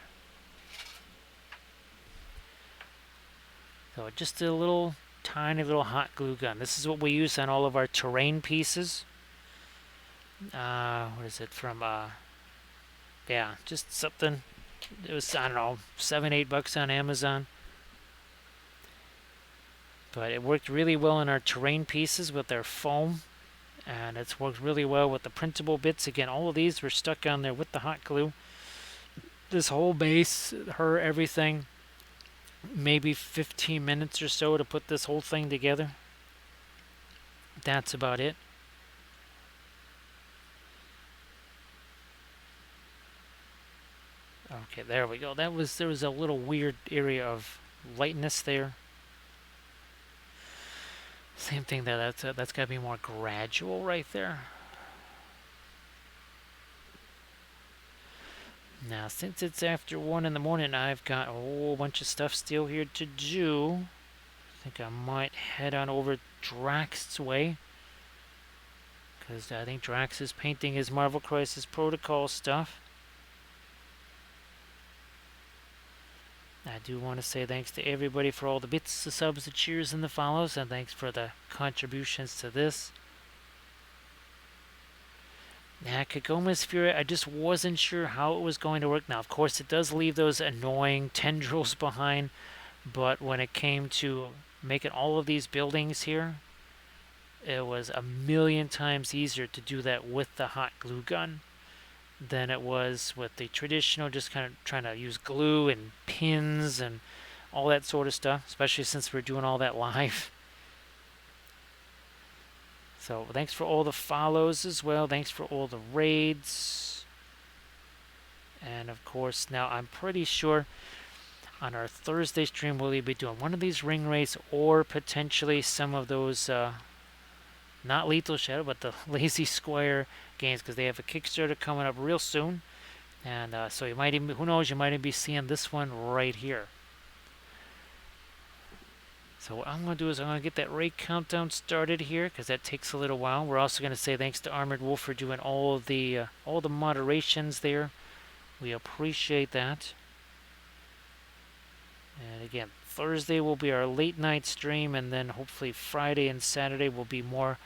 So just a little, tiny little hot glue gun. This is what we use on all of our terrain pieces. What is it from, yeah, just something. It was, I don't know, $7-8 on Amazon. But it worked really well in our terrain pieces with their foam. And it's worked really well with the printable bits. Again, all of these were stuck on there with the hot glue. This whole base, everything, maybe 15 minutes or so to put this whole thing together. That's about it. Okay, there we go. There was a little weird area of lightness there. Same thing there. That's got to be more gradual right there. Now, since it's after 1 in the morning, I've got a whole bunch of stuff still here to do. I think I might head on over Drax's way, because I think Drax is painting his Marvel Crisis Protocol stuff. I do want to say thanks to everybody for all the bits, the subs, the cheers, and the follows, and thanks for the contributions to this. Now, Kagoma's Fury, I just wasn't sure how it was going to work. Now, of course, it does leave those annoying tendrils behind, but when it came to making all of these buildings here, it was a million times easier to do that with the hot glue gun than it was with the traditional, just kind of trying to use glue and pins and all that sort of stuff, especially since we're doing all that live. So thanks for all the follows as well. Thanks for all the raids. And of course, now I'm pretty sure on our Thursday stream we'll be doing one of these ring raids or potentially some of those, not Lethal Shadow, but the Lazy Square games, because they have a Kickstarter coming up real soon. And so you might even, who knows, you might even be seeing this one right here. So what I'm going to do is I'm going to get that raid countdown started here, because that takes a little while. We're also going to say thanks to Armored Wolf for doing all the moderations there. We appreciate that. And again, Thursday will be our late night stream, and then hopefully Friday and Saturday will be more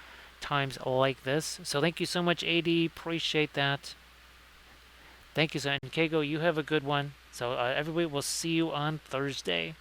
times like this. So thank you so much, AD. Appreciate that. Thank you, son. Kago, you have a good one. So everybody, will see you on Thursday.